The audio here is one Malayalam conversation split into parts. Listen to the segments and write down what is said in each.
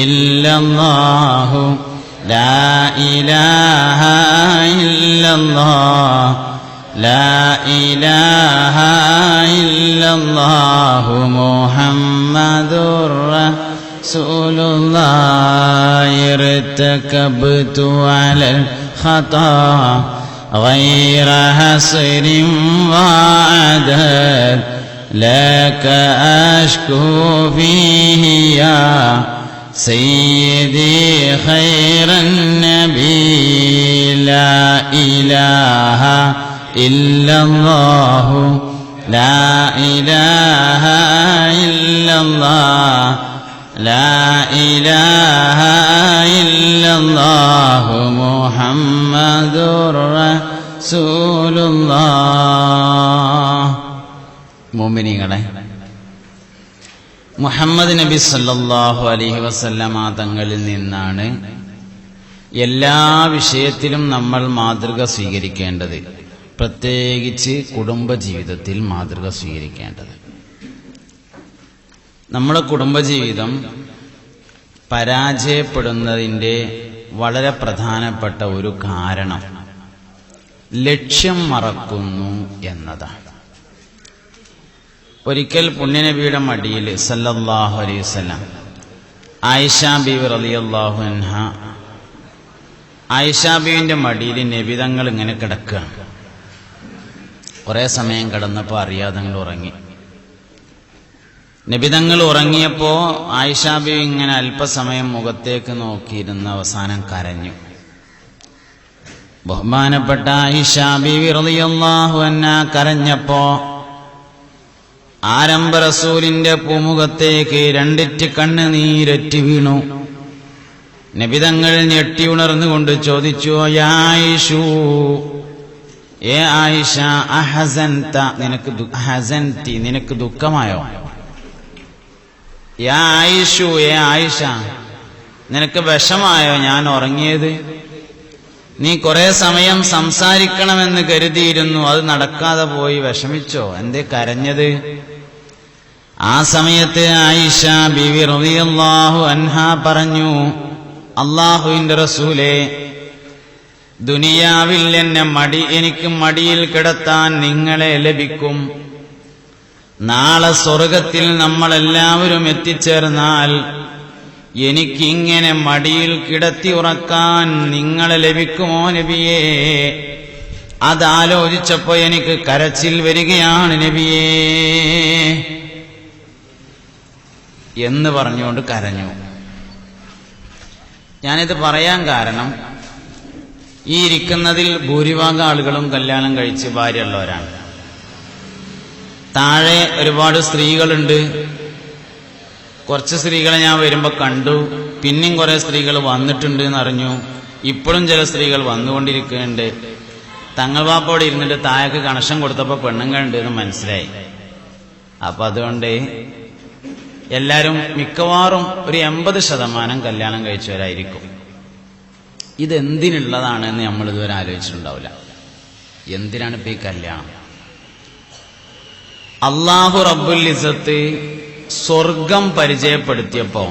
ഇല്ലല്ലാഹു ലാ ഇലാഹ ഇല്ലല്ലാഹ് ലാ ഇലാഹ ഇല്ലല്ലാഹു മുഹമ്മദുർ റസൂലുള്ളാഹ് ഇർതകബ്തു അലൽ ഖതാ غير حصر وعدد لك أشكو فيه يا سيدي خير النبي لا إله إلا الله لا إله إلا الله لا إله إلا الله محمد رسول الله. മുഅ്മിനീങ്ങളെ, മുഹമ്മദ് നബി സല്ലല്ലാഹു അലൈഹി വസല്ലമ തങ്ങളിൽ നിന്നാണ് എല്ലാ വിഷയത്തിലും നമ്മൾ മാതൃക സ്വീകരിക്കേണ്ടത്, പ്രത്യേകിച്ച് കുടുംബജീവിതത്തിൽ മാതൃക സ്വീകരിക്കേണ്ടത്. നമ്മുടെ കുടുംബജീവിതം പരാജയപ്പെടുന്നതിൻ്റെ വളരെ പ്രധാനപ്പെട്ട ഒരു കാരണം ലക്ഷ്യം മറക്കുന്നു എന്നതാണ്. ഒരിക്കൽ പുണ്യനബിയുടെ മടിയിൽ സല്ലല്ലാഹു അലൈഹി വസല്ലം ആയിഷ ബീവി റളിയല്ലാഹു അൻഹ, ആയിഷ ബീവിന്റെ മടിയിൽ നബി തങ്ങൾ ഇങ്ങനെ കിടക്കുകയാണ്. കുറെ സമയം കിടന്നപ്പോൾ അറിയാതെ തങ്ങൾ ഉറങ്ങി. നബി തങ്ങൾ ഉറങ്ങിയപ്പോ ആയിഷ ബീവി ഇങ്ങനെ അല്പസമയം മുഖത്തേക്ക് നോക്കിയിരുന്ന അവസാനം കരഞ്ഞു. ബഹുമാനപ്പെട്ട ആയിഷ ബീവി റളിയല്ലാഹു അൻഹ കരഞ്ഞപ്പോ ആരംഭ റസൂലിന്റെ പൂമുഖത്തേക്ക് രണ്ടിറ്റ് കണ്ണുനീരറ്റി വീണു. നബി തങ്ങൾ ഞെട്ടി ഉണർന്നുകൊണ്ട് ചോദിച്ചു, യാ ആയിഷു, ഏ ആയിഷ, അഹസൻത, നിനക്ക് ദുഃഖമായോ? യാ ആയിഷു, ഏ ആയിഷ, നിനക്ക് വിഷമായോ ഞാൻ ഉറങ്ങിയത്? നീ കുറെ സമയം സംസാരിക്കണമെന്ന് കരുതിയിരുന്നു, അത് നടക്കാതെ പോയി, വിഷമിച്ചോ? എന്തേ കരഞ്ഞത്? ആ സമയത്ത് ആയിഷ ബീവി റളിയല്ലാഹു അൻഹ പറഞ്ഞു, അല്ലാഹുവിന്റെ റസൂലേ, ദുനിയാവിൽ എനിക്ക് മടിയിൽ കിടത്താൻ നിങ്ങളെ ലഭിക്കും. നാളെ സ്വർഗത്തിൽ നമ്മളെല്ലാവരും എത്തിച്ചേർന്നാൽ എനിക്കിങ്ങനെ മടിയിൽ കിടത്തി ഉറക്കാൻ നിങ്ങളെ ലഭിക്കുമോ നബിയേ? അതാലോചിച്ചപ്പോ എനിക്ക് കരച്ചിൽ വരികയാണ് നബിയേ എന്ന് പറഞ്ഞുകൊണ്ട് കരഞ്ഞു. ഞാനിത് പറയാൻ കാരണം, ഈ ഇരിക്കുന്നതിൽ ഭൂരിഭാഗം ആളുകളും കല്യാണം കഴിച്ച് ഭാര്യയുള്ളവരാണ്. താഴെ ഒരുപാട് സ്ത്രീകളുണ്ട്. കുറച്ച് സ്ത്രീകളെ ഞാൻ വരുമ്പോൾ കണ്ടു, പിന്നെയും കുറെ സ്ത്രീകൾ വന്നിട്ടുണ്ട് എന്നറിഞ്ഞു. ഇപ്പോഴും ചില സ്ത്രീകൾ വന്നുകൊണ്ടിരിക്കുന്നുണ്ട്. തങ്ങൾ വാപ്പോടെ ഇരുന്നിട്ട് താഴേക്ക് കണക്ഷൻ കൊടുത്തപ്പോൾ പെണ്ണുങ്ങളുണ്ട് എന്ന് മനസ്സിലായി. അപ്പൊ അതുകൊണ്ട് എല്ലാവരും മിക്കവാറും ഒരു 80% കല്യാണം കഴിച്ചവരായിരിക്കും. ഇതെന്തിനുള്ളതാണെന്ന് നമ്മൾ ഇതുവരെ ആലോചിച്ചിട്ടുണ്ടാവില്ല. എന്തിനാണ് ഇപ്പൊ ഈ കല്യാണം? അല്ലാഹു റബ്ബുൽ ഇസ്സത്ത് സ്വർഗം പരിചയപ്പെടുത്തിയപ്പോ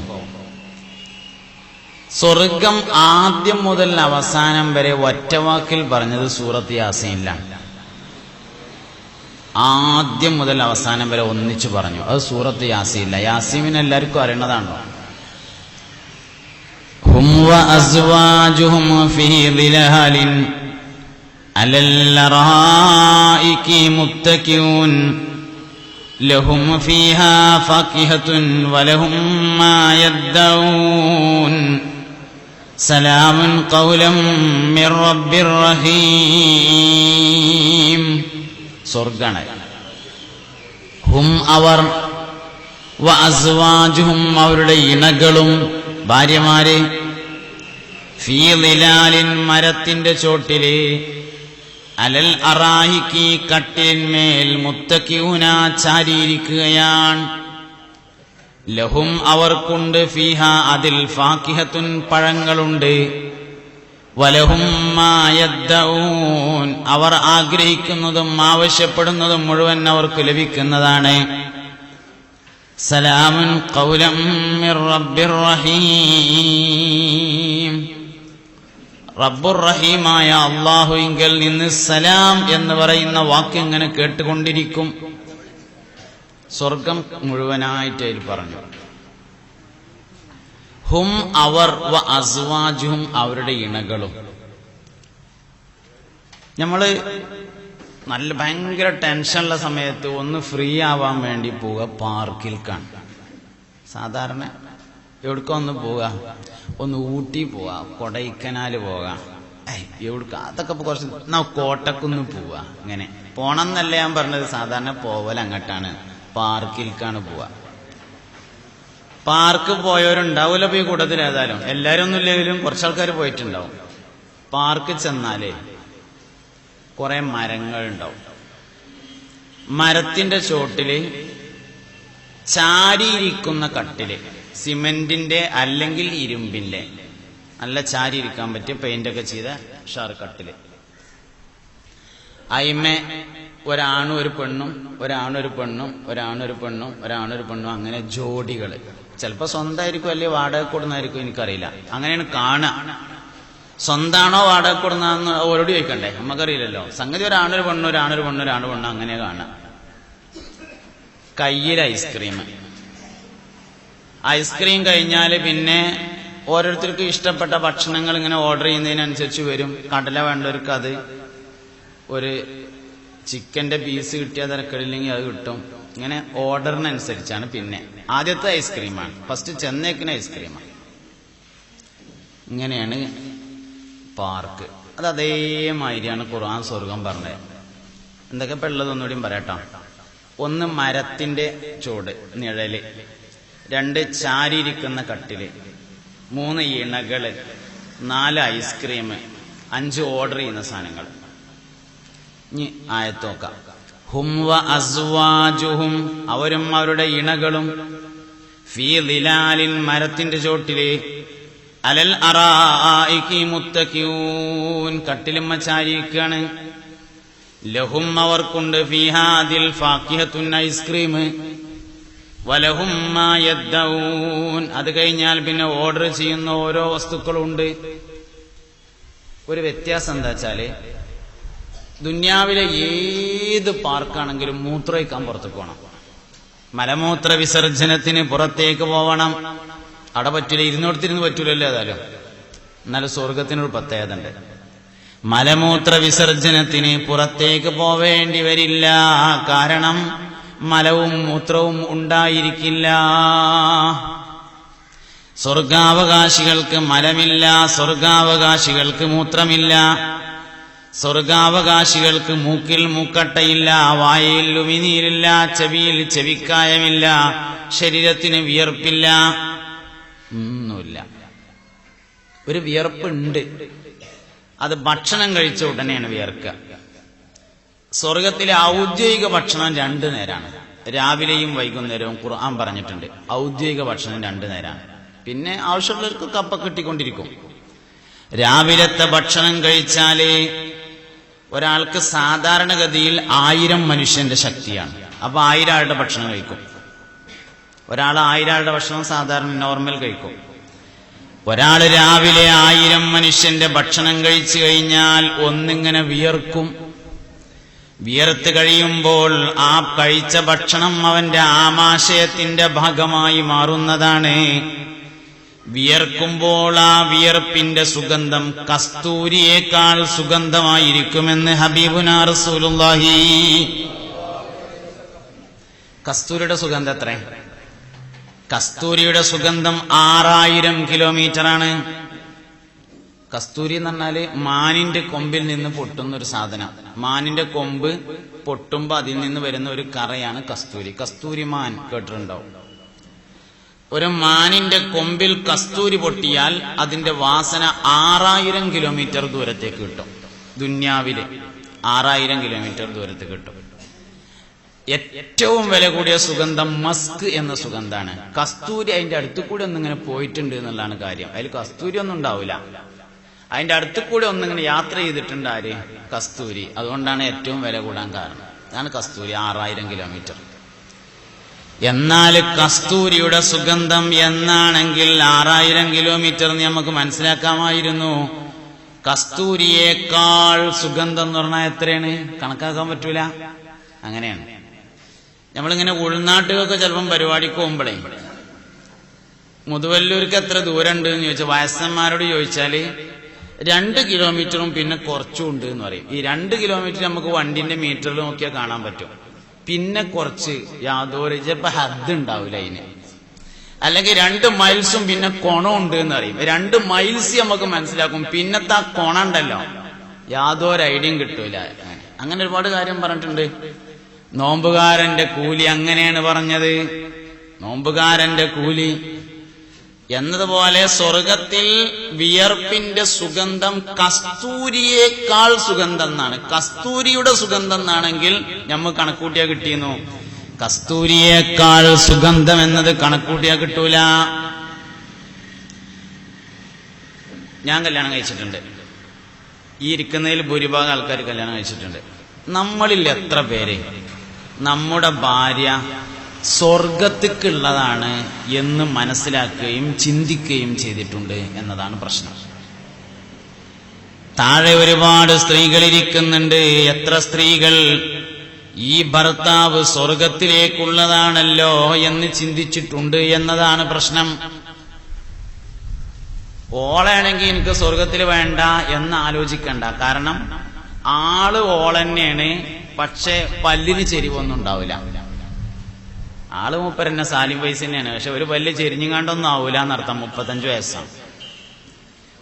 സ്വർഗം ആദ്യം മുതൽ അവസാനം വരെ ഒറ്റവാക്കിൽ പറഞ്ഞത് സൂറത്ത് യാസീനിലാണ്. ആദ്യം മുതൽ അവസാനം വരെ ഒന്നിച്ചു പറഞ്ഞു. അത് സൂറത്ത് യാസീനില്ല. യാസീൻ എല്ലാവർക്കും അറിയണതാണോ? ഹും വഅസ്വാജുഹും ഫീ ളിലാലിൻ അലൽ അറായികി മുത്തഖിഊൻ ലഹും ഫീഹാ ഫാകിഹത്തുൻ വലഹും മാ യദ്ദഊൻ സലാമുൻ ഖൗലം മിർ റബ്ബിർ റഹീം. സ്വർഗ്ഗാണ്. ഹും അവർ, വഅസ്വാജുഹും അവരുടെ ഇണകളും ഭാര്യമാര്, ഫീ ളിലാലിൻ മരത്തിന്റെ ചോട്ടില്, അലൽ അറായിക്കി കട്ടിലിന്മേൽ, മുത്തഖിഊന ചാരിയിരിക്കുകയാണ്. ലഹും അവർക്കുണ്ട്, ഫീഹ അതിൽ, ഫാകിഹത്തുൻ പഴങ്ങളുണ്ട്, വലഹും മാ യദ്ദഊൻ അവർ ആഗ്രഹിക്കുന്നതും ആവശ്യപ്പെടുന്നതും മുഴുവൻ അവർക്ക് ലഭിക്കുന്നതാണ്. സലാമുൻ ഖൗലം മിർ റബ്ബിർ റഹീം. റബ്ബുർ റഹീമായ അല്ലാഹുവിങ്കൽ നിന്ന് സലാം എന്ന് പറയുന്ന വാക്ക് ഇങ്ങനെ കേട്ടുകൊണ്ടിരിക്കും. സ്വർഗം മുഴുവനായിട്ട് അതിൽ പറഞ്ഞു. ഹും അവർ വ അസ്വാജുഹും അവരുടെ ഇണകളും. നമ്മള് നല്ല ഭയങ്കര ടെൻഷനുള്ള സമയത്ത് ഒന്ന് ഫ്രീ ആവാൻ വേണ്ടി പോവുക പാർക്കിൽക്കാണ്. സാധാരണ എവിടേക്കോ ഒന്ന് പോവുക, ഒന്ന് ഊട്ടി പോവുക, കൊടൈക്കനാല് പോകാം, എവിടേക്ക അതൊക്കെ കുറച്ച് കോട്ടക്കൊന്ന് പോവുക. ഇങ്ങനെ പോണം എന്നല്ല ഞാൻ പറഞ്ഞത്, സാധാരണ പോവൽ അങ്ങോട്ടാണ്, പാർക്കിൽക്കാണ് പോവുക. പാർക്ക് പോയവരുണ്ടാവില്ല ഈ കൂട്ടത്തിൽ. ഏതായാലും എല്ലാവരും ഒന്നും ഇല്ലെങ്കിലും കുറച്ചാൾക്കാർ പോയിട്ടുണ്ടാവും. പാർക്ക് ചെന്നാലേ കുറെ മരങ്ങളുണ്ടാവും. മരത്തിന്റെ ചോട്ടില് ചാരിയിരിക്കുന്ന കട്ടില്, സിമെന്റിന്റെ അല്ലെങ്കിൽ ഇരുമ്പിന്റെ നല്ല ചാരിയിരിക്കാൻ പറ്റിയ പെയിന്റൊക്കെ ചെയ്ത ഷാർ കട്ടില്. അയിമേ ഒരാണും ഒരു പെണ്ണും, ഒരാണൊരു പെണ്ണും, ഒരാണൊരു പെണ്ണും, ഒരാണൊരു പെണ്ണും, അങ്ങനെ ജോഡികള്. ചിലപ്പോ സ്വന്തമായിരിക്കും അല്ലെങ്കിൽ വാടക കൊടുന്നായിരിക്കും, എനിക്കറിയില്ല. അങ്ങനെയാണ് കാണുക. സ്വന്താണോ വാടക കൊടുന്നാന്ന് ഓരോട് ചോദിക്കണ്ടേ, നമുക്കറിയില്ലല്ലോ. സംഗതി ഒരാണൊരു പെണ്ണു, ഒരാണൊരു പെണ്ണു, ഒരാണ് പെണ്ണു, അങ്ങനെ കാണാം. കയ്യിൽ ഐസ്ക്രീം. ഐസ്ക്രീം കഴിഞ്ഞാൽ പിന്നെ ഓരോരുത്തർക്കും ഇഷ്ടപ്പെട്ട ഭക്ഷണങ്ങൾ ഇങ്ങനെ ഓർഡർ ചെയ്യുന്നതിനനുസരിച്ച് വരും. കടല വേണ്ടവർക്ക് അത്, ഒരു ചിക്കന്റെ പീസ് കിട്ടിയാൽ തിരക്കടില്ലെങ്കിൽ അത് കിട്ടും. ഇങ്ങനെ ഓർഡറിനനുസരിച്ചാണ്. പിന്നെ ആദ്യത്തെ ഐസ്ക്രീമാണ്, ഫസ്റ്റ് ചെന്നേക്കിന് ഐസ്ക്രീമാണ്. ഇങ്ങനെയാണ് പാർക്ക്. അത് അതേമാതിരിയാണ് ഖുർആൻ സ്വർഗം പറഞ്ഞത്. എന്തൊക്കെ ഇപ്പൊ ഉള്ളതൊന്നുകൂടിയും പറയട്ടോ. ഒന്ന് മരത്തിന്റെ ചൂട്, നിഴല്. 2 ചാരിയിരിക്കുന്ന കട്ടില്. 3 ഇണകള്. 4 ഐസ്ക്രീം. 5 ഓർഡർ ചെയ്യുന്ന സാധനങ്ങൾ. ഇനി ആയത്ത് നോക്കാം. ഹും വ അസ്വാജുഹും അവരും അവരുടെ ഇണകളും ഫീ ദിലാലിൻ മരത്തിന്റെ ചോട്ടില് അലൽ അറായികി മുത്തഖിയൂൻ കട്ടിലുമ്മ ചാരിയിരിക്കുകയാണ്. ലഹും അവർക്കുണ്ട് ഫീഹാദിൽ ഫാക്കിഹത്തുൻ ഐസ്ക്രീം വലഹും മാ യദ്ദഊൻ അത് കഴിഞ്ഞാൽ പിന്നെ ഓർഡർ ചെയ്യുന്ന ഓരോ വസ്തുക്കളും ഉണ്ട്. ഒരു വ്യത്യാസം എന്താ വെച്ചാല് ദുന്യാവിലെ ഏത് പാർക്കാണെങ്കിലും മൂത്രമൊഴിക്കാൻ പുറത്തേക്ക് പോകണം. മലമൂത്ര വിസർജനത്തിന് പുറത്തേക്ക് പോവണം. അവിടെ പറ്റൂല, ഇരുന്നോടത്തിരുന്ന് പറ്റൂലല്ലോ. ഏതായാലും എന്നാലും സ്വർഗത്തിനൊരു പ്രത്യേകത ഉണ്ട്. മലമൂത്ര വിസർജനത്തിന് പുറത്തേക്ക് പോവേണ്ടി വരില്ല. കാരണം മലവും മൂത്രവും ഉണ്ടായിരിക്കില്ല. സ്വർഗാവകാശികൾക്ക് മലമില്ല, സ്വർഗാവകാശികൾക്ക് മൂത്രമില്ല, സ്വർഗാവകാശികൾക്ക് മൂക്കിൽ മൂക്കട്ടയില്ല, വായയിൽ ഉമിനീരില്ല, ചെവിയിൽ ചെവിക്കായമില്ല, ശരീരത്തിന് വിയർപ്പില്ല, ഒന്നുമില്ല. ഒരു വിയർപ്പുണ്ട്, അത് ഭക്ഷണം കഴിച്ച ഉടനെയാണ് വിയർക്കുക. സ്വർഗത്തിലെ ഔദ്യോഗിക ഭക്ഷണം 2 നേരമാണ്, രാവിലെയും വൈകുന്നേരവും. ഖുർആൻ പറഞ്ഞിട്ടുണ്ട് ഔദ്യോഗിക ഭക്ഷണം 2 നേരമാണ്. പിന്നെ ആവശ്യമുള്ളവർക്ക് കപ്പ കിട്ടിക്കൊണ്ടിരിക്കും. രാവിലത്തെ ഭക്ഷണം കഴിച്ചാല് ഒരാൾക്ക് സാധാരണഗതിയിൽ 1000 മനുഷ്യന്റെ ശക്തിയാണ്. അപ്പൊ 1000 ആളുടെ ഭക്ഷണം കഴിക്കും. ഒരാൾ 1000 ആളുടെ ഭക്ഷണം സാധാരണ നോർമൽ കഴിക്കും. ഒരാൾ രാവിലെ 1000 മനുഷ്യന്റെ ഭക്ഷണം കഴിച്ചു കഴിഞ്ഞാൽ ഒന്നിങ്ങനെ വിയർക്കും. വിയർത്ത് കഴിയുമ്പോൾ ആ കഴിച്ച ഭക്ഷണം അവന്റെ ആമാശയത്തിന്റെ ഭാഗമായി മാറുന്നതാണ്. വിയർക്കുമ്പോൾ ആ വിയർപ്പിന്റെ സുഗന്ധം കസ്തൂരിയേക്കാൾ സുഗന്ധമായിരിക്കുമെന്ന് ഹബീബുനാ റസൂലുള്ളാഹി. കസ്തൂരിയുടെ സുഗന്ധം എത്ര? കസ്തൂരിയുടെ സുഗന്ധം 6000 കിലോമീറ്ററാണ്. കസ്തൂരി എന്ന് പറഞ്ഞാല് മാനിന്റെ കൊമ്പിൽ നിന്ന് പൊട്ടുന്ന ഒരു സാധനം. മാനിന്റെ കൊമ്പ് പൊട്ടുമ്പോ അതിൽ നിന്ന് വരുന്ന ഒരു കറയാണ് കസ്തൂരി. കസ്തൂരി മാൻ കേട്ടിട്ടുണ്ടാവും. ഒരു മാനിന്റെ കൊമ്പിൽ കസ്തൂരി പൊട്ടിയാൽ അതിന്റെ വാസന 6000 കിലോമീറ്റർ ദൂരത്തേക്ക് കിട്ടും. ദുന്യാവില് 6000 കിലോമീറ്റർ ദൂരത്തേക്ക് കിട്ടും. ഏറ്റവും വില കൂടിയ സുഗന്ധം മസ്ക് എന്ന സുഗന്ധാണ്. കസ്തൂരി അതിന്റെ അടുത്ത് കൂടെ ഒന്നിങ്ങനെ പോയിട്ടുണ്ട് എന്നുള്ളതാണ് കാര്യം. അതിൽ കസ്തൂരി ഒന്നും ഉണ്ടാവില്ല. അതിന്റെ അടുത്ത് കൂടെ ഒന്നിങ്ങനെ യാത്ര ചെയ്തിട്ടുണ്ട് ആര്? കസ്തൂരി. അതുകൊണ്ടാണ് ഏറ്റവും വില കൂടാൻ കാരണം. അതാണ് കസ്തൂരി. 6000 കിലോമീറ്റർ. എന്നാൽ കസ്തൂരിയുടെ സുഗന്ധം എന്നാണെങ്കിൽ 6000 കിലോമീറ്റർ നമുക്ക് മനസ്സിലാക്കാമായിരുന്നു. കസ്തൂരിയേക്കാൾ സുഗന്ധം എന്ന് പറഞ്ഞാൽ എത്രയാണ്? കണക്കാക്കാൻ പറ്റൂല. അങ്ങനെയാണ്. നമ്മളിങ്ങനെ ഉൾനാട്ടുകൾക്ക് ചിലപ്പം പരിപാടിക്ക് പോകുമ്പോഴേ മുതുവല്ലൂർക്ക് എത്ര ദൂരം ഉണ്ട് എന്ന് ചോദിച്ചാൽ വയസ്സന്മാരോട് ചോദിച്ചാല് 2 കിലോമീറ്ററും പിന്നെ കുറച്ചും ഉണ്ട് എന്ന് പറയും. ഈ 2 കിലോമീറ്റർ നമുക്ക് വണ്ടിന്റെ മീറ്ററിൽ നോക്കിയാൽ കാണാൻ പറ്റും. പിന്നെ കുറച്ച് യാതൊരു ചിലപ്പോ ഹദ് ഉണ്ടാവില്ല അതിന്. അല്ലെങ്കിൽ 2 മൈൽസും പിന്നെ കൊണം ഉണ്ട് എന്ന് പറയും. 2 മൈൽസ് നമുക്ക് മനസ്സിലാക്കും. പിന്നത്തെ ആ കൊണ ഉണ്ടല്ലോ യാതൊരു ഐഡിയയും കിട്ടൂല. അങ്ങനെ ഒരുപാട് കാര്യം പറഞ്ഞിട്ടുണ്ട്. നോമ്പുകാരന്റെ കൂലി അങ്ങനെയാണ് പറഞ്ഞത്. നോമ്പുകാരന്റെ കൂലി എന്നതുപോലെ സ്വർഗത്തിൽ വിയർപ്പിന്റെ സുഗന്ധം കസ്തൂരിയേക്കാൾ സുഗന്ധം എന്നാണ്. കസ്തൂരിയുടെ സുഗന്ധം എന്നാണെങ്കിൽ നമ്മൾ കണക്കൂട്ടിയാ കിട്ടിയിരുന്നു. കസ്തൂരിയേക്കാൾ സുഗന്ധം എന്നത് കണക്കൂട്ടിയാ കിട്ടൂല. ഞാൻ കല്യാണം കഴിച്ചിട്ടുണ്ട്. ഈ ഇരിക്കുന്നതിൽ ഭൂരിഭാഗം ആൾക്കാർ കല്യാണം കഴിച്ചിട്ടുണ്ട്. നമ്മളിൽ എത്ര പേര് നമ്മുടെ ഭാര്യ സ്വർഗത്തിക്കുള്ളതാണ് എന്ന് മനസ്സിലാക്കുകയും ചിന്തിക്കുകയും ചെയ്തിട്ടുണ്ട് എന്നതാണ് പ്രശ്നം. താഴെ ഒരുപാട് സ്ത്രീകൾ ഇരിക്കുന്നുണ്ട്. എത്ര സ്ത്രീകൾ ഈ ഭർത്താവ് സ്വർഗത്തിലേക്കുള്ളതാണല്ലോ എന്ന് ചിന്തിച്ചിട്ടുണ്ട് എന്നതാണ് പ്രശ്നം. ഓളാണെങ്കിൽ എനിക്ക് സ്വർഗത്തിൽ വേണ്ട എന്ന് ആലോചിക്കണ്ട. കാരണം ആള് ഓളന്നെയാണ്, പക്ഷെ പല്ലിന് ചെരിവൊന്നും ഉണ്ടാവില്ല. ആള് മൂപ്പരെന്നെ സാലിം വയസ്സ് തന്നെയാണ്, പക്ഷെ ഒരു പല്ല് ചെരിഞ്ഞുകാണ്ടൊന്നും ആവൂല എന്നർത്ഥം. 35 വയസ്സാണ്.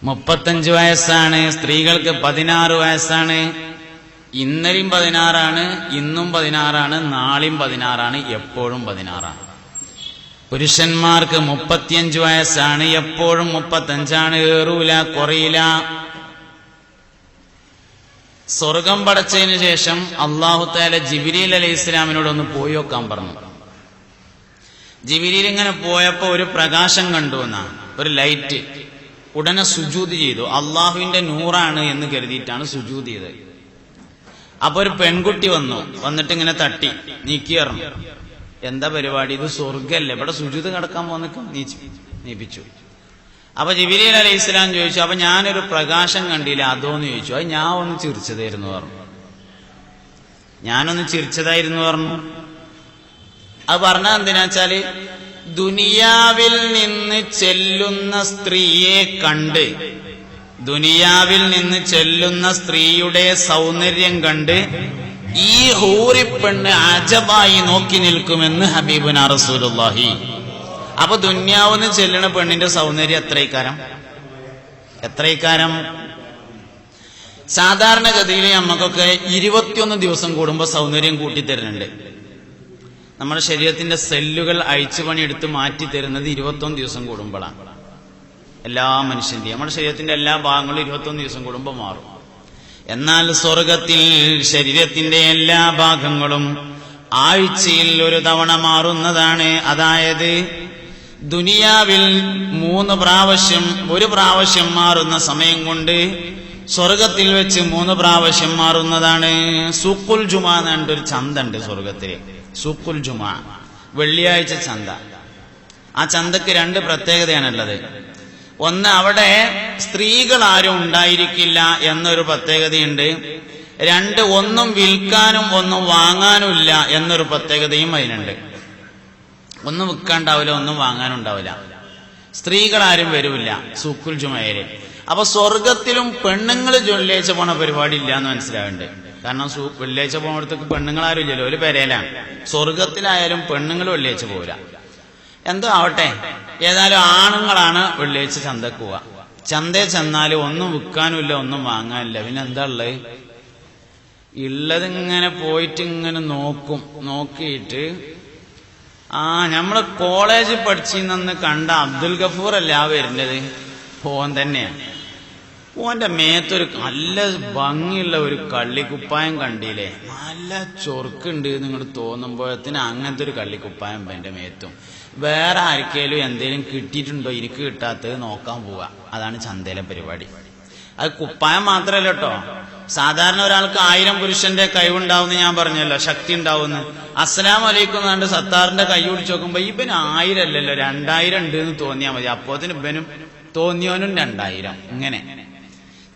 35 വയസ്സാണ്. സ്ത്രീകൾക്ക് 16 വയസ്സാണ്. ഇന്നലെയും 16ആണ്, ഇന്നും 16ആണ്, നാളെയും 16ആണ്, എപ്പോഴും 16ആണ്. പുരുഷന്മാർക്ക് 35 വയസ്സാണ്, എപ്പോഴും 35ആണ്. ഏറൂല, കുറയില്ല. സ്വർഗം പടച്ചതിന് ശേഷം അല്ലാഹു തആല ജിബ്രീൽ അലൈഹിസ്സലാമിനോട് ഒന്ന് പോയി നോക്കാൻ പറഞ്ഞു. ജിബ്രീൽ ഇങ്ങനെ പോയപ്പോ ഒരു പ്രകാശം കണ്ടു എന്നാണ്, ഒരു ലൈറ്റ്. ഉടനെ സുജൂദ് ചെയ്തു. അള്ളാഹുവിന്റെ നൂറാണ് എന്ന് കരുതിയിട്ടാണ് സുജൂദ് ചെയ്തത്. അപ്പൊ ഒരു പെൺകുട്ടി വന്നിട്ട് ഇങ്ങനെ തട്ടി നീക്കിയറിഞ്ഞു. എന്താ പരിപാടി? ഇത് സ്വർഗല്ലേ, ഇവിടെ സുജൂദ് കിടക്കാൻ പോന്നൊക്കെ നീപ്പിച്ചു. അപ്പൊ ജിബ്രീൽ അലൈഹിസ്സലാം ചോദിച്ചു, അപ്പൊ ഞാനൊരു പ്രകാശം കണ്ടില്ല അതോന്ന് ചോദിച്ചു. അത് ഞാൻ ഒന്ന് ചിരിച്ചതായിരുന്നു പറഞ്ഞു. ഞാനൊന്ന് ചിരിച്ചതായിരുന്നു പറഞ്ഞു. അത് പറഞ്ഞാൽ എന്തിനാച്ചാല് ദുനിയാവിൽ നിന്ന് ചെല്ലുന്ന സ്ത്രീയെ കണ്ട്, ദുനിയാവിൽ നിന്ന് ചെല്ലുന്ന സ്ത്രീയുടെ സൗന്ദര്യം കണ്ട് ഈ ഹൂറിപ്പെണ്ണ് അജബായി നോക്കി നിൽക്കുമെന്ന് ഹബീബുനാ റസൂലുള്ളാഹി. അപ്പൊ ദുന്യാവെന്ന് ചെല്ലണ പെണ്ണിന്റെ സൗന്ദര്യം എത്രയിക്കാരം? സാധാരണഗതിയിൽ നമുക്കൊക്കെ 21 ദിവസം കൂടുമ്പോ സൗന്ദര്യം കൂട്ടിത്തരുന്നുണ്ട്. നമ്മുടെ ശരീരത്തിന്റെ സെല്ലുകൾ അഴിച്ചു പണിയെടുത്ത് മാറ്റി തരുന്നത് 21 ദിവസം കൂടുമ്പോഴാണ്. എല്ലാ മനുഷ്യന്റെയും നമ്മുടെ ശരീരത്തിന്റെ എല്ലാ ഭാഗങ്ങളും 21 ദിവസം കൂടുമ്പോൾ മാറും. എന്നാൽ സ്വർഗത്തിൽ ശരീരത്തിന്റെ എല്ലാ ഭാഗങ്ങളും ആഴ്ചയിൽ ഒരു തവണ മാറുന്നതാണ്. അതായത് ദുനിയാവിൽ 3 പ്രാവശ്യം, ഒരു പ്രാവശ്യം മാറുന്ന സമയം കൊണ്ട് സ്വർഗത്തിൽ വെച്ച് 3 പ്രാവശ്യം മാറുന്നതാണ്. സൂഖുൽ ജുമാ എന്നൊരു ചന്തണ്ട് സ്വർഗത്തില്. സൂഖുൽ ജുമാ, വെള്ളിയാഴ്ച ചന്ത. ആ ചന്തക്ക് 2 പ്രത്യേകതയാണുള്ളത്. ഒന്ന്, അവിടെ സ്ത്രീകൾ ആരും ഉണ്ടായിരിക്കില്ല എന്നൊരു പ്രത്യേകതയുണ്ട്. 2, ഒന്നും വിൽക്കാനും ഒന്നും വാങ്ങാനും ഇല്ല എന്നൊരു പ്രത്യേകതയും അതിനുണ്ട്. ഒന്നും വിൽക്കാണ്ടാവില്ല, ഒന്നും വാങ്ങാനുണ്ടാവില്ല. സ്ത്രീകൾ ആരും വരില്ല സൂഖുൽ ജുമയില്. അപ്പൊ സ്വർഗത്തിലും പെണ്ണുങ്ങൾ വെള്ളിയാഴ്ച പോണ പരിപാടി ഇല്ല എന്ന് മനസ്സിലാവുന്നുണ്ട്. കാരണം വെള്ളിയാഴ്ച പോകുന്നിടത്തേക്ക് പെണ്ണുങ്ങളാരും ഇല്ലല്ലോ, ഒരു പെരയിലാണ്. സ്വർഗത്തിലായാലും പെണ്ണുങ്ങൾ വെള്ളിയാഴ്ച പോവില്ല. എന്തോ ആവട്ടെ, ഏതായാലും ആണുങ്ങളാണ് വെള്ളിയാഴ്ച ചന്തക്ക് പോവുക. ചന്തയിൽ ചെന്നാല് ഒന്നും വിൽക്കാനുമില്ല, ഒന്നും വാങ്ങാനില്ല. പിന്നെ എന്താ ഉള്ളതിങ്ങനെ പോയിട്ട് ഇങ്ങനെ നോക്കിയിട്ട് നമ്മള് കോളേജിൽ പഠിച്ചിന്ന് കണ്ട അബ്ദുൽ ഗഫൂർ അല്ല വരുന്നത്, ഓൻ തന്നെയാണ്. ഓന്റെ മേത്തൊരു നല്ല ഭംഗിയുള്ള ഒരു കള്ളിക്കുപ്പായം കണ്ടില്ലേ, നല്ല ചൊറുക്കുണ്ട് നിങ്ങൾ തോന്നുമ്പോഴത്തിന് അങ്ങനത്തെ ഒരു കള്ളിക്കുപ്പായം എന്റെ മേത്തും. വേറെ ആർക്കേലും എന്തേലും കിട്ടിയിട്ടുണ്ടോ എനിക്ക് കിട്ടാത്തത് നോക്കാൻ പോവുക. അതാണ് ചന്തയിലെ പരിപാടി. അത് കുപ്പായം മാത്രമല്ല കേട്ടോ. സാധാരണ ഒരാൾക്ക് 1000 പുരുഷന്റെ കഴിവുണ്ടാവുമെന്ന് ഞാൻ പറഞ്ഞല്ലോ, ശക്തി ഉണ്ടാവുമെന്ന്. അസ്സലാമു അലൈക്കും എന്നാണ്ട് സത്താറിന്റെ കൈ പിടിച്ച് നോക്കുമ്പോ ഇവന് 1000 അല്ലല്ലോ 2000 ഉണ്ട് എന്ന് തോന്നിയാൽ മതി. അപ്പോത്തിന് ഇവനും തോന്നിയവനും 2000. ഇങ്ങനെ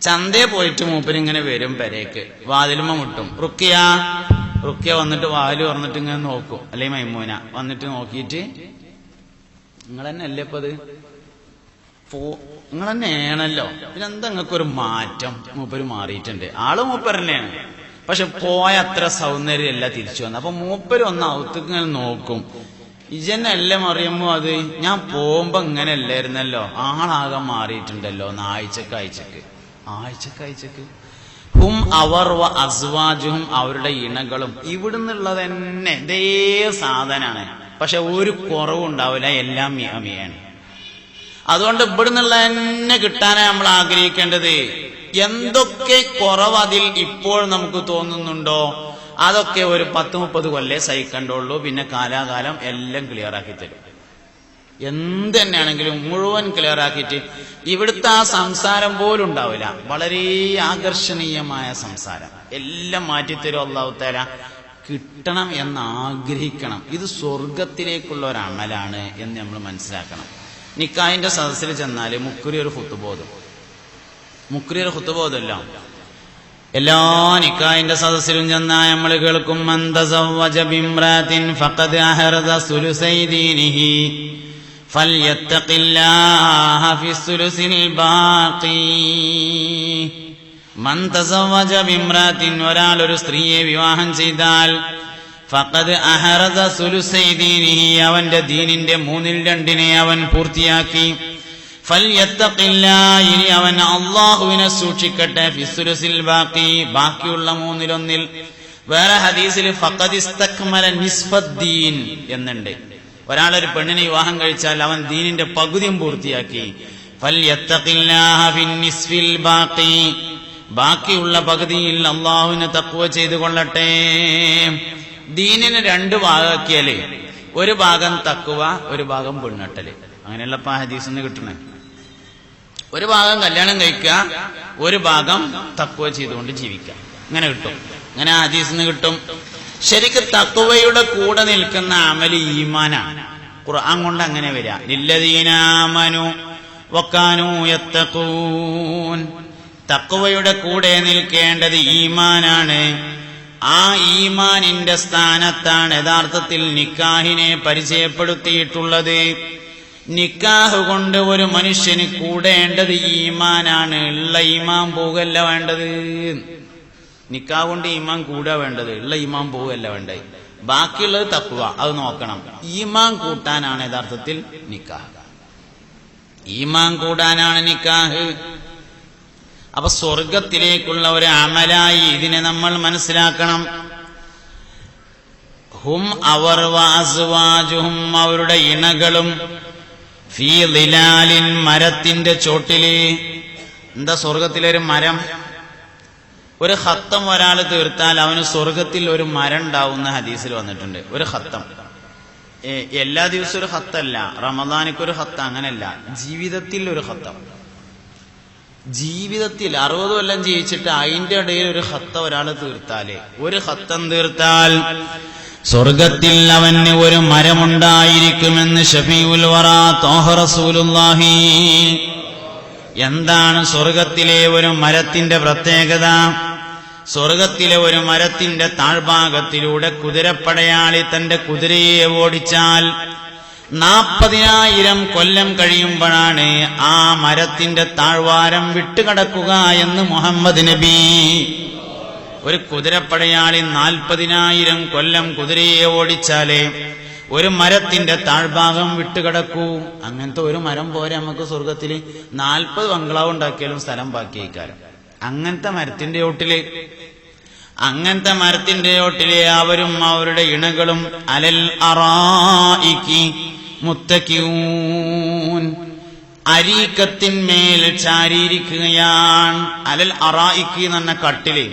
ചന്തയെ പോയിട്ട് മൂപ്പരിങ്ങനെ വരും പെരേക്ക്, വാതിലുമ്മ മുട്ടും. റുക്കിയ വന്നിട്ട് വാതിൽ പറഞ്ഞിട്ട് ഇങ്ങനെ നോക്കും, അല്ലെങ്കിൽ മൈമൂന വന്നിട്ട് നോക്കിയിട്ട് നിങ്ങൾ തന്നെ അല്ലേ ഇപ്പത് നിങ്ങൾ തന്നെയാണല്ലോ, പിന്നെ എന്താ നിങ്ങൾക്കൊരു മാറ്റം? മൂപ്പര് മാറിയിട്ടുണ്ട്. ആള് മൂപ്പർ തന്നെയാണ്, പക്ഷെ പോയ അത്ര സൗന്ദര്യമല്ല തിരിച്ചു വന്നത്. അപ്പൊ മൂപ്പര് ഒന്ന് ഔത്തേക്ക് ഇങ്ങനെ നോക്കും, ഇജന്നെല്ലാം അറിയുമ്പോ അത് ഞാൻ പോകുമ്പോ ഇങ്ങനെ അല്ലായിരുന്നല്ലോ, ആളാകെ മാറിയിട്ടുണ്ടല്ലോ. ആഴ്ചക്ക് ഹും അവർ അസ്വാജും അവരുടെ ഇണകളും ഇവിടുന്നുള്ളത് തന്നെ ഇതേ സാധനാണ്, പക്ഷെ ഒരു കുറവുണ്ടാവില്ല, എല്ലാം മിയാണ്. അതുകൊണ്ട് ഇവിടുന്നുള്ള തന്നെ കിട്ടാനാണ് നമ്മൾ ആഗ്രഹിക്കേണ്ടത്. എന്തൊക്കെ കുറവ് അതിൽ ഇപ്പോൾ നമുക്ക് തോന്നുന്നുണ്ടോ അതൊക്കെ ഒരു 10-30 കൊല്ലേ സഹിക്കണ്ടുള്ളൂ. പിന്നെ കാലാകാലം എല്ലാം ക്ലിയറാക്കി തരും. എന്ത് തന്നെയാണെങ്കിലും മുഴുവൻ ക്ലിയറാക്കിയിട്ട് ഇവിടുത്തെ ആ സംസാരം പോലും ഉണ്ടാവില്ല. വളരെ ആകർഷണീയമായ സംസാരം എല്ലാം മാറ്റിത്തരും അല്ലാഹു തആല. കിട്ടണം എന്ന് ആഗ്രഹിക്കണം. ഇത് സ്വർഗത്തിലേക്കുള്ള ഒരു അമലാണ് എന്ന് നമ്മൾ മനസ്സിലാക്കണം. നിക്കാഹിന്റെ സദസ്സിൽ ചെന്നാല് മുക്കുരി ഒരു ഖുത്ബോധമല്ല. എല്ലാ നിക്കാഹിന്റെ സദസ്സിലും ചെന്നാൽ നമ്മൾ കേൾക്കും, മൻ തസവ്വജ ബിംറാത്തിൻ ഫഖദ് അഹറദ സുലുസൈ ദീനിഹി ഫൽയത്തഖില്ലാഹ ഫിസ്സുലുസിൽ ബാഖി. മൻ തസവ്വജ ബിംറാത്തിൻ, ഒരാൾ ഒരു സ്ത്രീയെ വിവാഹം ചെയ്താൽ, ഫഖദ് അഹറദ സുലുസൈ ദീനിഹി, അവന്റെ ദീനിന്റെ 2/3 അവൻ പൂർത്തിയാക്കി. ഫൽയത്തഖില്ലാഹ, ഇനി അവൻ അല്ലാഹുവിനെ സൂക്ഷിക്കട്ടെ. ഫിസ്സുലുസിൽ ബാഖി, ബാക്കിയുള്ള 1/3. വേറെ ഹദീസിൽ ഫഖദ് ഇസ്തക്മല നിസ്ഫദ്ദീൻ എന്നുണ്ട്. ഒരാളൊരു പെണ്ണിനെ വിവാഹം കഴിച്ചാൽ അവൻ ദീനിന്റെ പകുതിയും പൂർത്തിയാക്കി. ഫൽയത്തഖില്ലാഹ ഫിന്നിസ്ഫിൽ ബാഖി, ബാക്കിയുള്ള പകുതിയിൽ അല്ലാഹുവിനെ തഖ്വ ചെയ്തു കൊള്ളട്ടെ. ദീനിനെ 2 ഭാഗമാക്കിയാലേ, ഒരു ഭാഗം തഖ്വ, ഒരു ഭാഗം പെണ്ണെട്ടല്. അങ്ങനെയുള്ള ഹദീസിൽ നിന്ന് കിട്ടണേ. ഒരു ഭാഗം കല്യാണം കഴിക്കുക, ഒരു ഭാഗം തഖ്വ ചെയ്തുകൊണ്ട് ജീവിക്കുക. ഇങ്ങനെ കിട്ടും. അങ്ങനെ ഹദീസിൽ നിന്ന് കിട്ടും. ശരിക്കും തഖ്വയുടെ കൂടെ നിൽക്കുന്ന അമല് ഈമാനാണ്. ഖുർആൻ കൊണ്ട് അങ്ങനെ വരിക, ലില്ലദീന ആമനു വകാനൂ യത്തഖൂൻ. തഖ്വയുടെ കൂടെ നിൽക്കേണ്ടത് ഈമാനാണ്. ആ ഈമാനിന്റെ സ്ഥാനത്താണ് യഥാർത്ഥത്തിൽ നിക്കാഹിനെ പരിചയപ്പെടുത്തിയിട്ടുള്ളത്. നിക്കാഹ് കൊണ്ട് ഒരു മനുഷ്യന് കൂടേണ്ടത് ഈമാനാണ്. ഉള്ള ഈമാൻ പോകല്ല വേണ്ടത്. നിക്കാഹ് കൊണ്ട് ഈമാൻ കൂടുക വേണ്ടത്, ഉള്ള ഈമാൻ പോകല്ല വേണ്ടത്. ബാക്കിയുള്ളത് തഖ്വ, അത് നോക്കണം. ഈമാൻ കൂട്ടാനാണ് യഥാർത്ഥത്തിൽ നിക്കാഹ്. ഈമാൻ കൂടാനാണ് നിക്കാഹ്. അപ്പൊ സ്വർഗത്തിലേക്കുള്ള ഒരു അമലായി ഇതിനെ നമ്മൾ മനസ്സിലാക്കണം. ഹും അവർ വഅസ്വാജുഹും, അവരുടെ ഇണകളും, ഫീ ളിലാലിൻ, മരത്തിന്റെ ചോട്ടില്. എന്താ സ്വർഗത്തിലൊരു മരം? ഒരു ഖത്തം ഒരാൾ തീർത്താൽ അവന് സ്വർഗത്തിൽ ഒരു മരം ഉണ്ടാവുന്ന ഹദീസിൽ വന്നിട്ടുണ്ട്. ഒരു ഖത്തം എല്ലാ ദിവസവും ഒരു ഖത്തല്ല, റമദാനിക്കൊരു ഖത്തം, അങ്ങനെയല്ല. ജീവിതത്തിൽ ഒരു ഖത്തം. ജീവിതത്തിൽ 60 കൊല്ലം ജീവിച്ചിട്ട് അതിന്റെ ഇടയിൽ ഒരു ഖത്തം ഒരാൾ തീർത്താല്, ഒരു ഖത്തം തീർത്താൽ സ്വർഗത്തിൽ അവന് ഒരു മരമുണ്ടായിരിക്കുമെന്ന് ശഫീഉൽ വറാ ത്വാഹ റസൂലുള്ളാഹി. എന്താണ് സ്വർഗത്തിലെ ഒരു മരത്തിന്റെ പ്രത്യേകത? സ്വർഗത്തിലെ ഒരു മരത്തിന്റെ താഴ്ഭാഗത്തിലൂടെ കുതിരപ്പടയാളി തന്റെ കുതിരയെ ഓടിച്ചാൽ 40,000 കൊല്ലം കഴിയുമ്പോഴാണ് ആ മരത്തിന്റെ താഴ്വാരം വിട്ടുകടക്കുക എന്ന് മുഹമ്മദ് നബി. ഒരു കുതിരപ്പടയാളി 40,000 കൊല്ലം കുതിരയെ ഓടിച്ചാലേ ഒരു മരത്തിന്റെ താഴ്ഭാഗം വിട്ടുകിടക്കൂ. അങ്ങനത്തെ ഒരു മരം പോരെ നമുക്ക് സ്വർഗത്തിൽ. 40 ബംഗ്ലാവ് ഉണ്ടാക്കിയാലും സ്ഥലം ബാക്കിയേക്കാരം. അങ്ങനത്തെ മരത്തിന്റെ ചോട്ടിലെ അവരും അവരുടെ ഇണകളും അലൽ അറായിക്കി മുത്തക്കിഊൻ, അരീക്കത്തിന്മേൽ ചാരിയിരിക്കുകയാണ്. അലൽ അറായിക്കി എന്ന് പറഞ്ഞ കട്ടില്.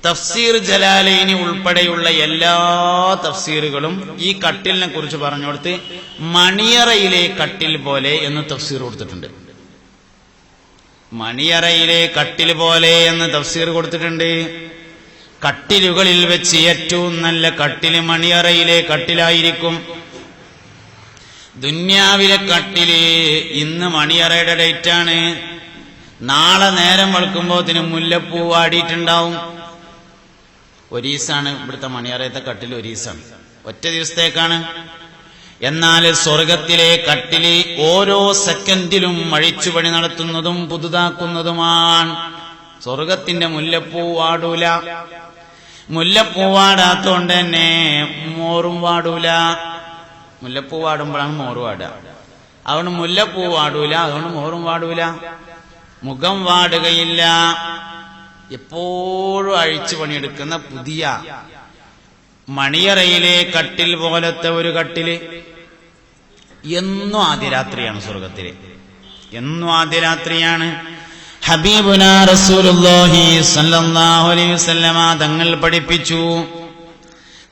തഫ്സീർ ജലാലൈനി ഉൾപ്പെടെയുള്ള എല്ലാ തഫ്സീറുകളും ഈ കട്ടിലിനെ കുറിച്ച് പറഞ്ഞുകൊടുത്ത് മണിയറയിലെ കട്ടിൽ പോലെ എന്ന് തഫ്സീർ കൊടുത്തിട്ടുണ്ട്. മണിയറയിലെ കട്ടിൽ പോലെ എന്ന് തഫ്സീർ കൊടുത്തിട്ടുണ്ട്. കട്ടിലുകളിൽ വെച്ച് ഏറ്റവും നല്ല കട്ടില് മണിയറയിലെ കട്ടിലായിരിക്കും. ദുന്യാവിലെ കട്ടില് ഇന്ന് മണിയറയുടെ ഡേറ്റാണ്. നാളെ നേരം വെളുക്കുമ്പോത്തിന് മുല്ലപ്പൂ വാടിയിട്ടുണ്ടാവും. ഒരീസാണ് ഇവിടുത്തെ മണിയറയത്തെ കട്ടിൽ, ഒരീസാണ്, ഒറ്റ ദിവസത്തേക്കാണ്. എന്നാൽ സ്വർഗത്തിലെ കട്ടില് ഓരോ സെക്കൻഡിലും അഴിച്ചുപണി നടത്തുന്നതും പുതുതാക്കുന്നതുമാണ്. സ്വർഗത്തിന്റെ മുല്ലപ്പൂ വാടൂല. മുല്ലപ്പൂ വാടാത്തോണ്ട് തന്നെ മോറും വാടൂല. മുല്ലപ്പൂ വാടുമ്പോഴാണ് മോറ് വാടുക. അതുകൊണ്ട് മുല്ലപ്പൂ വാടൂല, അതുകൊണ്ട് മോറും വാടൂല. മുഖം വാടുകയില്ല. എപ്പോഴും അഴിച്ചു പണിയെടുക്കുന്ന പുതിയ മണിയറയിലെ കട്ടിൽ പോലത്തെ ഒരു കട്ടില്. എന്നും ആദ്യരാത്രിയാണ് സ്വർഗത്തില്, എന്നും ആദ്യരാത്രിയാണ്. ഹബീബുനാ റസൂലുള്ളാഹി സ്വല്ലല്ലാഹു അലൈഹി വസല്ലമ തങ്ങൾ പഠിപ്പിച്ചു,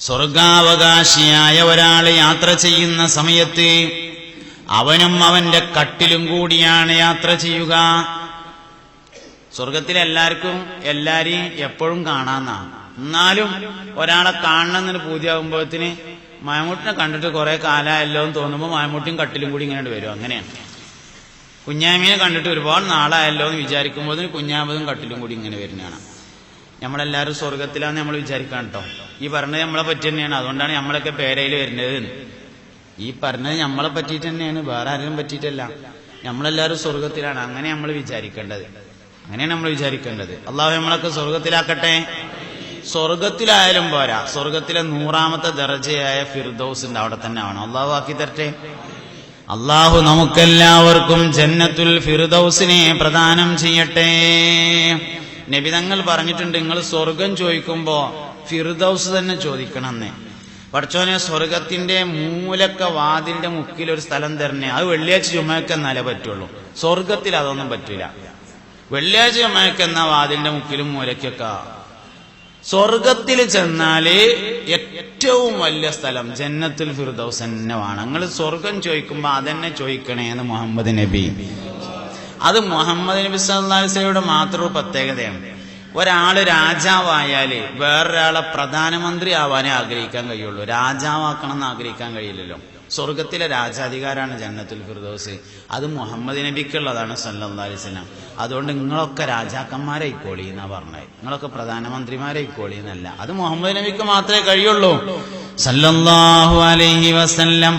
സ്വർഗാവകാശിയായ ഒരാൾ യാത്ര ചെയ്യുന്ന സമയത്ത് അവനും അവന്റെ കട്ടിലും കൂടിയാണ് യാത്ര ചെയ്യുക. സ്വർഗത്തിലെ എല്ലാരെയും എപ്പോഴും കാണാന്നാണ്. എന്നാലും ഒരാളെ കാണണമെന്നൊരു പൂതിയാകുമ്പോഴത്തിന് മമ്മൂട്ടിനെ കണ്ടിട്ട് കുറെ കാലമായല്ലോ എന്ന് തോന്നുമ്പോൾ മമ്മൂട്ടിയും കട്ടിലും കൂടി ഇങ്ങനെ വരും. അങ്ങനെയാണ്. കുഞ്ഞാമീനെ കണ്ടിട്ട് ഒരുപാട് നാളായല്ലോ എന്ന് വിചാരിക്കുമ്പോൾ കുഞ്ഞാമതും കട്ടിലും കൂടി ഇങ്ങനെ വരുന്നതാണ്. നമ്മളെല്ലാവരും സ്വർഗത്തിലാന്ന് നമ്മൾ വിചാരിക്കാൻ കേട്ടോ. ഈ പറഞ്ഞത് നമ്മളെ പറ്റി തന്നെയാണ്. അതുകൊണ്ടാണ് നമ്മളൊക്കെ പേരയിൽ വരുന്നത്. ഈ പറഞ്ഞത് നമ്മളെ പറ്റിയിട്ട് തന്നെയാണ്, വേറെ ആരെയും പറ്റിയിട്ടല്ല. നമ്മളെല്ലാവരും സ്വർഗത്തിലാണ്. അങ്ങനെ നമ്മൾ വിചാരിക്കേണ്ടത്, അങ്ങനെയാണ് നമ്മൾ വിചാരിക്കേണ്ടത്. അള്ളാഹു നമ്മളൊക്കെ സ്വർഗത്തിലാക്കട്ടെ. സ്വർഗത്തിലായാലും പോരാ, സ്വർഗത്തിലെ 100ാമത്തെ ദർജയായ ഫിർദൗസ് ഉണ്ട്, അവിടെ തന്നെ ആവണം. അള്ളാഹു ആക്കി തരട്ടെ. അള്ളാഹു നമുക്കെല്ലാവർക്കും ജന്നത്തുൽ ഫിർദൗസിനെ പ്രദാനം ചെയ്യട്ടെ. നബി തങ്ങൾ പറഞ്ഞിട്ടുണ്ട്, നിങ്ങൾ സ്വർഗം ചോദിക്കുമ്പോ ഫിർദൗസ് തന്നെ ചോദിക്കണമെന്ന്. പഠിച്ചോനെ, സ്വർഗത്തിന്റെ മൂലക്ക വാതിലിന്റെ മുക്കിലൊരു സ്ഥലം തരണേ. അത് വെള്ളിയാഴ്ച ജുമയ്ക്ക് എന്നാലേ പറ്റുള്ളൂ. സ്വർഗത്തിൽ അതൊന്നും പറ്റൂല. വെള്ളിയാഴ്ച ജുമയ്ക്ക് എന്നാ വാതിലിന്റെ മുക്കിലും മൂലക്കൊക്കെ. സ്വർഗത്തിൽ ചെന്നാല് ഏറ്റവും വലിയ സ്ഥലം ജന്നത്തുൽ ഫിർദൗസ് തന്നെ വേണം. നിങ്ങൾ സ്വർഗം ചോദിക്കുമ്പോ അതെന്നെ ചോദിക്കണേന്ന് മുഹമ്മദ് നബി. അത് മുഹമ്മദ് നബി സല്ലല്ലാഹു അലൈഹി വസല്ലമയുടെ മാത്രം പ്രത്യേകതയാണ്. ഒരാള് രാജാവായാല് വേറൊരാളെ പ്രധാനമന്ത്രി ആവാനേ ആഗ്രഹിക്കാൻ കഴിയുള്ളൂ. രാജാവാക്കണം എന്ന് ആഗ്രഹിക്കാൻ കഴിയില്ലല്ലോ. സ്വർഗത്തിലെ രാജാധികാരാണ് ജന്നത്തുൽ ഫിർദൗസ്. അത് മുഹമ്മദ് നബിക്കുള്ളതാണ് സല്ലല്ലാഹു അലൈഹി വസല്ലം. അതുകൊണ്ട് നിങ്ങളൊക്കെ രാജാക്കന്മാരായിക്കോളി എന്നാ പറഞ്ഞത്, നിങ്ങളൊക്കെ പ്രധാനമന്ത്രിമാരായിക്കോളി എന്നല്ല. അത് മുഹമ്മദ് നബിക്ക് മാത്രമേ കഴിയുള്ളൂ സല്ലല്ലാഹു അലൈഹി വസല്ലം.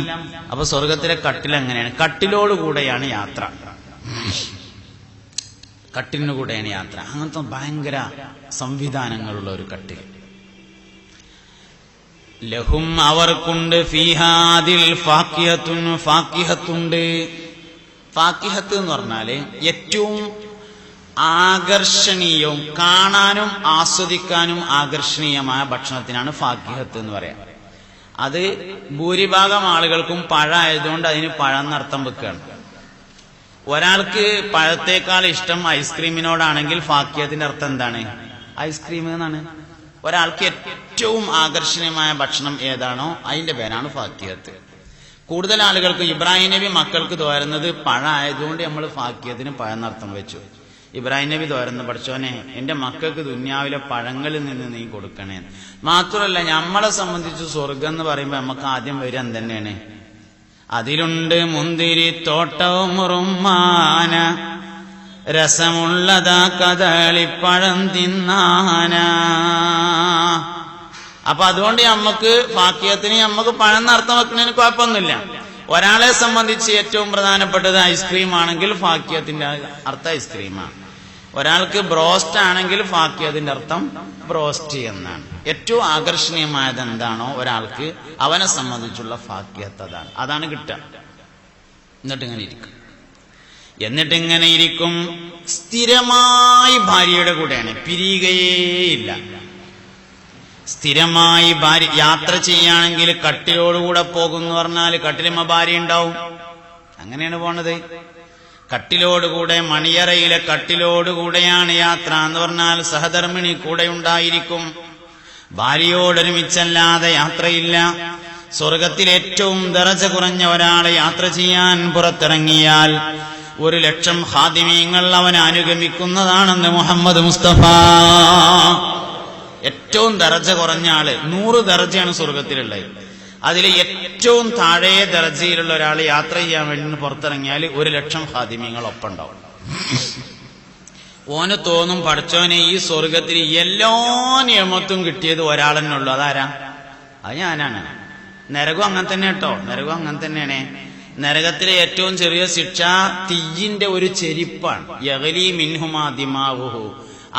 അപ്പൊ സ്വർഗത്തിലെ കട്ടിൽ എങ്ങനെയാണ്? കട്ടിലോടുകൂടെയാണ് യാത്ര. കട്ടിലിനു കൂടെയാണ് യാത്ര. അങ്ങനത്തെ ഭയങ്കര സംവിധാനങ്ങളുള്ള ഒരു കട്ടിൽ. ലഹും അവർക്കുണ്ട് ഫീഹാദിൽ ഫാക്കിഹത്തുൻ, ഫാക്കിഹത്തുണ്ട്. ഫാക്കിഹത്ത് എന്ന് പറഞ്ഞാല് ഏറ്റവും ആകർഷണീയവും കാണാനും ആസ്വദിക്കാനും ആകർഷണീയമായ ഭക്ഷണത്തിനാണ് ഫാക്കിഹത്ത് എന്ന് പറയാം. അത് ഭൂരിഭാഗം ആളുകൾക്കും പഴമായതുകൊണ്ട് അതിന് പഴം എന്നർത്ഥം വെക്കുകയാണ്. ഒരാൾക്ക് പഴത്തേക്കാൾ ഇഷ്ടം ഐസ്ക്രീമിനോടാണെങ്കിൽ ഫാക്കിഹത്തിന്റെ അർത്ഥം എന്താണ്? ഐസ്ക്രീം എന്നാണ്. ഒരാൾക്ക് ഏറ്റവും ആകർഷണീയമായ ഭക്ഷണം ഏതാണോ അതിന്റെ പേരാണ് ഫാക്കിഹത്ത്. കൂടുതൽ ആളുകൾക്ക് ഇബ്രാഹിം നബി മക്കൾക്ക് തോരുന്നത് പഴമായതുകൊണ്ട് നമ്മൾ ഫാക്കിഹത്തിന് പഴം എന്നർത്ഥം വെച്ചു. ഇബ്രാഹിം നബി തോരുന്നു, പഠിച്ചോനെ എന്റെ മക്കൾക്ക് ദുന്യാവിലെ പഴങ്ങളിൽ നിന്ന് നീ കൊടുക്കണേ. മാത്രമല്ല നമ്മളെ സംബന്ധിച്ച് സ്വർഗം എന്ന് പറയുമ്പോൾ നമുക്ക് ആദ്യം വരിക എന്തെന്നെയാണ്? അതിലുണ്ട് മുന്തിരി തോട്ടവും റുമ്മാന, രസമുള്ളതാ കദളിപ്പഴം തിന്നാന. അപ്പൊ അതുകൊണ്ട് നമുക്ക് ഫാക്കിഹത്തിന് നമുക്ക് പഴം എന്നർത്ഥം വെക്കുന്നതിന് കുഴപ്പമൊന്നുമില്ല. ഒരാളെ സംബന്ധിച്ച് ഏറ്റവും പ്രധാനപ്പെട്ടത് ഐസ്ക്രീം ആണെങ്കിൽ ഫാക്കിഹത്തിന്റെ അർത്ഥം ഐസ്ക്രീമാണ്. ഒരാൾക്ക് ബ്രോസ്റ്റ് ആണെങ്കിൽ ഫാക്കിഹത്തിന്റെ അർത്ഥം ബ്രോസ്റ്റ് എന്നാണ്. ഏറ്റവും ആകർഷണീയമായത് എന്താണോ ഒരാൾക്ക് അവനെ സംബന്ധിച്ചുള്ള ഫാക്കിഹത്ത് അതാണ് കിട്ടുക. എന്നിട്ടിങ്ങനെ ഇരിക്കും. സ്ഥിരമായി ഭാര്യയുടെ കൂടെയാണ്, പിരിയുകയേയില്ല. സ്ഥിരമായി ഭാര്യ യാത്ര ചെയ്യുകയാണെങ്കിൽ കട്ടിലോടുകൂടെ പോകും എന്ന് പറഞ്ഞാൽ കട്ടിലുമ്മ ഭാര്യ ഉണ്ടാവും. അങ്ങനെയാണ് പോണത്. കട്ടിലോടുകൂടെ, മണിയറയിലെ കട്ടിലോടുകൂടെയാണ് യാത്ര എന്ന് പറഞ്ഞാൽ സഹധർമ്മിണി കൂടെ ഉണ്ടായിരിക്കും. ഭാര്യയോടൊരുമിച്ചല്ലാതെ യാത്രയില്ല. സ്വർഗത്തിൽ ഏറ്റവും ദറജ കുറഞ്ഞ ഒരാളെ യാത്ര ചെയ്യാൻ പുറത്തിറങ്ങിയാൽ 1,00,000 ഖാദിമീങ്ങൾ അവനെ അനുഗമിക്കുന്നതാണെന്ന് മുഹമ്മദ് മുസ്തഫ. ഏറ്റവും ദർജ കുറഞ്ഞ ആള് 100 ദർജയാണ് സ്വർഗത്തിലുള്ളത്. അതിൽ ഏറ്റവും താഴെ ദർജയിലുള്ള ഒരാൾ യാത്ര ചെയ്യാൻ വേണ്ടി പുറത്തിറങ്ങിയാൽ 1,00,000 ഖാദിമീങ്ങൾ ഒപ്പം ഉണ്ടാവും. ഓന് തോന്നും, പഠിച്ചോനെ ഈ സ്വർഗത്തിൽ എല്ലാ നിയമത്തും കിട്ടിയത് ഒരാളെന്നുള്ളൂ. അതാരാ? അത് ഞാനാണ്. നരകം അങ്ങനെ തന്നെ കേട്ടോ, നരകം അങ്ങനെ തന്നെയാണ്. നരകത്തിലെ ഏറ്റവും ചെറിയ ശിക്ഷ തീയിന്റെ ഒരു ചെരിപ്പാണ്. യഗ്ലി മിൻഹുമാ ദിമാഉഹു.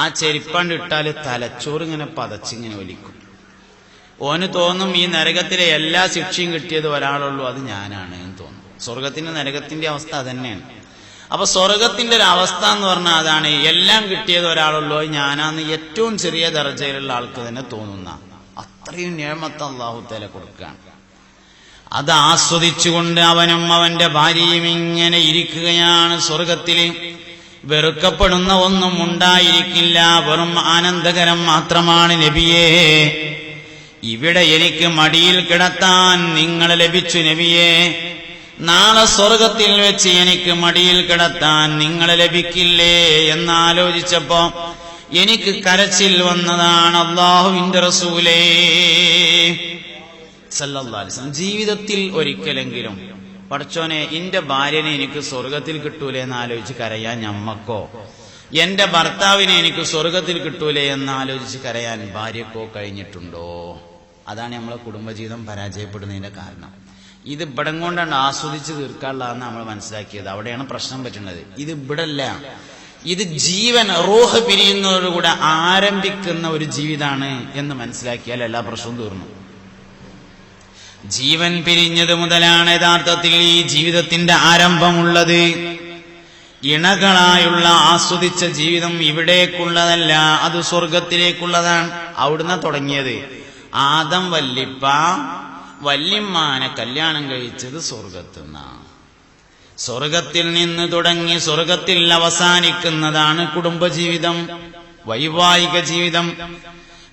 ആ ചെരിപ്പാണ്ട് ഇട്ടാല് തലച്ചോറ് ഇങ്ങനെ പതച്ചിങ്ങനെ ഒലിക്കും. ഓന് തോന്നും ഈ നരകത്തിലെ എല്ലാ ശിക്ഷയും കിട്ടിയത് ഒരാളുള്ളൂ, അത് ഞാനാണ് എന്ന് തോന്നും. സ്വർഗത്തിന്റെ നരകത്തിന്റെ അവസ്ഥ അതന്നെയാണ്. അപ്പൊ സ്വർഗത്തിന്റെ ഒരു അവസ്ഥ എന്ന് പറഞ്ഞാൽ അതാണ്, എല്ലാം കിട്ടിയത് ഒരാളുള്ളൂ, ഞാനാന്ന് ഏറ്റവും ചെറിയ ദർജയിലുള്ള ആൾക്ക് തന്നെ തോന്നുന്ന അത്രയും നിഅമത്ത് അല്ലാഹു തആല കൊടുക്കുകയാണ്. അത് ആസ്വദിച്ചുകൊണ്ട് അവനും അവന്റെ ഭാര്യയും ഇങ്ങനെ ഇരിക്കുകയാണ് സ്വർഗത്തിൽ. വെറുക്കപ്പെടുന്ന ഒന്നും ഉണ്ടായിരിക്കില്ല, വെറും ആനന്ദകരം മാത്രമാണ്. നബിയേ, ഇവിടെ എനിക്ക് മടിയിൽ കിടത്താൻ നിങ്ങൾ ലഭിച്ചു നബിയേ. നാളെ സ്വർഗത്തിൽ വെച്ച് എനിക്ക് മടിയിൽ കിടത്താൻ നിങ്ങൾ ലഭിക്കില്ലേ എന്നാലോചിച്ചപ്പോ എനിക്ക് കരച്ചിൽ വന്നതാണ്. അല്ലാഹുവിന്റെ റസൂലേ സല്ലല്ലാഹു അലൈഹി വസല്ലം ജീവിതത്തിൽ ഒരിക്കലെങ്കിലും പടച്ചോനെ എന്റെ ഭാര്യനെ എനിക്ക് സ്വർഗത്തിൽ കിട്ടൂലേ എന്നാലോചിച്ച് കരയാൻ ഞമ്മക്കോ, എന്റെ ഭർത്താവിനെ എനിക്ക് സ്വർഗത്തിൽ കിട്ടൂലേ എന്നാലോചിച്ച് കരയാൻ ഭാര്യക്കോ കഴിഞ്ഞിട്ടുണ്ടോ? അതാണ് നമ്മളെ കുടുംബജീവിതം പരാജയപ്പെടുന്നതിന്റെ കാരണം. ഇത് ഇവിടം കൊണ്ടാണ് ആസ്വദിച്ച് തീർക്കാനുള്ളതെന്ന് നമ്മൾ മനസ്സിലാക്കിയത്. അവിടെയാണ് പ്രശ്നം പറ്റുന്നത്. ഇത് ഇവിടല്ല, ഇത് ജീവൻ റൂഹ് പിരിയുന്നതോടുകൂടെ ആരംഭിക്കുന്ന ഒരു ജീവിതമാണ് എന്ന് മനസ്സിലാക്കിയാൽ എല്ലാ പ്രശ്നവും തീർന്നു. ജീവൻ പിരിഞ്ഞത് മുതലാണ് യഥാർത്ഥത്തിൽ ഈ ജീവിതത്തിന്റെ ആരംഭമുള്ളത്. ഇണകളായുള്ള ആസ്വദിച്ച ജീവിതം ഇവിടേക്കുള്ളതല്ല, അത് സ്വർഗത്തിലേക്കുള്ളതാണ്. അവിടുന്ന് തുടങ്ങിയത്. ആദം വല്ലിപ്പ വല്യമ്മാനെ കല്യാണം കഴിച്ചത് സ്വർഗത്തുനിന്നാണ്. സ്വർഗത്തിൽ നിന്ന് തുടങ്ങി സ്വർഗത്തിൽ അവസാനിക്കുന്നതാണ് കുടുംബജീവിതം, വൈവാഹിക ജീവിതം.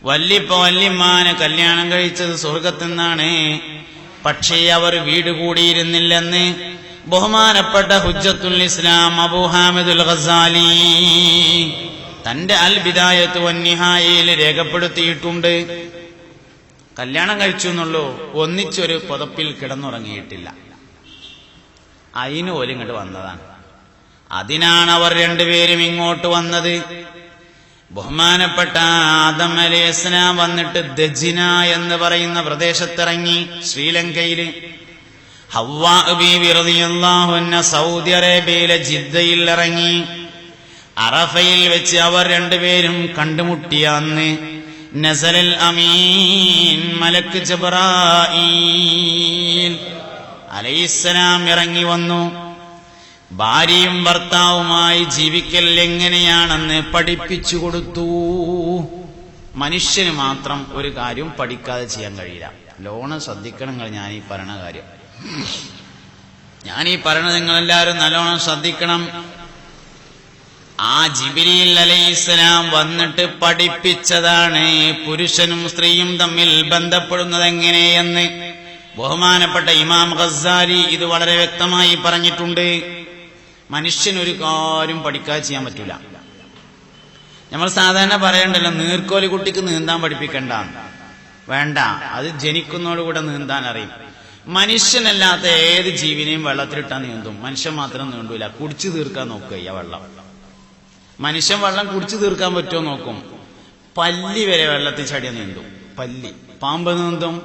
വല്ലിപ്പ വല്യമ്മാനെ കല്യാണം കഴിച്ചത് സ്വർഗത്തുനിന്നാണ്. പക്ഷേ അവർ വീട് കൂടിയിരുന്നില്ലെന്ന് ബഹുമാനപ്പെട്ട ഹുജ്ജത്തുൽ ഇസ്ലാം അബൂ ഹാമിദുൽ ഗസാലി തന്റെ അൽ ബിദായത്ത് വന്നിഹായയിൽ രേഖപ്പെടുത്തിയിട്ടുണ്ട്. കല്യാണം കഴിച്ചു എന്നുള്ളൂ, ഒന്നിച്ചൊരു പുതപ്പിൽ കിടന്നുറങ്ങിയിട്ടില്ല. അതിന് ഓല് ഇങ്ങോട്ട് വന്നതാണ്. അതിനാണ് അവർ രണ്ടുപേരും ഇങ്ങോട്ട് വന്നത്. ബഹുമാനപ്പെട്ട ആദം അലൈഹിസ്സലാം വന്നിട്ട് ദജിന എന്ന് പറയുന്ന പ്രദേശത്തിറങ്ങി ശ്രീലങ്കയില്. ഹവ്വാ ബീവി റളിയല്ലാഹു അൻഹ സൗദി അറേബ്യയിലെ ജിദ്ദയിൽ ഇറങ്ങി. അറഫയിൽ വെച്ച് അവർ രണ്ടുപേരും കണ്ടുമുട്ടിയ അന്ന് നസലൽ അമീൻ മലക്ക് ജിബ്രായീൽ അലൈഹിസ്സലാം ഇറങ്ങി വന്നു. ഭാര്യയും ഭർത്താവുമായി ജീവിക്കൽ എങ്ങനെയാണെന്ന് പഠിപ്പിച്ചു കൊടുത്തു. മനുഷ്യന് മാത്രം ഒരു കാര്യം പഠിക്കാതെ ചെയ്യാൻ കഴിയില്ല. ലോണ് ശ്രദ്ധിക്കണം. ഞാനീ പറയണ കാര്യം, ഞാനീ പറയണത് നിങ്ങളെല്ലാവരും നല്ലോണം ശ്രദ്ധിക്കണം. ആ ജിബ്രീൽ അലൈഹിസ്സലാം വന്നിട്ട് പഠിപ്പിച്ചതാണ് പുരുഷനും സ്ത്രീയും തമ്മിൽ ബന്ധപ്പെടുന്നത് എങ്ങനെയെന്ന്. ബഹുമാനപ്പെട്ട ഇമാം ഗസാലി ഇത് വളരെ വ്യക്തമായി പറഞ്ഞിട്ടുണ്ട്. മനുഷ്യനൊരു കാര്യം പഠിക്കാതെ ചെയ്യാൻ പറ്റൂല. നമ്മൾ സാധാരണ പറയണ്ടല്ലോ, നീർക്കോലി കുട്ടിക്ക് നീന്താൻ പഠിപ്പിക്കണ്ട. വേണ്ട, അത് ജനിക്കുന്നതോടുകൂടെ നീന്താൻ അറിയും. മനുഷ്യനല്ലാത്ത ഏത് ജീവിനെയും വെള്ളത്തിലിട്ടാൻ നീന്തും, മനുഷ്യൻ മാത്രം നീണ്ടൂല. കുടിച്ചു തീർക്കാൻ നോക്കുക ഈ വെള്ളം. മനുഷ്യൻ വെള്ളം കുടിച്ചു തീർക്കാൻ പറ്റുമോ നോക്കും. പല്ലി വരെ വെള്ളത്തിൽ ചടിയ നീന്തും. പല്ലി, പാമ്പ് നീന്തും,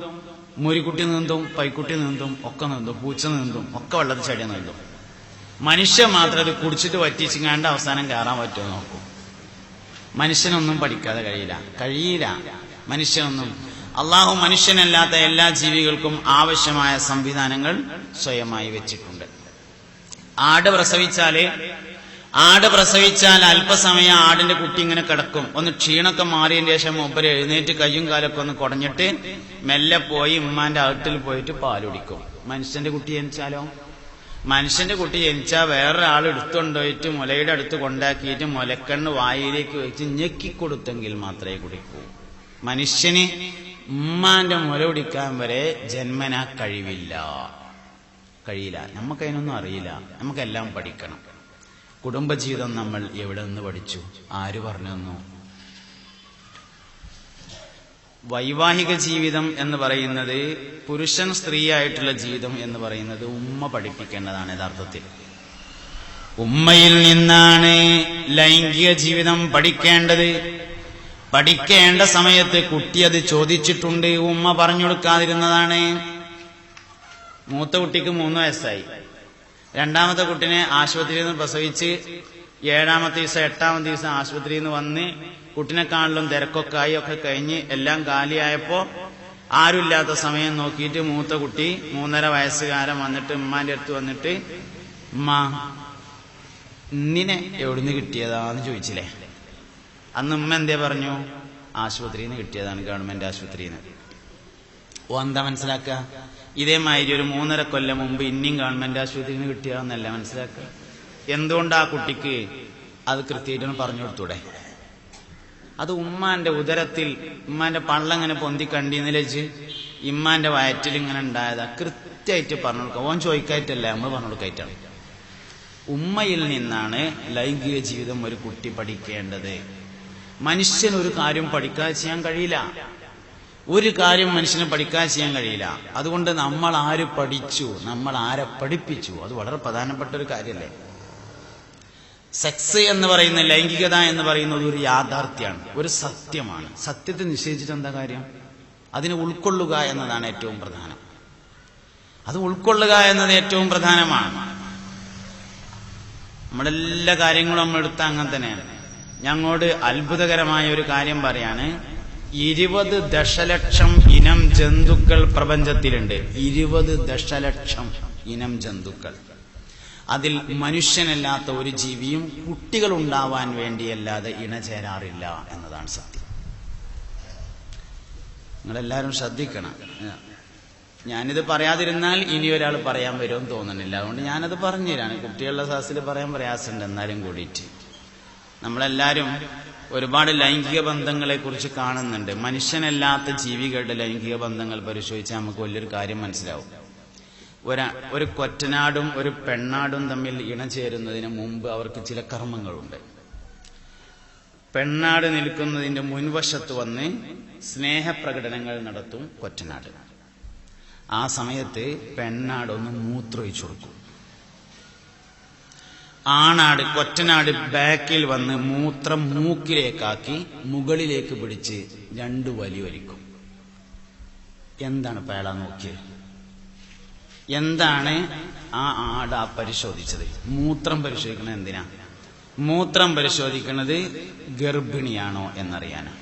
മുരിക്കുട്ടി നീന്തും, പൈക്കുട്ടി നീന്തും, ഒക്കെ നീന്തും, പൂച്ച നീന്തും, ഒക്കെ വെള്ളത്തിൽ ചടിയ നീന്തും. മനുഷ്യൻ മാത്രം അത് കുടിച്ചിട്ട് വറ്റിച്ചിങ്ങാണ്ട് അവസാനം കയറാൻ പറ്റുമോ നോക്കും. മനുഷ്യനൊന്നും പഠിക്കാതെ കഴിയില്ല. മനുഷ്യനൊന്നും. അള്ളാഹു മനുഷ്യനല്ലാത്ത എല്ലാ ജീവികൾക്കും ആവശ്യമായ സംവിധാനങ്ങൾ സ്വയമായി വെച്ചിട്ടുണ്ട്. ആട് പ്രസവിച്ചാൽ അല്പസമയം ആടിന്റെ കുട്ടി ഇങ്ങനെ കിടക്കും. ഒന്ന് ക്ഷീണൊക്കെ മാറിയതിന് ശേഷം മൂപ്പര് എഴുന്നേറ്റ് കയ്യും കാലൊക്കെ ഒന്ന് കുടഞ്ഞിട്ട് മെല്ലെ പോയി ഉമ്മാന്റെ അകട്ടിൽ പോയിട്ട് പാലുടിക്കും. മനുഷ്യന്റെ കുട്ടി ജനിച്ചാലോ? മനുഷ്യന്റെ കുട്ടി ജനിച്ചാൽ വേറൊരാൾ എടുത്തുകൊണ്ടുപോയിട്ട് മുലയുടെ അടുത്ത് കൊണ്ടാക്കിയിട്ട് മുലക്കണ്ണ് വായിലേക്ക് വെച്ച് ഞെക്കിക്കൊടുത്തെങ്കിൽ മാത്രമേ കുടിക്കൂ. മനുഷ്യന് ഉമ്മാന്റെ മുല കുടിക്കാൻ വരെ ജന്മനാ കഴിയില്ല. നമുക്കതിനൊന്നും അറിയില്ല. നമുക്കെല്ലാം പഠിക്കണം. കുടുംബജീവിതം നമ്മൾ എവിടെ നിന്ന് പഠിച്ചു? ആര് പറഞ്ഞു തന്നു? വൈവാഹിക ജീവിതം എന്ന് പറയുന്നത്, പുരുഷൻ സ്ത്രീയായിട്ടുള്ള ജീവിതം എന്ന് പറയുന്നത് ഉമ്മ പഠിപ്പിക്കേണ്ടതാണ്. യഥാർത്ഥത്തിൽ ഉമ്മയിൽ നിന്നാണ് ലൈംഗിക ജീവിതം പഠിക്കേണ്ടത്. പഠിക്കേണ്ട സമയത്ത് കുട്ടി അത് ചോദിച്ചിട്ടുണ്ട്, ഉമ്മ പറഞ്ഞു കൊടുക്കാതിരുന്നതാണ്. മൂത്ത കുട്ടിക്ക് 3 വയസ്സായി. രണ്ടാമത്തെ കുട്ടിനെ ആശുപത്രിയിൽ നിന്ന് പ്രസവിച്ച് 7ാമത്തെ ദിവസം 8ാമത്തെ ദിവസം ആശുപത്രിയിൽ നിന്ന് വന്ന് കുട്ടിനെ കാണലും തിരക്കൊക്കെ ആയി ഒക്കെ കഴിഞ്ഞ് എല്ലാം കാലിയായപ്പോ ആരുമില്ലാത്ത സമയം നോക്കിയിട്ട് മൂത്ത കുട്ടി 3.5 വയസ്സുകാരൻ വന്നിട്ട് ഉമ്മാന്റെ അടുത്ത് വന്നിട്ട്, ഉമ്മ ഇന്നിനെ എവിടുന്ന് കിട്ടിയതാന്ന് ചോദിച്ചില്ലേ? അന്ന് ഉമ്മ എന്തേ പറഞ്ഞു? ആശുപത്രിയിൽ നിന്ന് കിട്ടിയതാണ്, ഗവൺമെന്റ് ആശുപത്രിയിൽ നിന്ന്. എന്താ മനസ്സിലാക്കുക? ഇതേമാതിരി ഒരു 3.5 കൊല്ലം മുമ്പ് ഇനിയും ഗവൺമെന്റ് ആശുപത്രിയിൽ നിന്ന് കിട്ടിയതെന്നല്ല മനസ്സിലാക്കുക. എന്തുകൊണ്ട് ആ കുട്ടിക്ക് അത് കൃത്യമായിട്ടൊന്ന് പറഞ്ഞു കൊടുത്തൂടെ? അത് ഉമ്മാന്റെ ഉദരത്തിൽ ഉമ്മാന്റെ പള്ളങ്ങനെ പൊന്തി കണ്ടിന്നിലേക്ക് ഇമ്മാന്റെ വയറ്റിൽ ഇങ്ങനെ ഉണ്ടായതാ. കൃത്യമായിട്ട് പറഞ്ഞു കൊടുക്കുക. ഓൻ ചോദിക്കായിട്ടല്ല, നമ്മൾ പറഞ്ഞു കൊടുക്കായിട്ടാണ്. ഉമ്മയിൽ നിന്നാണ് ലൈംഗിക ജീവിതം ഒരു കുട്ടി പഠിക്കേണ്ടത്. മനുഷ്യൻ ഒരു കാര്യം പഠിക്കാതെ ചെയ്യാൻ കഴിയില്ല. ഒരു കാര്യം മനുഷ്യന് പഠിക്കാതെ ചെയ്യാൻ കഴിയില്ല. അതുകൊണ്ട് നമ്മൾ ആര് പഠിച്ചു, നമ്മൾ ആരെ പഠിപ്പിച്ചു, അത് വളരെ പ്രധാനപ്പെട്ട ഒരു കാര്യമല്ലേ. സെക്സ് എന്ന് പറയുന്ന, ലൈംഗികത എന്ന് പറയുന്നത് ഒരു യാഥാർത്ഥ്യമാണ്, ഒരു സത്യമാണ്. സത്യത്തെ നിഷേധിച്ചിട്ട് എന്താ കാര്യം? അതിനെ ഉൾക്കൊള്ളുക എന്നതാണ് ഏറ്റവും പ്രധാനം. അത് ഉൾക്കൊള്ളുക എന്നത് ഏറ്റവും പ്രധാനമാണ്. നമ്മളെല്ലാ കാര്യങ്ങളും നമ്മളെടുത്ത അങ്ങനെ തന്നെയാണ്. ഞങ്ങളോട് അത്ഭുതകരമായ ഒരു കാര്യം പറയാണ്. 20 ദശലക്ഷം ഇനം ജന്തുക്കൾ പ്രപഞ്ചത്തിലുണ്ട്. 20 ദശലക്ഷം ഇനം ജന്തുക്കൾ. അതിൽ മനുഷ്യനല്ലാത്ത ഒരു ജീവിയും കുട്ടികൾ ഉണ്ടാവാൻ വേണ്ടിയല്ലാതെ ഇണചേരാറില്ല എന്നതാണ് സത്യം. നിങ്ങളെല്ലാവരും ശ്രദ്ധിക്കണം. ഞാനിത് പറയാതിരുന്നാൽ ഇനി ഒരാൾ പറയാൻ വരുമെന്ന് തോന്നുന്നില്ല. അതുകൊണ്ട് ഞാനത് പറഞ്ഞുതരാണ്. കുട്ടികളുടെ സദസ്സിൽ പറയാൻ പ്രയാസമുണ്ട്, എന്നാലും കൂടിയിട്ട്. നമ്മളെല്ലാവരും ഒരുപാട് ലൈംഗിക ബന്ധങ്ങളെ കുറിച്ച് കാണുന്നുണ്ട്. മനുഷ്യനല്ലാത്ത ജീവികളുടെ ലൈംഗിക ബന്ധങ്ങൾ പരിശോധിച്ചാൽ നമുക്ക് വലിയൊരു കാര്യം മനസ്സിലാവും. ഒരു കൊറ്റനാടും ഒരു പെണ്ണാടും തമ്മിൽ ഇണചേരുന്നതിന് മുമ്പ് അവർക്ക് ചില കർമ്മങ്ങളുണ്ട്. പെണ്ണാട് നിൽക്കുന്നതിന്റെ മുൻവശത്ത് വന്ന് സ്നേഹപ്രകടനങ്ങൾ നടത്തും കൊറ്റനാട്. ആ സമയത്ത് പെണ്ണാടൊന്ന് മൂത്രമൊഴിച്ചു കൊടുക്കും. ആണാട്, കൊറ്റനാട് ബാക്കിൽ വന്ന് മൂത്രം മൂക്കിലേക്കാക്കി മുകളിലേക്ക് പിടിച്ച് 2 വലി വലിക്കും. എന്താണ് പേള നോക്കിയത്? എന്താണ് ആ ആട് പരിശോധിച്ചത്? മൂത്രം പരിശോധിക്കുന്നത് എന്തിനാ? മൂത്രം പരിശോധിക്കുന്നത് ഗർഭിണിയാണോ എന്നറിയാനാണ്.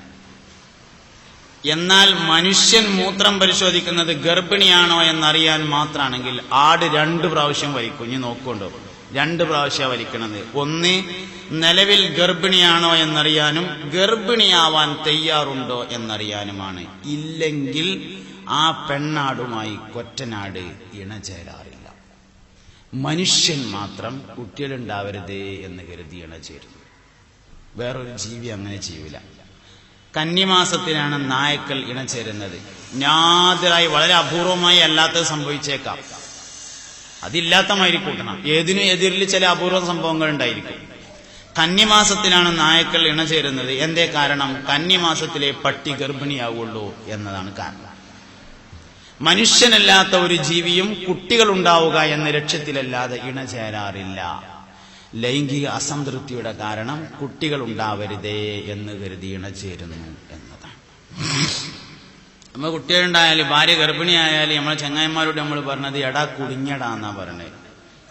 എന്നാൽ മനുഷ്യൻ മൂത്രം പരിശോധിക്കുന്നത് ഗർഭിണിയാണോ എന്നറിയാൻ മാത്രമാണെങ്കിൽ ആട് 2 പ്രാവശ്യം വലിക്കും. ഇനി നോക്കുകൊണ്ടോ, 2 പ്രാവശ്യം വലിക്കണത്. ഒന്ന്, നിലവിൽ ഗർഭിണിയാണോ എന്നറിയാനും ഗർഭിണിയാവാൻ തയ്യാറുണ്ടോ എന്നറിയാനുമാണ്. ഇല്ലെങ്കിൽ ആ പെണ്ണാടുമായി കൊറ്റനാട് ഇണചേരാറില്ല. മനുഷ്യൻ മാത്രം കുട്ടികളുണ്ടാവരുതേ എന്ന് കരുതി ഇണചേരുന്നു. വേറൊരു ജീവി അങ്ങനെ ചെയ്യൂല. കന്നിമാസത്തിലാണ് നായക്കൾ ഇണചേരുന്നത്. നാദിറായി, വളരെ അപൂർവമായി അല്ലാത്തത് സംഭവിച്ചേക്കാം. അതില്ലാത്ത മാതിരി കൂട്ടണം. ഏതിനും എതിരിൽ ചില അപൂർവ സംഭവങ്ങൾ ഉണ്ടായിരിക്കും. കന്നിമാസത്തിലാണ് നായക്കൾ ഇണചേരുന്നത്. എന്തേ കാരണം? കന്നിമാസത്തിലെ പട്ടി ഗർഭിണിയാവുള്ളൂ എന്നതാണ് കാരണം. മനുഷ്യനല്ലാത്ത ഒരു ജീവിയും കുട്ടികൾ ഉണ്ടാവുക എന്ന ലക്ഷ്യത്തിലല്ലാതെ ഇണചേരാറില്ല. ലൈംഗിക അസംതൃപ്തിയുടെ കാരണം കുട്ടികൾ ഉണ്ടാവരുതേ എന്ന് കരുതി ഇണചേരുന്നു എന്നതാണ്. നമ്മൾ കുട്ടികളുണ്ടായാലും ഭാര്യ ഗർഭിണിയായാലും നമ്മളെ ചങ്ങായിമാരോട് നമ്മൾ പറഞ്ഞത് എടാ കുടുങ്ങിയടാ എന്നാ പറഞ്ഞത്.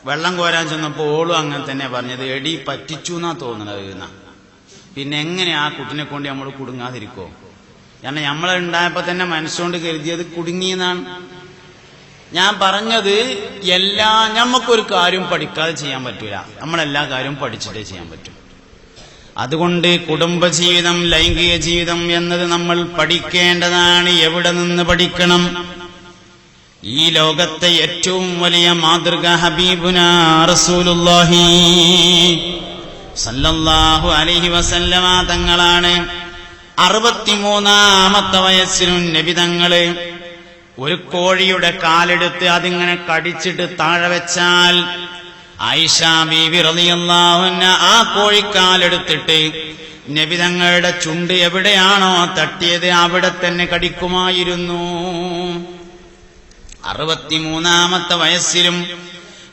വെള്ളം കോരാൻ ചെന്നപ്പോൾ ഓളും അങ്ങനെ തന്നെ പറഞ്ഞത് എടി പറ്റിച്ചു എന്നാ തോന്നണത് എന്നാ. പിന്നെ എങ്ങനെ ആ കുട്ടിനെ കൊണ്ട് നമ്മൾ കുടുങ്ങാതിരിക്കോ? കാരണം നമ്മളുണ്ടായപ്പോ തന്നെ മനസ്സുകൊണ്ട് കരുതിയത് കുടുങ്ങിയെന്നാണ്. ഞാൻ പറഞ്ഞത് നമുക്കൊരു കാര്യം പഠിക്കാതെ ചെയ്യാൻ പറ്റൂല. നമ്മളെല്ലാ കാര്യവും പഠിച്ചിട്ടേ ചെയ്യാൻ പറ്റും. അതുകൊണ്ട് കുടുംബജീവിതം, ലൈംഗിക ജീവിതം എന്നത് നമ്മൾ പഠിക്കേണ്ടതാണ്. എവിടെ നിന്ന് പഠിക്കണം? ഈ ലോകത്തെ ഏറ്റവും വലിയ മാതൃക ഹബീബുനാ റസൂലുള്ളാഹി സല്ലല്ലാഹു അലൈഹി വസല്ലമ തങ്ങളാണ്. 63-ാമത്തെ വയസ്സിലും നബി തങ്ങള് ഒരു കോഴിയുടെ കാലെടുത്ത് അതിങ്ങനെ കടിച്ചിട്ട് താഴെ വെച്ചാൽ ആയിഷ ബീവി റളിയല്ലാഹു അൻഹ ആ കോഴിക്കാലെടുത്തിട്ട് നബി തങ്ങളുടെ ചുണ്ട് എവിടെയാണോ തട്ടിയത് അവിടെ തന്നെ കടിക്കുമായിരുന്നു. 63-ാമത്തെ വയസ്സിലും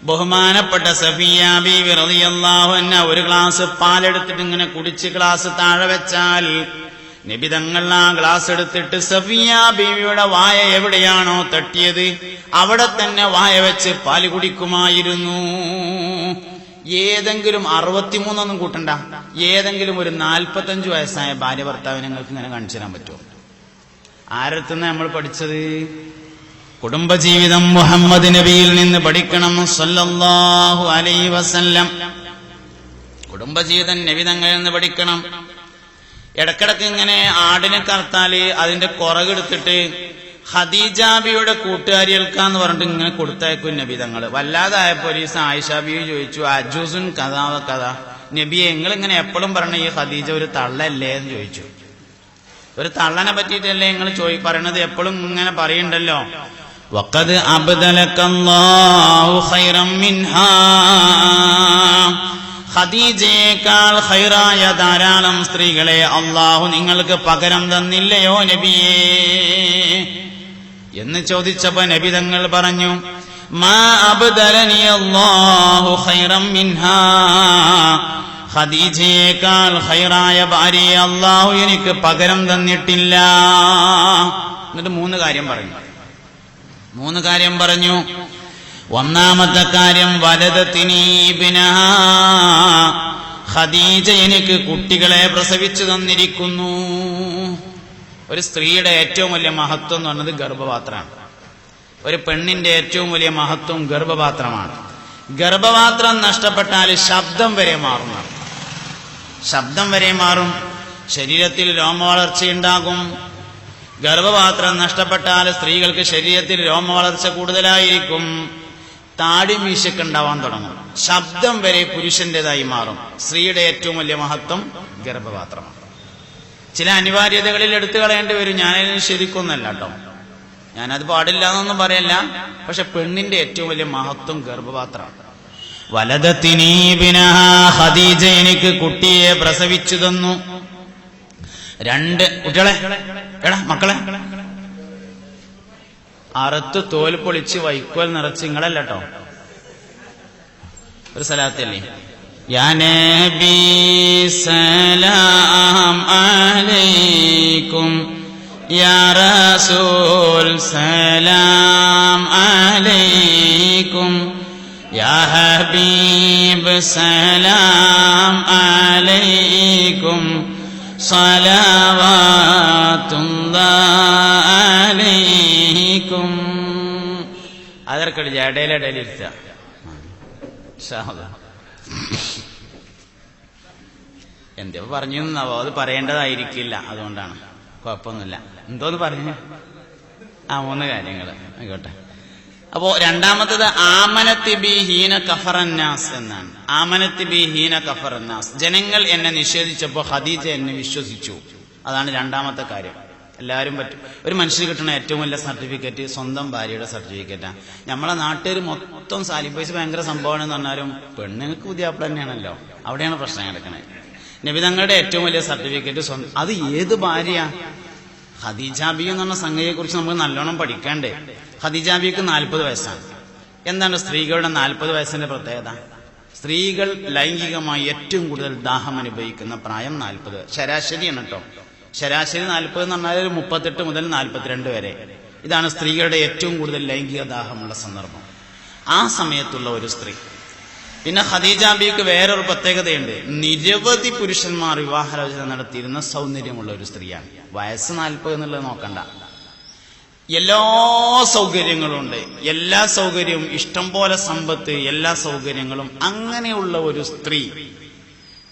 ബഹുമാനപ്പെട്ട സഫിയ ബീവി റളിയല്ലാഹു അൻഹ ഒരു ഗ്ലാസ് പാലെടുത്തിട്ട് ഇങ്ങനെ കുടിച്ച് ഗ്ലാസ് താഴെ വെച്ചാൽ നബി തങ്ങൾ ആ ഗ്ലാസ് എടുത്തിട്ട് സഫിയ ബീവിയുടെ വായ എവിടെയാണോ തട്ടിയത് അവിടെ തന്നെ വായ വെച്ച് പാല് കുടിക്കുമായിരുന്നു. ഏതെങ്കിലും 63 കൂട്ടണ്ട, ഏതെങ്കിലും ഒരു 45 വയസ്സായ ഭാര്യ ഭർത്താവിനെ നിങ്ങൾക്ക് ഇങ്ങനെ കാണിച്ചു തരാൻ പറ്റുമോ? ആരടുത്തുനിന്ന് നമ്മൾ പഠിച്ചത്? കുടുംബജീവിതം മുഹമ്മദ് നബിയിൽ നിന്ന് പഠിക്കണം സല്ലല്ലാഹു അലൈഹി വസല്ലം. കുടുംബജീവിതം നബി തങ്ങളിൽ നിന്ന് പഠിക്കണം. ഇടക്കിടക്ക് ഇങ്ങനെ ആടിനെ കറുത്താല് അതിന്റെ കുറകെടുത്തിട്ട് ഖദീജാബിയുടെ കൂട്ടുകാരികൾക്കാന്ന് പറഞ്ഞിട്ട് ഇങ്ങനെ കൊടുത്തയക്കും നബി തങ്ങള്. വല്ലാതായപ്പോ പോലീസ് ആയിഷ ബീവി ചോദിച്ചു, അജൂസുൻ കഥാവ കഥ, നബിയെ നിങ്ങളിങ്ങനെ എപ്പോഴും പറഞ്ഞ ഈ ഖദീജ ഒരു തള്ളല്ലേ എന്ന് ചോദിച്ചു. ഒരു തള്ളനെ പറ്റിയിട്ടല്ലേ നിങ്ങൾ പറയണത്, എപ്പോഴും ഇങ്ങനെ പറയണ്ടല്ലോ. വഖദ് അബ്ദലകല്ലാഹു ഖൈറൻ മിൻഹാ, ഖദീജയേക്കാൾ ഖൈറായ ധാരാളം സ്ത്രീകളെ അള്ളാഹു നിങ്ങൾക്ക് പകരം തന്നില്ലയോ നബിയേ എന്ന് ചോദിച്ചപ്പോ നബി തങ്ങൾ പറഞ്ഞു, മാ അബ്ദലനി അല്ലാഹു ഖൈറൻ മിൻഹാ, ഖദീജയേക്കാൾ ഖൈറായ ഭാര്യയെ അള്ളാഹു എനിക്ക് പകരം തന്നിട്ടില്ല. എന്നിട്ട് 3 കാര്യം പറഞ്ഞു. ഒന്നാമത്തെ കാര്യം വലദത്തിനി ഇബ്നഹാ, ഖദീജ എനിക്ക് കുട്ടികളെ പ്രസവിച്ചു തന്നിരിക്കുന്നു. ഒരു സ്ത്രീയുടെ ഏറ്റവും വലിയ മഹത്വം എന്ന് പറഞ്ഞത് ഗർഭപാത്രമാണ്. ഒരു പെണ്ണിന്റെ ഏറ്റവും വലിയ മഹത്വം ഗർഭപാത്രമാണ്. ഗർഭപാത്രം നഷ്ടപ്പെട്ടാൽ ശബ്ദം വരെ മാറും, ശരീരത്തിൽ രോമവളർച്ചയുണ്ടാകും. ഗർഭപാത്രം നഷ്ടപ്പെട്ടാൽ സ്ത്രീകൾക്ക് ശരീരത്തിൽ രോമവളർച്ച കൂടുതലായിരിക്കും, താടി മീശയൊക്കെ ഉണ്ടാവാൻ തുടങ്ങും, ശബ്ദം വരെ പുരുഷന്റേതായി മാറും. സ്ത്രീയുടെ ഏറ്റവും വലിയ മഹത്വം ഗർഭപാത്രമാണ്. ചില അനിവാര്യതകളിൽ എടുത്തു കളയേണ്ടി വരും. ഞാനതിന് ശരിക്കൊന്നല്ല കേട്ടോ, ഞാനത് പാടില്ല എന്നൊന്നും പറയല്ല. പക്ഷെ പെണ്ണിന്റെ ഏറ്റവും വലിയ മഹത്വം ഗർഭപാത്രമാണ്. വലദത്തിനി ബിനഹാ, ഖദീജ എനിക്ക് കുട്ടിയെ പ്രസവിച്ചു തന്നു. 2 കുട്ടികളെ, മക്കളെ അറുത്ത് തോൽ പൊളിച്ച് വൈക്കോൽ നിറച്ച് നിങ്ങളല്ല കേട്ടോ. ഒരു സലാത്തല്ലേ, യാ നബി സലാം അലൈക്കും, യാ റസൂൽ സലാം അലൈക്കും, യാ ഹബീബ് സലാം അലൈക്കും, സ്വലവാത്തുല്ലാഹി അലൈക്കും. അതർക്കടി ഇടയിലിരുത്ത എന്തോ പറഞ്ഞു എന്നാവോ, അത് പറയേണ്ടതായിരിക്കില്ല, അതുകൊണ്ടാണ്. കുഴപ്പമൊന്നുമില്ല. എന്തോന്ന് പറഞ്ഞു? 3 കാര്യങ്ങൾ ആയിക്കോട്ടെ. അപ്പോ രണ്ടാമത്തത് ആമനത്തി ബി ഹീന കഫറന്നാസ് എന്നാണ്. ആമനത്തി ബി ഹീന കഫറന്നാസ്, ജനങ്ങൾ എന്നെ നിഷേധിച്ചപ്പോ ഖദീജ എന്നെ വിശ്വസിച്ചു. അതാണ് രണ്ടാമത്തെ കാര്യം. എല്ലാവരും പറ്റും. ഒരു മനുഷ്യന് കിട്ടുന്ന ഏറ്റവും വലിയ സർട്ടിഫിക്കറ്റ് സ്വന്തം ഭാര്യയുടെ സർട്ടിഫിക്കറ്റാണ്. നമ്മളെ നാട്ടുകാർ മൊത്തം സാലിബൈസ് ഭയങ്കര സംഭവമാണെന്ന് പറഞ്ഞാലും പെണ്ണുങ്ങൾക്ക് പുതിയാപ്പിള തന്നെയാണല്ലോ, അവിടെയാണ് പ്രശ്നം കിടക്കണേ. നബി തങ്ങളുടെ ഏറ്റവും വലിയ സർട്ടിഫിക്കറ്റ് സ്വന്തം. അത് ഏത് ഭാര്യ? ഖദീജാബി എന്ന് പറഞ്ഞ സംഗതിയെ കുറിച്ച് നമുക്ക് നല്ലോണം പഠിക്കണ്ടേ. ഖദീജാബിക്ക് 40 വയസ്സാണ്. എന്താണ് സ്ത്രീകളുടെ 40 വയസ്സിന്റെ പ്രത്യേകത? സ്ത്രീകൾ ലൈംഗികമായി ഏറ്റവും കൂടുതൽ ദാഹം അനുഭവിക്കുന്ന പ്രായം 40. ശരാശരിയാണ് കേട്ടോ. ശരാശരി 40 എന്ന് പറഞ്ഞാൽ 38 മുതൽ 42 വരെ. ഇതാണ് സ്ത്രീകളുടെ ഏറ്റവും കൂടുതൽ ലൈംഗിക ദാഹമുള്ള സന്ദർഭം, ആ സമയത്തുള്ള ഒരു സ്ത്രീ. പിന്നെ ഖദീജാബിക്ക് വേറൊരു പ്രത്യേകതയുണ്ട്. നിരവധി പുരുഷന്മാർ വിവാഹാലോചന നടത്തിയിരുന്ന സൗന്ദര്യമുള്ള ഒരു സ്ത്രീയാണ്. വയസ്സ് 40 എന്നുള്ളത് നോക്കണ്ട, എല്ലാ സൗകര്യങ്ങളും ഉണ്ട്, എല്ലാ സൗകര്യവും, ഇഷ്ടം പോലെ സമ്പത്ത്, എല്ലാ സൗകര്യങ്ങളും. അങ്ങനെയുള്ള ഒരു സ്ത്രീ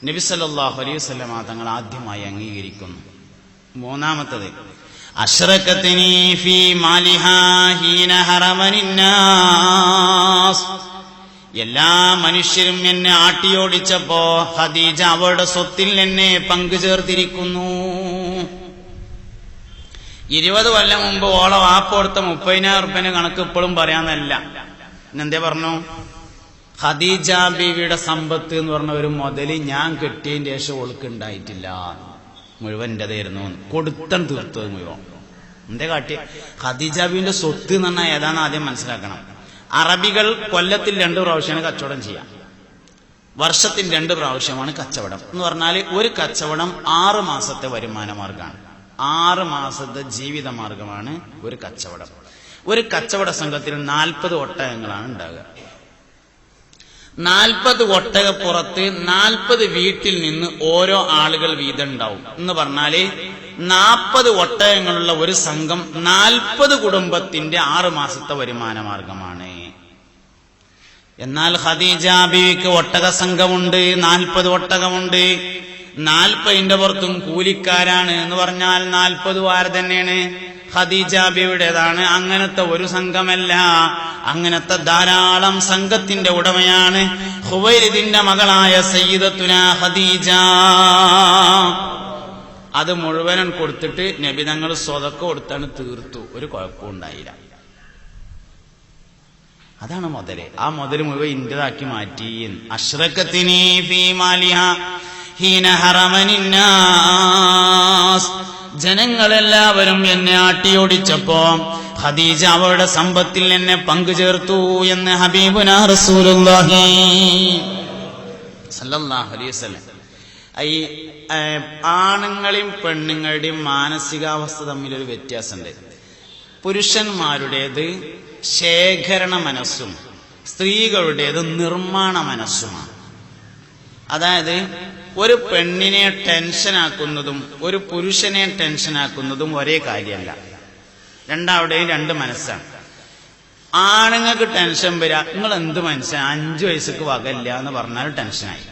നബി സല്ലല്ലാഹു അലൈഹി വസല്ലം തങ്ങൾ ആദ്യമായി അംഗീകരിക്കുന്നു. മൂന്നാമത്തത് അശ്റകത്നി ഫീ മാലിഹാ ഹീന ഹറമനിന്നാസ്, എല്ലാ മനുഷ്യരും എന്നെ ആട്ടിയോടിച്ചപ്പോ ഖദീജ അവളുടെ സ്വത്തിൽ എന്നെ പങ്കുചേർത്തിരിക്കുന്നു. 20 കൊല്ലം മുമ്പ് ഓളെ വാപ്പ് കൊടുത്ത 30,000 റുപ്യന്റെ കണക്ക് ഇപ്പോഴും പറയാന്നല്ല. എന്തേ പറഞ്ഞു? ഖദീജ ബീവിയുടെ സമ്പത്ത് എന്ന് പറഞ്ഞ ഒരു മുതല് ഞാൻ കെട്ടിയതിന് ശേഷം ഓൾക്ക് ഉണ്ടായിട്ടില്ല, മുഴുവൻ എന്റേതായിരുന്നു, കൊടുത്തൻ തീർത്തത് മുഴുവൻ. എന്തേ കാട്ടി? ഖദീജ ബീവിന്റെ സ്വത്ത് എന്ന് പറഞ്ഞാൽ ഏതാന്ന് ആദ്യം മനസ്സിലാക്കണം. അറബികൾ കൊല്ലത്തിൽ 2 പ്രാവശ്യമാണ് കച്ചവടം ചെയ്യാം, വർഷത്തിൽ 2 പ്രാവശ്യമാണ് കച്ചവടം എന്ന് പറഞ്ഞാൽ ഒരു കച്ചവടം 6 മാസത്തെ വരുമാന മാർഗമാണ്, 6 മാസത്തെ ജീവിത മാർഗമാണ് ഒരു കച്ചവടം. ഒരു കച്ചവട സംഘത്തിൽ 40 ഒട്ടകങ്ങളാണ് ഉണ്ടാകുക. 40 ഒട്ടകപ്പുറത്ത് 40 വീട്ടിൽ നിന്ന് ഓരോ ആളുകൾ വീതം ഉണ്ടാവും എന്ന് പറഞ്ഞാല് 40 ഒട്ടകങ്ങളുള്ള ഒരു സംഘം 40 കുടുംബത്തിന്റെ 6 മാസത്തെ വരുമാന മാർഗമാണ്. എന്നാൽ ഖദീജ ബീവിക്ക് ഒട്ടക സംഘമുണ്ട്, 40 ഒട്ടകമുണ്ട്. 40ന്റെ പുറത്തും കൂലിക്കാരാണ് എന്ന് പറഞ്ഞാൽ 40 വാര തന്നെയാണ് ഖദീജ ബീവിയുടേതാണ്. അങ്ങനത്തെ ഒരു സംഘമല്ല, അങ്ങനത്തെ ധാരാളം സംഘത്തിന്റെ ഉടമയാണ് ഖുവൈലിദിന്റെ മകളായ സയ്യിദത്തുന ഖദീജ. അത് മുഴുവനും കൊടുത്തിട്ട് നബി തങ്ങൾ സ്വതക്ക കൊടുത്താണ് തീർത്തു, ഒരു കുഴപ്പവും ഉണ്ടായില്ല. അതാണ് മുതല്. ആ മുതല് മുഴുവൻ ഇന്റതാക്കി മാറ്റി. അഷ്റഖത്തിനി ഫീ മാലിഹാ ഹീന ഹറമനിന്നാസ്, ജനങ്ങളെല്ലാവരും എന്നെ ആട്ടിയോടിച്ചപ്പോ ഖദീജ അവരുടെ സമ്പത്തിൽ എന്നെ പങ്കുചേർത്തു എന്ന് ഹബീബുനാ റസൂലുള്ളാഹി സല്ലല്ലാഹു അലൈഹി വസല്ലം. ഈ ആണുങ്ങളെയും പെണ്ണുങ്ങളുടെയും മാനസികാവസ്ഥ തമ്മിലൊരു വ്യത്യാസമുണ്ട്. പുരുഷന്മാരുടേത് ശേഖരണ മനസ്സും സ്ത്രീകളുടേത് നിർമ്മാണ മനസ്സുമാണ്. അതായത് ഒരു പെണ്ണിനെ ടെൻഷനാക്കുന്നതും ഒരു പുരുഷനെ ടെൻഷനാക്കുന്നതും ഒരേ കാര്യമല്ല, രണ്ടാളുടെയും 2 മനസ്സാണ്. ആണുങ്ങൾക്ക് ടെൻഷൻ വരിക, നിങ്ങൾ എന്ത് മനസ്സാ 5 വയസ്സക്ക് വകയില്ല എന്ന് പറഞ്ഞാൽ ടെൻഷനായി.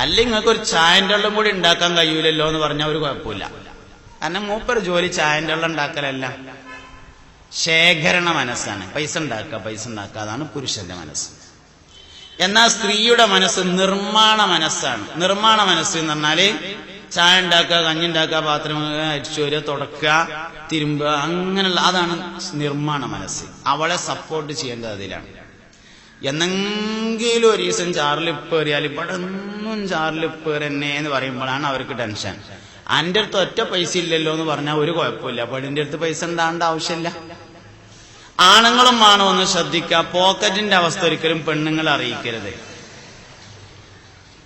അല്ലെങ്കിൽ നിങ്ങൾക്ക് ഒരു ചായന്റെ വെള്ളം കൂടി ഉണ്ടാക്കാൻ കഴിയൂലല്ലോ എന്ന് പറഞ്ഞാൽ ഒരു കുഴപ്പമില്ല. കാരണം മൂപ്പർ ജോലി ചായന്റെ വെള്ളം ഉണ്ടാക്കലല്ല, ശേഖരണ മനസ്സാണ്. പൈസ ഉണ്ടാക്കുക, അതാണ് പുരുഷന്റെ മനസ്സ്. എന്നാൽ സ്ത്രീയുടെ മനസ്സ് നിർമ്മാണ മനസ്സാണ്. നിർമ്മാണ മനസ്സ് എന്ന് പറഞ്ഞാല് ചായ ഉണ്ടാക്കുക, കഞ്ഞി ഉണ്ടാക്കുക, പാത്രം അരിച്ചോരുക, തുടക്കുക, തിരുമ്പുക, അങ്ങനെയുള്ള അതാണ് നിർമ്മാണ മനസ്സ്. അവളെ സപ്പോർട്ട് ചെയ്യേണ്ടത് അതിലാണ്. എന്നെങ്കിലും ഒരു ദിവസം ചാറിലിപ്പ് എറിയാൽ ഇവിടെ ഒന്നും ചാറിലിപ്പ് എന്നെ എന്ന് പറയുമ്പോഴാണ് അവർക്ക് ടെൻഷൻ. അന്റെ അടുത്ത് ഒറ്റ പൈസ ഇല്ലല്ലോ എന്ന് പറഞ്ഞാൽ ഒരു കുഴപ്പമില്ല, പെണ്ണിന്റെ അടുത്ത് പൈസ ഉണ്ടാകേണ്ട ആവശ്യമില്ല. ആണുങ്ങളും ആണോ ഒന്ന് ശ്രദ്ധിക്കുക, പോക്കറ്റിന്റെ അവസ്ഥ ഒരിക്കലും പെണ്ണുങ്ങളെ അറിയിക്കരുത്.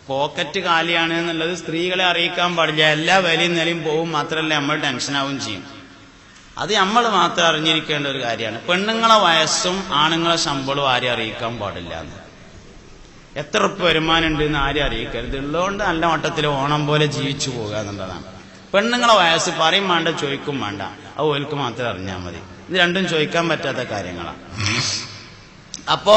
പോക്കറ്റ് കാലിയാണ് എന്നുള്ളത് സ്ത്രീകളെ അറിയിക്കാൻ പാടില്ല. എല്ലാ വിലയും നിലയും പോവും, മാത്രമല്ല നമ്മൾ ടെൻഷനാവും ചെയ്യും. അത് നമ്മൾ മാത്രം അറിഞ്ഞിരിക്കേണ്ട ഒരു കാര്യമാണ്. പെണ്ണുങ്ങളെ വയസ്സും ആണുങ്ങളെ ശമ്പളവും ആരെയും അറിയിക്കാൻ പാടില്ല. എത്ര ഉറുപ്പ് വരുമാനം ഉണ്ട് എന്ന് ആരെയും അറിയിക്കരുത്. ഉള്ളതുകൊണ്ട് നല്ല മട്ടത്തിൽ ഓണം പോലെ ജീവിച്ചു പോകുക എന്നുള്ളതാണ്. പെണ്ണുങ്ങളെ വയസ്സ് പറയും വേണ്ട, ചോദിക്കും വേണ്ട, അത് ഓൽക്ക് മാത്രം അറിഞ്ഞാൽ മതി. ഇത് രണ്ടും ചോദിക്കാൻ പറ്റാത്ത കാര്യങ്ങളാണ്. അപ്പോ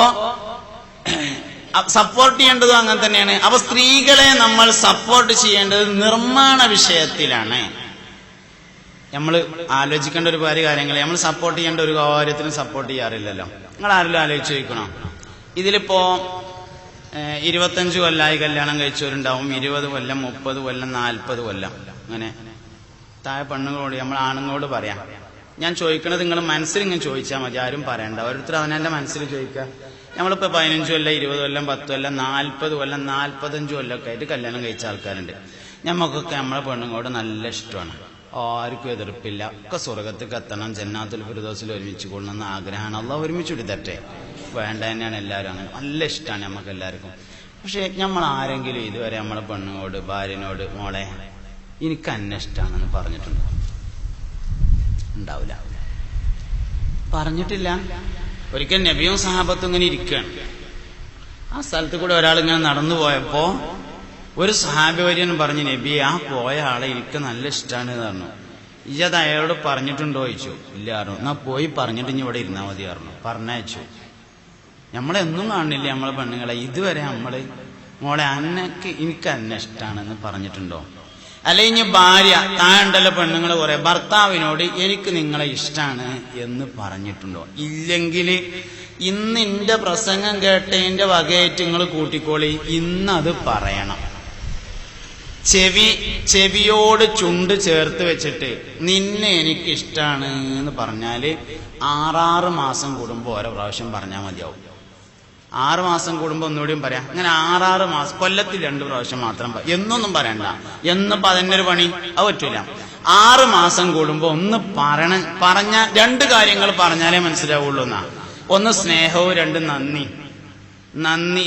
സപ്പോർട്ട് ചെയ്യേണ്ടതും അങ്ങനെ തന്നെയാണ്. അപ്പൊ സ്ത്രീകളെ നമ്മൾ സപ്പോർട്ട് ചെയ്യേണ്ടത് നിർമ്മാണ വിഷയത്തിലാണ്. നമ്മൾ ആലോചിക്കേണ്ട ഒരു കാര്യങ്ങൾ, നമ്മൾ സപ്പോർട്ട് ചെയ്യേണ്ട ഒരു കാര്യത്തിനും സപ്പോർട്ട് ചെയ്യാറില്ലല്ലോ. നിങ്ങൾ ആരെങ്കിലും ആലോചിച്ച് ചോദിക്കണോ? ഇതിലിപ്പോ 25 കൊല്ലമായി കല്യാണം കഴിച്ചവരുണ്ടാവും, 20 കൊല്ലം, 30 കൊല്ലം, 40 കൊല്ലം. അങ്ങനെ താഴെ പെണ്ണുങ്ങളോട് നമ്മൾ ആണുങ്ങളോട് പറയാം. ഞാൻ ചോദിക്കണത് നിങ്ങൾ മനസ്സിൽ ഇങ്ങനെ ചോദിച്ചാൽ മതി, ആരും പറയണ്ട. ഓരോരുത്തർ അവനെന്റെ മനസ്സിൽ ചോദിക്കുക. നമ്മളിപ്പോ 15 കൊല്ലം, 20 കൊല്ലം, 10 കൊല്ലം, 40 കൊല്ലം, 45 കൊല്ലമൊക്കെ ആയിട്ട് കല്യാണം കഴിച്ച ആൾക്കാരുണ്ട്. ഞമ്മക്കൊക്കെ നമ്മളെ പെണ്ണുങ്ങളോട് നല്ല ഇഷ്ടമാണ്, ആർക്കും എതിർപ്പില്ല. ഒക്കെ സ്വർഗത്തേക്ക് എത്തണം, ജന്നാത്തുൽ ഫിർദൗസിൽ ഒരുമിച്ച് കൊള്ളണമെന്ന് ആഗ്രഹമാണ്. അള്ളാഹ് ഒരുമിച്ച് വിടട്ടെ, വേണ്ട തന്നെയാണ് എല്ലാവരും. അങ്ങനെ നല്ല ഇഷ്ടമാണ് നമുക്ക് എല്ലാവർക്കും. പക്ഷെ നമ്മൾ ആരെങ്കിലും ഇതുവരെ നമ്മളെ പെണ്ണുങ്ങളോട്, ഭാര്യനോട്, മോളെ എനിക്ക് അന്നെ ഇഷ്ടമാണെന്ന് പറഞ്ഞിട്ടുണ്ടോ? ഉണ്ടാവില്ല, പറഞ്ഞിട്ടില്ല. ഒരിക്കൽ നബിയും സഹാബത്തും ഇങ്ങനെ ഇരിക്കുകയാണ്. ആ സ്ഥലത്ത് കൂടെ ഒരാൾ ഇങ്ങനെ നടന്നു പോയപ്പോ ഒരു സഹാബി വര്യൻ പറഞ്ഞു, നബി ആ പോയ ആളെ എനിക്ക് നല്ല ഇഷ്ടമാണ് എന്ന് പറഞ്ഞു. ഇജത് അയാളോട് പറഞ്ഞിട്ടുണ്ടോ ചോദിച്ചു. ഇല്ല പറഞ്ഞു. എന്നാ പോയി പറഞ്ഞിട്ട് ഇനി ഇവിടെ ഇരുന്നാൽ മതി പറഞ്ഞു. പറഞ്ഞയച്ചു. നമ്മളെന്നും കാണില്ല നമ്മളെ പെണ്ണുങ്ങളെ, ഇതുവരെ നമ്മള് മോളെ എനിക്ക് അന്നെ ഇഷ്ടമാണെന്ന് പറഞ്ഞിട്ടുണ്ടോ? അല്ലെ ഇനി ഭാര്യ, താണ്ടല്ലോ പെണ്ണുങ്ങൾ കുറെ, ഭർത്താവിനോട് എനിക്ക് നിങ്ങളെ ഇഷ്ടമാണ് എന്ന് പറഞ്ഞിട്ടുണ്ടോ? ഇല്ലെങ്കിൽ ഇന്ന് എന്റെ പ്രസംഗം കേട്ടതിന്റെ വകയായിട്ട് നിങ്ങൾ കൂട്ടിക്കോളി, ഇന്നത് പറയണം. ചെവിയോട് ചുണ്ട് ചേർത്ത് വെച്ചിട്ട് നിന്നെ എനിക്ക് ഇഷ്ടമാണ് എന്ന് പറഞ്ഞാല് 6 മാസം കൂടുമ്പോ ഓരോ പ്രാവശ്യം പറഞ്ഞാൽ മതിയാവും. 6 മാസം കൂടുമ്പോൾ ഒന്നുകൂടിയും പറയാം. അങ്ങനെ 6 മാസം, കൊല്ലത്തിൽ 2 പ്രാവശ്യം മാത്രം എന്നൊന്നും പറയണ്ട. എന്നിപ്പോ അതിൻ്റെ ഒരു പണി അത് പറ്റൂല. 6 മാസം കൂടുമ്പോ ഒന്ന് പറഞ്ഞ 2 കാര്യങ്ങൾ പറഞ്ഞാലേ മനസ്സിലാവുള്ളൂ എന്നാ. ഒന്ന് സ്നേഹവും, 2 നന്ദി.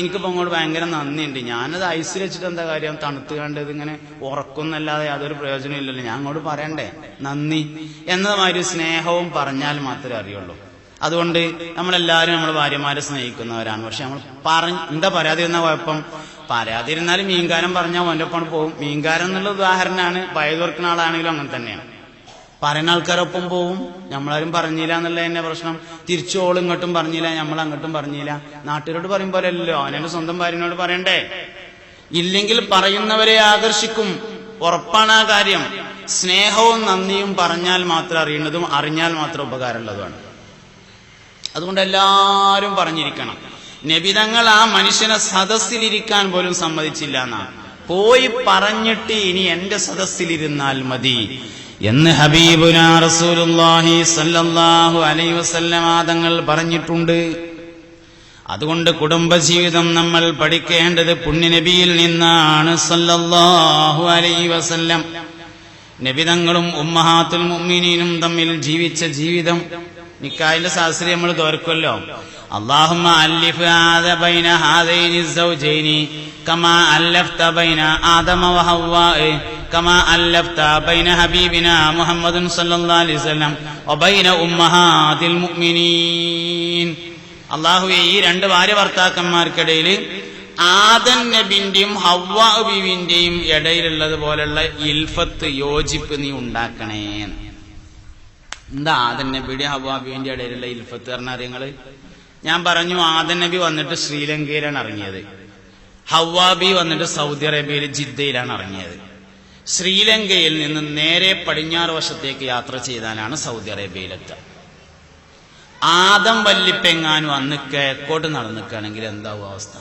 എനിക്കിപ്പോ അങ്ങോട്ട് ഭയങ്കര നന്ദിയുണ്ട്. ഞാനത് ഐസിൽ വെച്ചിട്ട് എന്താ കാര്യം, തണുത്ത് കണ്ടത് ഇങ്ങനെ ഉറക്കുന്നല്ലാതെ യാതൊരു പ്രയോജനം ഇല്ലല്ലോ. ഞാൻ അങ്ങോട്ട് പറയണ്ടേ നന്ദി എന്നതുമാതിരി സ്നേഹവും പറഞ്ഞാൽ മാത്രമേ അറിയുള്ളൂ. അതുകൊണ്ട് നമ്മളെല്ലാവരും നമ്മുടെ ഭാര്യമാരെ സ്നേഹിക്കുന്നവരാണ്. പക്ഷെ നമ്മൾ എന്താ പറയാതിരുന്ന കുഴപ്പം, പറയാതിരുന്നാലും മീൻകാരൻ പറഞ്ഞാൽ അവൻ്റെ ഒപ്പം പോകും. മീൻകാരൻ എന്നുള്ള ഉദാഹരണമാണ്. പയതുറക്കുന്ന ആളാണെങ്കിലും അങ്ങനെ തന്നെയാണ്. പറയുന്ന ആൾക്കാരൊപ്പം പോവും. നമ്മളാരും പറഞ്ഞില്ല എന്നുള്ള തന്നെ പ്രശ്നം. തിരിച്ചു ഓൾ ഇങ്ങോട്ടും പറഞ്ഞില്ല, നമ്മൾ അങ്ങോട്ടും പറഞ്ഞില്ല. നാട്ടുകാരോട് പറയും പോലെയല്ലോ, അവനെ സ്വന്തം ഭാര്യനോട് പറയണ്ടേ. ഇല്ലെങ്കിൽ പറയുന്നവരെ ആകർഷിക്കും, ഉറപ്പാണ് ആ കാര്യം. സ്നേഹവും നന്ദിയും പറഞ്ഞാൽ മാത്രം അറിയുന്നതും അറിഞ്ഞാൽ മാത്രം ഉപകാരമുള്ളതുമാണ്. അതുകൊണ്ട് എല്ലാവരും പറഞ്ഞിരിക്കണം. നബിതങ്ങൾ ആ മനുഷ്യനെ സദസ്സിലിരിക്കാൻ പോലും സമ്മതിച്ചില്ല എന്നാണ്. പോയി പറഞ്ഞിട്ട് ഇനി എന്റെ സദസ്സിലിരുന്നാൽ മതി എന്ന് ഹബീബുനാ റസൂലുള്ളാഹി സ്വല്ലല്ലാഹു അലൈഹി വസല്ലം തങ്ങൾ പറഞ്ഞിട്ടുണ്ട്. അതുകൊണ്ട് കുടുംബജീവിതം നമ്മൾ പഠിക്കേണ്ടത് പുണ്യനബിയിൽ നിന്നാണ് സ്വല്ലല്ലാഹു അലൈഹി വസല്ലം. നബിതങ്ങളും ഉമ്മഹാത്തുൽ മുഅ്മിനീനും തമ്മിൽ ജീവിച്ച ജീവിതം. നിക്കാഹിന്റെ ശാസ്ത്രം നമ്മൾ തോർക്കുമല്ലോ. അല്ലാഹുമ്മ അല്ലിഫ് ബൈന ഹാദൈനി സൗജൈനി കമാ അല്ലഫ്ത ബൈന ആദമ വഹവ്വാ കമാ അല്ലഫ്ത ബൈന ഹബീബിനാ മുഹമ്മദുൻ സ്വല്ലല്ലാഹു അലൈഹി വസല്ലം വബൈന ഉമ്മഹാതിൽ മുഅ്മിനീൻ. അല്ലാഹുവേ, ഈ 2 ഭാര്യ ഭർത്താക്കന്മാർക്കിടയിൽ ആദം നബിന്റെയും ഹവ്വാ ബീവിന്റെയും ഇടയിലുള്ളത് പോലുള്ള ഇൽഫത്ത്, യോജിപ്പ് നീ ഉണ്ടാക്കണേ. എന്താ ആദം നബിയുടെ ഹവ്വാ ബീവിന്റെ ഇടയിലുള്ള ഇൽഫത്ത് പറഞ്ഞാൽ നിങ്ങള്? ഞാൻ പറഞ്ഞു, ആദം നബി വന്നിട്ട് ശ്രീലങ്കയിലാണ് ഇറങ്ങിയത്. ഹവ്വാ ബി വന്നിട്ട് സൗദി അറേബ്യയിൽ ജിദ്ദയിലാണ് ഇറങ്ങിയത്. ശ്രീലങ്കയിൽ നിന്ന് നേരെ പടിഞ്ഞാറ് വശത്തേക്ക് യാത്ര ചെയ്താലാണ് സൗദി അറേബ്യയിലെത്തുക. ആദം വല്ലിപ്പെങ്ങാനും അന്ന് കിഴക്കോട്ട് നടന്നിക്കുകയാണെങ്കിൽ എന്താവും അവസ്ഥ?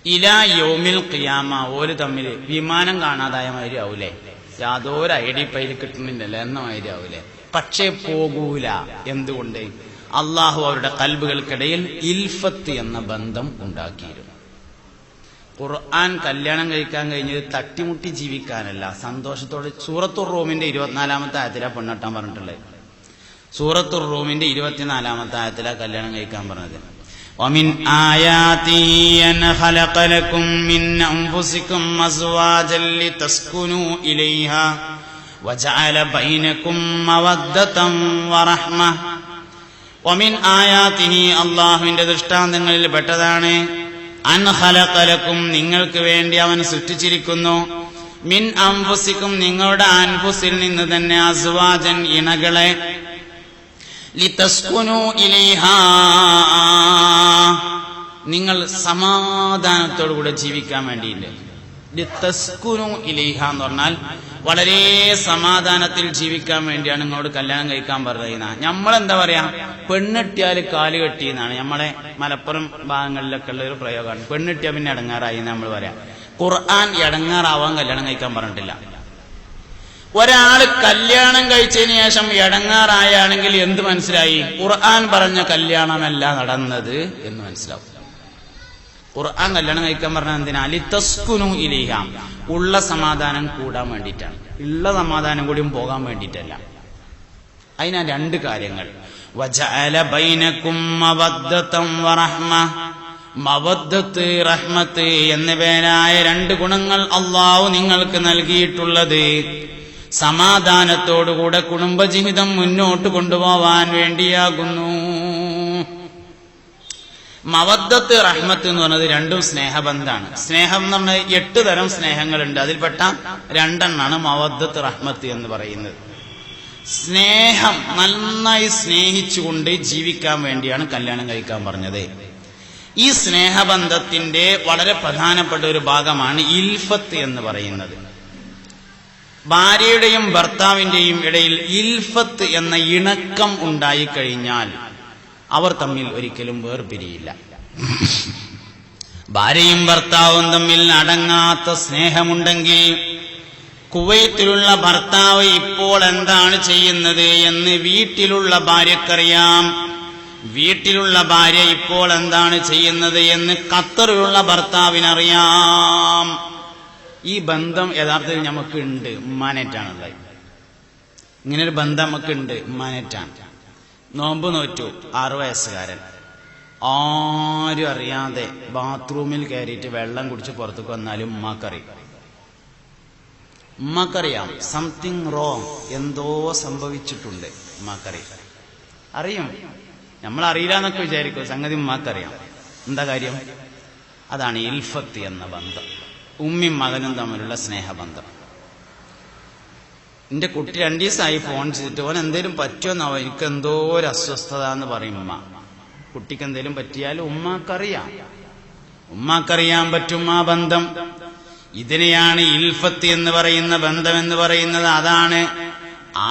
ഇലാ യൗമിൽ ഖിയാമ ഓര് തമ്മിൽ വിമാനം കാണാതായ മാതിരി ആവൂലേ? യാതൊരു ഐഡി പൈൽ കിട്ടുന്നില്ലല്ലോ എന്ന മാതിരി ആവൂലേ? പക്ഷേ പോകൂല. എന്തുകൊണ്ട്? അള്ളാഹു അവരുടെ കൽബുകൾക്കിടയിൽ ഇൽഫത്ത് എന്ന ബന്ധം ഉണ്ടാക്കിയിരുന്നു. ഖുർആൻ കല്യാണം കഴിക്കാൻ കഴിഞ്ഞത് തട്ടിമുട്ടി ജീവിക്കാനല്ല, സന്തോഷത്തോടെ. സൂറത്തുർ റൂമിന്റെ 24-ാമത്തെ ആയത്തിലാ പെണ്ണെട്ടാൻ പറഞ്ഞിട്ടുള്ളത്. സൂറത്തുർ റൂമിന്റെ 24-ാമത്തെ ആയത്തിലാ കല്യാണം കഴിക്കാൻ പറഞ്ഞത്. ومن آياته أن خلق لكم من أنفسكم أزواجا لتسكنوا إليها وجعل بينكم مودة ورحمة. ومن آياته അല്ലാഹുവിന്റെ ദൃഷ്ടാന്തങ്ങളിൽ പെട്ടതാണ് അൻ ഖലഖ ലക്കും, നിങ്ങൾക്ക് വേണ്ടി അവൻ സൃഷ്ടിച്ചിരിക്കുന്നു. മിൻ അൻഫുസിക്കും, നിങ്ങളുടെ അൻഫുസിൽ നിന്ന് തന്നെ, അസ്വാജൻ, ഇണകളെ, ലിതസ്കുനു ഇലൈഹാ, നിങ്ങൾ സമാധാനത്തോടുകൂടെ ജീവിക്കാൻ വേണ്ടിയില്ല. ലിതസ്കുനു ഇലൈഹ എന്ന് പറഞ്ഞാൽ വളരെ സമാധാനത്തിൽ ജീവിക്കാൻ വേണ്ടിയാണ് നിങ്ങളോട് കല്യാണം കഴിക്കാൻ പറയുന്നത്. നമ്മളെന്താ പറയാ, പെണ്ണെട്ടിയാൽ കാല് കെട്ടിയെന്നാണ് നമ്മളെ മലപ്പുറം ഭാഗങ്ങളിലൊക്കെ ഉള്ള ഒരു പ്രയോഗമാണ്. പെണ്ണെട്ടിയാൽ പിന്നെ ഇടങ്ങാറായി നമ്മൾ പറയാം. ഖുർആൻ ഇടങ്ങാറാവാൻ കല്യാണം കഴിക്കാൻ പറഞ്ഞിട്ടില്ല. ഒരാള് കല്യാണം കഴിച്ചതിന് ശേഷം ഇടങ്ങാറായാണെങ്കിൽ എന്ത് മനസ്സിലായി? ഖുർആൻ പറഞ്ഞ കല്യാണമല്ല നടന്നത് എന്ന് മനസ്സിലാവും. ഖുർആൻ കല്യാണം കഴിക്കാൻ പറഞ്ഞ എന്തിനാ? ലിതസ്കുനു ഇലൈഹ, ഉള്ള സമാധാനം കൂടാൻ വേണ്ടിയിട്ടാണ്. ഉള്ള സമാധാനം കൂടിയും പോകാൻ വേണ്ടിയിട്ടല്ല. അതിനാ 2 കാര്യങ്ങൾ. വജഅല ബൈനകും മവദ്ദതൻ വറഹ്മ, മവദ്ദത്ത്, റഹ്മത്ത് എന്നിവയായ 2 ഗുണങ്ങൾ അല്ലാഹു നിങ്ങൾക്ക് നൽകിയിട്ടുള്ളത് സമാധാനത്തോടുകൂടെ കുടുംബജീവിതം മുന്നോട്ട് കൊണ്ടുപോവാൻ വേണ്ടിയാകുന്നു. മവദ്ദത്ത്, റഹ്മത്ത് എന്ന് പറഞ്ഞത് 2ഉം സ്നേഹബന്ധാണ്. സ്നേഹം എന്ന് പറഞ്ഞാൽ 8 തരം സ്നേഹങ്ങളുണ്ട്. അതിൽപ്പെട്ട 2 മവദ്ദത്ത്, റഹ്മത്ത് എന്ന് പറയുന്നത്. സ്നേഹം, നന്നായി സ്നേഹിച്ചുകൊണ്ട് ജീവിക്കാൻ വേണ്ടിയാണ് കല്യാണം കഴിക്കാൻ പറഞ്ഞത്. ഈ സ്നേഹബന്ധത്തിന്റെ വളരെ പ്രധാനപ്പെട്ട ഒരു ഭാഗമാണ് ഇൽഫത്ത് എന്ന് പറയുന്നത്. ഭാര്യയുടെയും ഭർത്താവിന്റെയും ഇടയിൽ ഇൽഫത്ത് എന്ന ഇണക്കം ഉണ്ടായിക്കഴിഞ്ഞാൽ അവർ തമ്മിൽ ഒരിക്കലും വേർപിരിയില്ല. ഭാര്യയും ഭർത്താവും തമ്മിൽ അടങ്ങാത്ത സ്നേഹമുണ്ടെങ്കിൽ, കുവൈത്തിലുള്ള ഭർത്താവ് ഇപ്പോൾ എന്താണ് ചെയ്യുന്നത് എന്ന് വീട്ടിലുള്ള ഭാര്യക്കറിയാം. വീട്ടിലുള്ള ഭാര്യ ഇപ്പോൾ എന്താണ് ചെയ്യുന്നത് എന്ന് ഖത്തറിലുള്ള ഭർത്താവിനറിയാം. ഈ ബന്ധം യഥാർത്ഥത്തിൽ നമുക്കുണ്ട്, ഉമ്മാനേറ്റാണുള്ളത്. ഇങ്ങനൊരു ബന്ധം നമുക്കുണ്ട്, ഉമ്മാനേറ്റാണ്. നോമ്പ് നോറ്റു 6 വയസ്സുകാരൻ, ആരും അറിയാതെ ബാത്റൂമിൽ കയറിയിട്ട് വെള്ളം കുടിച്ച് പുറത്തേക്ക് വന്നാലും ഉമ്മാക്കറിയാം സംതിങ് റോങ്, എന്തോ സംഭവിച്ചിട്ടുണ്ട്. അറിയും. നമ്മൾ അറിയില്ല എന്നൊക്കെ വിചാരിക്കും, സംഗതി ഉമ്മാക്കറിയാം. എന്താ കാര്യം? അതാണ് ഇൽഫത്ത് എന്ന ബന്ധം, ഉമ്മയും മകനും തമ്മിലുള്ള സ്നേഹബന്ധം. എന്റെ കുട്ടി 2 ദിവസമായി ഫോൺ ചെയ്തിട്ട് ഓൻ എന്തേലും പറ്റുമെന്നാവോ, എനിക്ക് എന്തോ ഒരു അസ്വസ്ഥത എന്ന് പറയും ഉമ്മ. കുട്ടിക്ക് എന്തേലും പറ്റിയാലും ഉമ്മാക്കറിയാൻ പറ്റും ആ ബന്ധം. ഇതിനെയാണ് ഇൽഫത്ത് എന്ന് പറയുന്ന ബന്ധം എന്ന് പറയുന്നത്. അതാണ്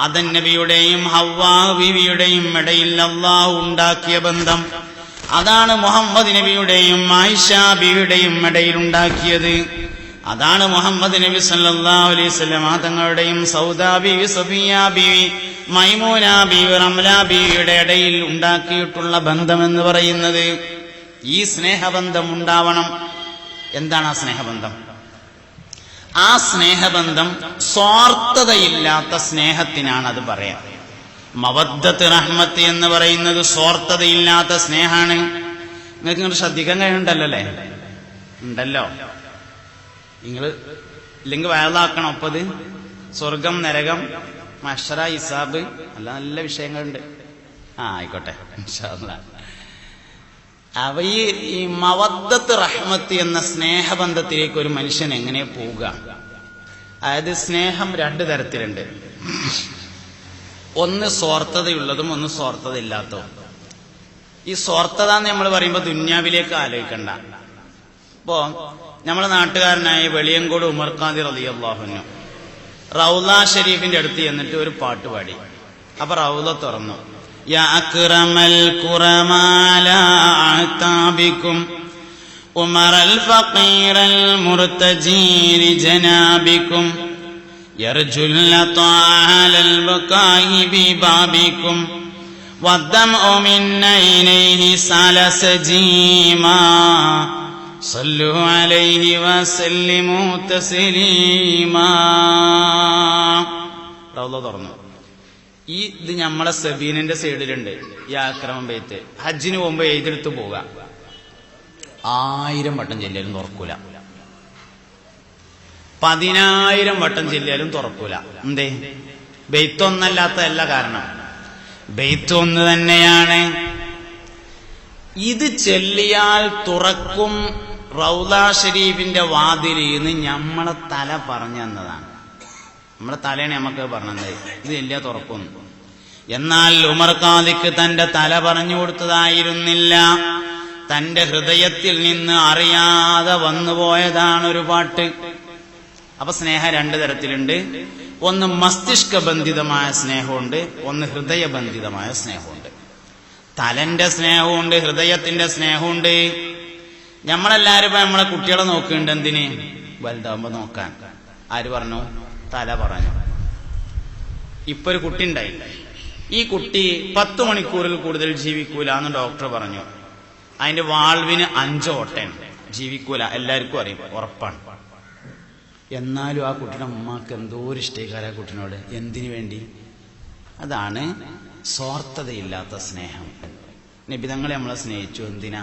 ആദം നബിയുടെയും ഹവ്വാ ബീവിയുടെയും ഇടയിൽ അല്ലാഹു ഉണ്ടാക്കിയ ബന്ധം. അതാണ് മുഹമ്മദ് നബിയുടെയും ആയിഷ ബീവിയുടെയും ഇടയിൽ ഉണ്ടാക്കിയത്. അതാണ് മുഹമ്മദ് നബി സല്ലല്ലാഹു അലൈഹി വസല്ലം തങ്ങളുടെയും സൗദാ ബീവി, സഫിയ ബീവി, മൈമൂന ബീവി, റംല ബീവിയുടെ ഇടയിൽ ഉണ്ടാക്കിയിട്ടുള്ള ബന്ധമെന്ന് പറയുന്നത്. ഈ സ്നേഹബന്ധം ഉണ്ടാവണം. എന്താണ് ആ സ്നേഹബന്ധം? ആ സ്നേഹബന്ധം സ്വാർത്ഥതയില്ലാത്ത സ്നേഹത്തിനാണ് അത് പറയാം. മവദ്ദത്ത് റഹ്മത്ത് എന്ന് പറയുന്നത് സ്വാർത്ഥതയില്ലാത്ത സ്നേഹാണ്. നിങ്ങൾക്ക് ഇങ്ങോട്ട് ശ്രദ്ധിക്കാൻ കഴിയുന്നുണ്ടല്ലേ? ഉണ്ടല്ലോ. നിങ്ങൾ ഇല്ലെങ്കിൽ വയലാക്കണം. ഒപ്പത് സ്വർഗം, നരകം, മഹ്ശറ, ഹിസാബ്, നല്ല വിഷയങ്ങളുണ്ട്. ആയിക്കോട്ടെ ഇൻഷാ അല്ലാഹ്. അവ ഈ മവദ്ദത്ത് റഹ്മത്ത് എന്ന സ്നേഹബന്ധത്തിലേക്ക് ഒരു മനുഷ്യൻ എങ്ങനെ പോവുക? അതായത് സ്നേഹം 2 തരത്തിലുണ്ട്. ഒന്ന് സ്വാർത്ഥതയുള്ളതും ഒന്ന് സ്വാർത്ഥത ഇല്ലാത്തതും. ഈ സ്വാർത്ഥത എന്ന് നമ്മൾ പറയുമ്പോൾ ദുന്യാവിലേക്ക് ആലോചിക്കണ്ട. ഇപ്പോ നമ്മളെ നാട്ടുകാരനായ വെളിയങ്കോട് ഉമർ ഖാദി റളിയല്ലാഹു അൻഹു റൗള ഷരീഫിന്റെ അടുത്ത് എന്നിട്ട് ഒരു പാട്ട് പാടി. അപ്പൊ റൗള തുറന്നു. യാ അക്റമൽ ഖുറമാലാ അതാബികും ഉമറൽ ഫഖീറൽ മുർതജീ ജനാബികും യർജുൽ ലതാഅലൽ ബകായി ബിബാബികും വദ്ദംഉ മിൻ നൈനൈഹി സലസജീമാ സല്ലു അലൈഹി വസല്ലിമു തസ്ലീമാ. റൗള തുറന്നു. ഇത് നമ്മളെ സബീനന്റെ സൈഡിലുണ്ട്. ഈ ആക്രമം ബൈത്ത് ഹജ്ജിന് പോകുമ്പോ എഴുതെടുത്ത് പോവുക. 1000 വട്ടം ചെല്ലിയാലും തുറക്കൂല. 10,000 വട്ടം ചെല്ലിയാലും തുറക്കൂല. എന്തേ? ബെയ്ത്തൊന്നല്ലാത്തതല്ല കാരണം. ബെയ്ത്ത് ഒന്ന് തന്നെയാണ്. ഇത് ചെല്ലിയാൽ തുറക്കും റൗള ഷരീഫിന്റെ വാതിലിന്ന് നമ്മളെ തല പറഞ്ഞു തന്നതാണ്. നമ്മുടെ തലയാണ് നമുക്ക് പറഞ്ഞത് ഇത് ചെല്ലിയാ തുറക്കും. എന്നാൽ ഉമർ ഖാദിക്ക് തന്റെ തല പറഞ്ഞു കൊടുത്തതായിരുന്നില്ല. തന്റെ ഹൃദയത്തിൽ നിന്ന് അറിയാതെ വന്നുപോയതാണ് ഒരു പാട്ട്. അപ്പൊ സ്നേഹം 2 തരത്തിലുണ്ട്. ഒന്ന് മസ്തിഷ്ക ബന്ധിതമായ സ്നേഹമുണ്ട്, ഒന്ന് ഹൃദയബന്ധിതമായ സ്നേഹമുണ്ട്. തലന്റെ സ്നേഹമുണ്ട്, ഹൃദയത്തിന്റെ സ്നേഹമുണ്ട്. നമ്മളെല്ലാരും ഇപ്പൊ നമ്മളെ കുട്ടികളെ നോക്കുന്നുണ്ട്. എന്തിന്? വലുതാവുമ്പോ നോക്കാൻ. ആര് പറഞ്ഞു? തല പറഞ്ഞു. ഇപ്പൊ ഒരു കുട്ടി ഉണ്ടായി. ഈ കുട്ടി 10 മണിക്കൂറിൽ കൂടുതൽ ജീവിക്കൂല എന്ന് ഡോക്ടർ പറഞ്ഞു. അതിന്റെ വാൾവിന് 5 ഓട്ടയാണ്, ജീവിക്കൂല. എല്ലാവർക്കും അറിയും, ഉറപ്പാണ്. എന്നാലും ആ കുട്ടിയുടെ ഉമ്മാക്ക് എന്തോ ഒരു ഇഷ്ടേക്കാര കുട്ടിനോട്. എന്തിനു വേണ്ടി? അതാണ് സ്വാർത്ഥതയില്ലാത്ത സ്നേഹം. നബിതങ്ങളെ നമ്മളെ സ്നേഹിച്ചു എന്തിനാ?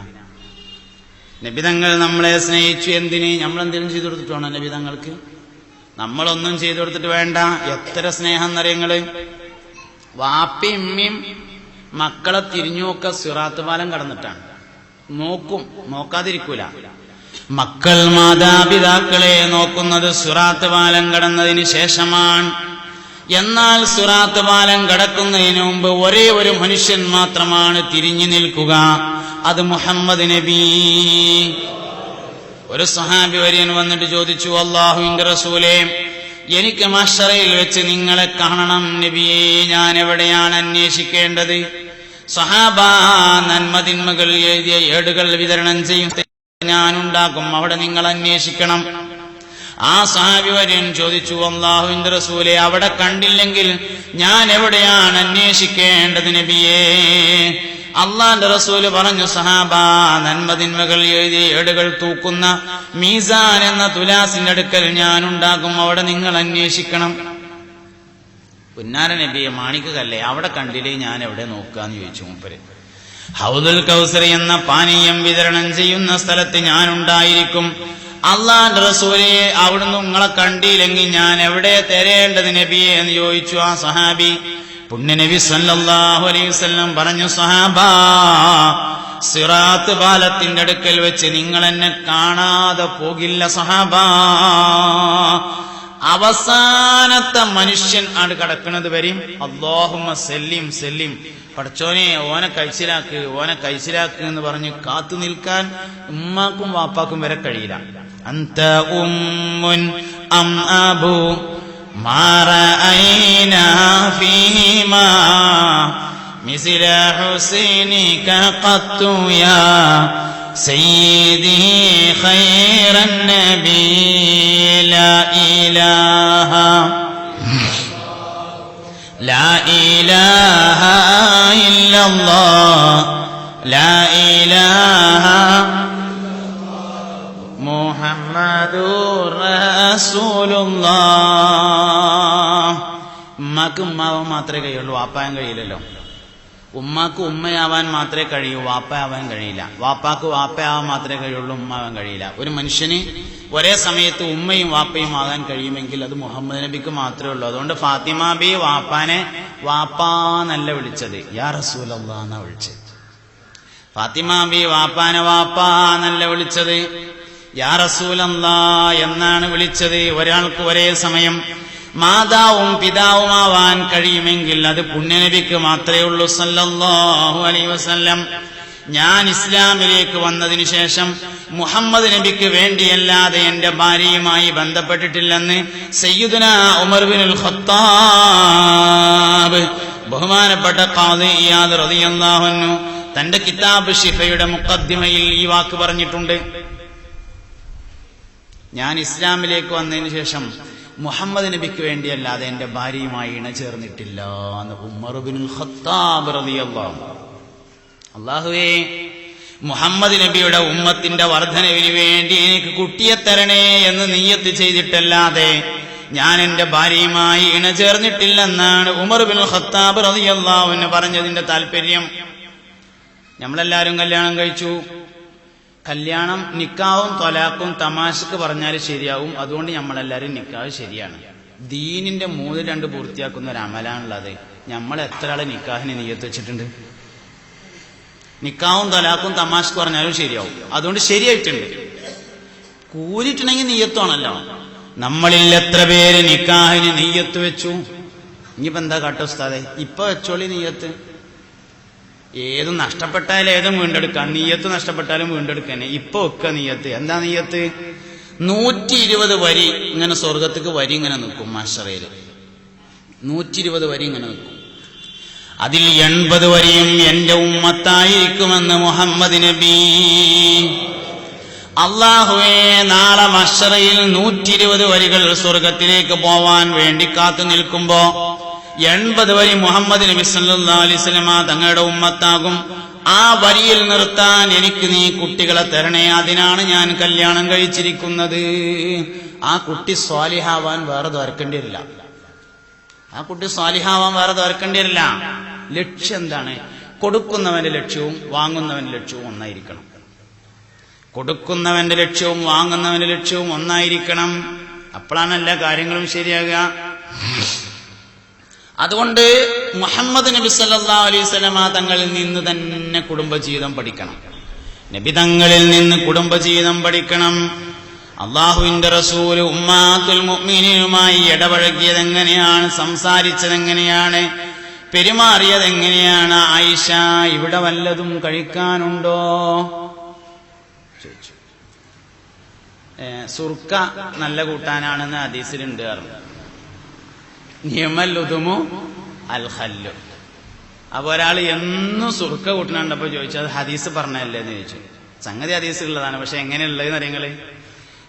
നബിതങ്ങൾ നമ്മളെ സ്നേഹിച്ചു എന്തിന്? നമ്മളെന്തെങ്കിലും ചെയ്തു കൊടുത്തിട്ടാണോ നബിതങ്ങൾക്ക്? നമ്മളൊന്നും ചെയ്തു കൊടുത്തിട്ട് വേണ്ട. എത്ര സ്നേഹം എന്നറിയങ്ങള്. വാപ്പയും ഉമ്മയും മക്കളെ തിരിഞ്ഞുനോക്ക സിറാത്ത് പാലം കടന്നിട്ടാണ്. നോക്കും, നോക്കാതിരിക്കൂല. മക്കൾ മാതാപിതാക്കളെ നോക്കുന്നത് സിറാത്ത് പാലം കടന്നതിന് ശേഷമാണ്. എന്നാൽ സിറാത്ത് പാലം കടക്കുന്നതിന് മുമ്പ് ഒരേ ഒരു മനുഷ്യൻ മാത്രമാണ് തിരിഞ്ഞു നിൽക്കുക. അത് മുഹമ്മദ് നബി. ഒരു സഹാബി വര്യൻ വന്നിട്ട് ചോദിച്ചു, അല്ലാഹുവിന്റെ റസൂലേ, എനിക്ക് മഹ്ശറയിൽ വെച്ച് നിങ്ങളെ കാണണം നബിയേ, ഞാൻ എവിടെയാണ് അന്വേഷിക്കേണ്ടത്? സഹാബ, നന്മതിന്മകൾ എഴുതിയ ഏടുകൾ വിതരണം ചെയ്യും ഞാനുണ്ടാക്കും, അവിടെ നിങ്ങൾ അന്വേഷിക്കണം. ആ സഹാബി വര്യൻ ചോദിച്ചു, അല്ലാഹുവിന്റെ റസൂലേ, അവിടെ കണ്ടില്ലെങ്കിൽ ഞാൻ എവിടെയാണ് അന്വേഷിക്കേണ്ടത് നബിയേ? അള്ളാന്റെ റസൂല് പറഞ്ഞു, സഹാബ, നന്മതിന്മകൾ എഴുതി ഏടുകൾ തൂക്കുന്ന മീസാൻ എന്ന തുലാസിന്റെ അടുക്കൽ ഞാനുണ്ടാകും, അവിടെ നിങ്ങൾ അന്വേഷിക്കണം. പുന്നാര നബിയെ, മാണിക്കല്ലേ, അവിടെ കണ്ടില്ലേ, ഞാൻ എവിടെ നോക്കാന്ന് ചോദിച്ചു മൂപ്പര്. ഹൗദുൽ കൗസർ എന്ന പാനീയം വിതരണം ചെയ്യുന്ന സ്ഥലത്ത് ഞാനുണ്ടായിരിക്കും. അള്ളാന്റെ റസൂലെ, അവിടുന്ന് നിങ്ങളെ കണ്ടില്ലെങ്കിൽ ഞാൻ എവിടെ തരേണ്ടത് നബിയെ എന്ന് ചോദിച്ചു ആ സഹാബി. പുണ്യ നബി സല്ലല്ലാഹു അലൈഹി വസല്ലം പറഞ്ഞു, സഹാബാ, സിറാത്ത് പാലത്തിന്റെ അടുക്കൽ വെച്ച് നിങ്ങൾ എന്നെ കാണാതെ പോകില്ല സഹാബാ. അവസാനത്തെ മനുഷ്യൻ ആണ് കിടക്കുന്നത് വരെയും അല്ലാഹുമ്മ സല്ലിം സല്ലിം, പടച്ചോനെ ഓനെ കഴിച്ചിലാക്ക്, ഓനെ കഴിച്ചിലാക്ക് എന്ന് പറഞ്ഞ് കാത്തു നിൽക്കാൻ ഉമ്മാക്കും വാപ്പാക്കും വരെ കഴിയില്ല. അന്ത ഉമ്മുൻ അം അബു മാ റഅയ്നാ ഫീഹിമാ മിസ്ല ഹുസൈനിക ഖത്തു യാ സയ്യിദി ഖൈറൻ നബി ലാ ഇലാഹ ലാ ഇലാഹ ഇല്ലല്ലാഹ് ലാ ഇലാഹ മുഹമ്മദുർ റസൂലുള്ളാഹ്. ഉമ്മാക്ക് ഉമ്മാവാൻ മാത്രമേ കഴിയുള്ളൂ, വാപ്പാൻ കഴിയില്ലല്ലോ. ഉമ്മാക്ക് ഉമ്മയാവാൻ മാത്രമേ കഴിയൂ, വാപ്പയാവാൻ കഴിയില്ല. വാപ്പാക്ക് വാപ്പയാവാൻ മാത്രമേ കഴിയുള്ളൂ, ഉമ്മാവാൻ കഴിയില്ല. ഒരു മനുഷ്യന് ഒരേ സമയത്ത് ഉമ്മയും വാപ്പയും ആകാൻ കഴിയുമെങ്കിൽ അത് മുഹമ്മദ് നബിക്ക് മാത്രമേ ഉള്ളൂ. അതുകൊണ്ട് ഫാത്തിമ ബി വാപ്പാനെ വാപ്പാന്നല്ല വിളിച്ചത്, യാ റസൂലല്ലാഹ് എന്നാ വിളിച്ചത്. ഫാത്തിമ ബി വാപ്പാനെ വാപ്പാന്നല്ല വിളിച്ചത്, യാ റസൂലല്ലാഹ് എന്നാണ് വിളിച്ചത്. ഒരാൾക്ക് ഒരേ സമയം മാതാവും പിതാവുമാവാൻ കഴിയുമെങ്കിൽ അത് പുണ്യനബിക്ക് മാത്രമേ ഉള്ളൂ സല്ലല്ലാഹു അലൈഹി വസല്ലം. ഞാൻ ഇസ്ലാമിലേക്ക് വന്നതിന് ശേഷം മുഹമ്മദ് നബിക്ക് വേണ്ടിയല്ലാതെ എന്റെ ഭാര്യയുമായി ബന്ധപ്പെട്ടിട്ടില്ലെന്ന് സയ്യിദുനാ ഉമർ ബിനുൽ ഖത്താബ്, ബഹുമാനപ്പെട്ട ഖാദി ഇയാദ് റളിയല്ലാഹു അൻഹു തന്റെ കിതാബ് ഷിഫയുടെ മുഖദ്ദിമയിൽ ഈ വാക്ക് പറഞ്ഞിട്ടുണ്ട്. ഞാൻ ഇസ്ലാമിലേക്ക് വന്നതിന് ശേഷം മുഹമ്മദ് നബിക്ക് വേണ്ടിയല്ലാതെ എന്റെ ഭാര്യയുമായി ഇണ ചേർന്നിട്ടില്ല എന്ന് ഉമർ ബിനുൽ ഖത്താബ് റളിയല്ലാഹു അൻഹു. അല്ലാഹുവേ, മുഹമ്മദ് നബിയുടെ ഉമ്മത്തിന്റെ വർധനവിന് വേണ്ടി എനിക്ക് കുട്ടിയെ തരണേ എന്ന് നിയ്യത്ത് ചെയ്തിട്ടല്ലാതെ ഞാൻ എന്റെ ഭാര്യയുമായി ഇണ ചേർന്നിട്ടില്ലെന്നാണ് ഉമർ ബിനുൽ ഖത്താബ് റളിയല്ലാഹു അൻഹു പറഞ്ഞതിന്റെ താല്പര്യം. നമ്മളെല്ലാരും കല്യാണം കഴിച്ചു. കല്യാണം നിക്കാവും ത്വലാഖും തമാശക്ക് പറഞ്ഞാൽ ശരിയാവും. അതുകൊണ്ട് നമ്മളെല്ലാരും നിക്കാഹ് ശരിയാണ്. ദീനിന്റെ 3-2 പൂർത്തിയാക്കുന്ന ഒരു അമലാണുള്ളത്. നമ്മൾ എത്ര ആളെ നിക്കാഹിന് നിയ്യത്ത് വെച്ചിട്ടുണ്ട്? നിക്കാവും ത്വലാഖും തമാശക്ക് പറഞ്ഞാലും ശരിയാവും. അതുകൊണ്ട് ശരിയായിട്ടുണ്ട്. കൂലിട്ടുണ്ടെങ്കിൽ നിയ്യത്താണല്ലോ. നമ്മളിൽ എത്ര പേര് നിക്കാഹിന് നിയ്യത്ത് വെച്ചു? ഇനിയിപ്പോ എന്താ കാട്ടോ ഉസ്താദേ, ഇപ്പൊ വെച്ചോളി നിയ്യത്ത്. ഏതും നഷ്ടപ്പെട്ടാലും ഏതും വീണ്ടെടുക്കാം. നീയത്ത് നഷ്ടപ്പെട്ടാലും വീണ്ടെടുക്കാൻ ഇപ്പൊ ഒക്കെ നീയത്ത്. എന്താ നീയത്ത്? 120 വരി ഇങ്ങനെ സ്വർഗത്തേക്ക് വരി ഇങ്ങനെ നിൽക്കും. മഹ്ശറയില് 120 വരി ഇങ്ങനെ നിൽക്കും. അതിൽ 80 വരിയും എന്റെ ഉമ്മത്തായിരിക്കുമെന്ന് മുഹമ്മദ് നബി. അല്ലാഹുവേ, നാളെ മഹ്ശറയിൽ 120 വരികൾ സ്വർഗത്തിലേക്ക് പോവാൻ വേണ്ടി കാത്തു നിൽക്കുമ്പോ 80 വരി മുഹമ്മദ് നബി സല്ലല്ലാഹു അലൈഹി വസല്ലമ തങ്ങളുടെ ഉമ്മത്താകും. ആ വരിയിൽ നിർത്താൻ എനിക്ക് നീ കുട്ടികളെ തരണേ, അതിനാണ് ഞാൻ കല്യാണം കഴിച്ചിരിക്കുന്നത്. ആ കുട്ടി സ്വാലിഹാവാൻ വേറെ ദ്വാരക്കേണ്ടി വരില്ല. ആ കുട്ടി സ്വാലിഹാവാൻ വേറെ ദ്വാരക്കേണ്ടി വരില്ല. ലക്ഷ്യം എന്താണ്? കൊടുക്കുന്നവന്റെ ലക്ഷ്യവും വാങ്ങുന്നവന്റെ ലക്ഷ്യവും ഒന്നായിരിക്കണം. കൊടുക്കുന്നവന്റെ ലക്ഷ്യവും വാങ്ങുന്നവന്റെ ലക്ഷ്യവും ഒന്നായിരിക്കണം. അപ്പോഴാണ് എല്ലാ കാര്യങ്ങളും ശരിയാകുക. അതുകൊണ്ട് മുഹമ്മദ് നബി സല്ലല്ലാഹു അലൈഹി വസല്ലമ തങ്ങളിൽ നിന്ന് തന്നെ കുടുംബജീവിതം പഠിക്കണം. നബി തങ്ങളിൽ നിന്ന് കുടുംബജീവിതം പഠിക്കണം. അള്ളാഹുവിന്റെ റസൂൽ ഉമ്മാത്തുൽ മുഅ്മിനീനുമായി ഇടപഴകിയത് എങ്ങനെയാണ്, സംസാരിച്ചത് എങ്ങനെയാണ്, പെരുമാറിയത് എങ്ങനെയാണ്? ആയിഷ, ഇവിടെ വല്ലതും കഴിക്കാനുണ്ടോ ചോദിച്ചു. സുർക്ക നല്ല കൂട്ടാനാണെന്ന് ഹദീസിലുണ്ട് പറഞ്ഞു. നിയമല്ലുതുമു അൽ ഖല്ലു. അപ്പൊ ഒരാൾ എന്നും സുർക്ക കൂട്ടണുണ്ടപ്പോ ചോദിച്ചു, അത് ഹദീസ് പറഞ്ഞല്ലേ എന്ന് ചോദിച്ചു. സംഗതി ഹദീസുള്ളതാണ്, പക്ഷെ എങ്ങനെയുള്ളതെന്ന് അറിയങ്ങള്.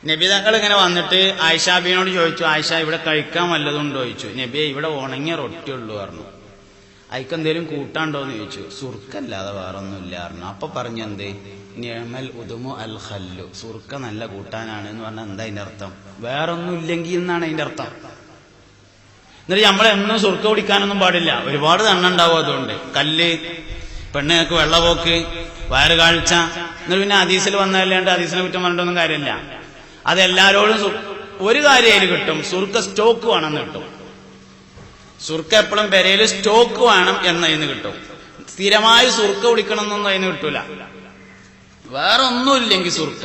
നബിതാക്കൾ ഇങ്ങനെ വന്നിട്ട് ആയിഷാബിനോട് ചോദിച്ചു, ആയിഷ ഇവിടെ കഴിക്കാൻ വല്ലതും ഉണ്ടോ ചോദിച്ചു. നബിയെ, ഇവിടെ ഉണങ്ങിയ റൊട്ടി ഉള്ളൂ പറഞ്ഞു. അയക്കെന്തേലും കൂട്ടാണ്ടോന്ന് ചോദിച്ചു. സുർക്കല്ലാതെ വേറൊന്നുമില്ല പറഞ്ഞു. അപ്പൊ പറഞ്ഞു എന്ത്, നിഅമൽ ഉദുമു അൽ ഖല്ലു, സുർക്ക നല്ല കൂട്ടാനാണ് എന്ന് പറഞ്ഞാൽ എന്താ അതിന്റെ അർത്ഥം? വേറൊന്നും ഇല്ലെങ്കിൽ എന്നാണ് അതിന്റെ അർത്ഥം. എന്നിട്ട് നമ്മളെന്നും സുർക്ക കുടിക്കാനൊന്നും പാടില്ല, ഒരുപാട് എണ്ണുണ്ടാവും. അതുകൊണ്ട് കല്ല്, പെണ്ണുങ്ങൾക്ക് വെള്ളപോക്ക്, വയറ് കാഴ്ച, എന്നിട്ട് പിന്നെ ഹദീസിൽ വന്നതല്ലാണ്ട് ഹദീസിനെ കുറ്റം പറഞ്ഞിട്ടൊന്നും കാര്യമില്ല. അതെല്ലാരോടും ഒരു കാര്യം അതിൽ കിട്ടും, സുർക്ക സ്റ്റോക്ക് വേണമെന്ന് കിട്ടും. സുർക്ക എപ്പോഴും പെരയിൽ സ്റ്റോക്ക് വേണം എന്നതിന് കിട്ടും. സ്ഥിരമായി സുർക്ക കുടിക്കണം എന്നൊന്നും അതിന് കിട്ടൂല. വേറെ ഒന്നുമില്ലെങ്കിൽ സുർക്ക.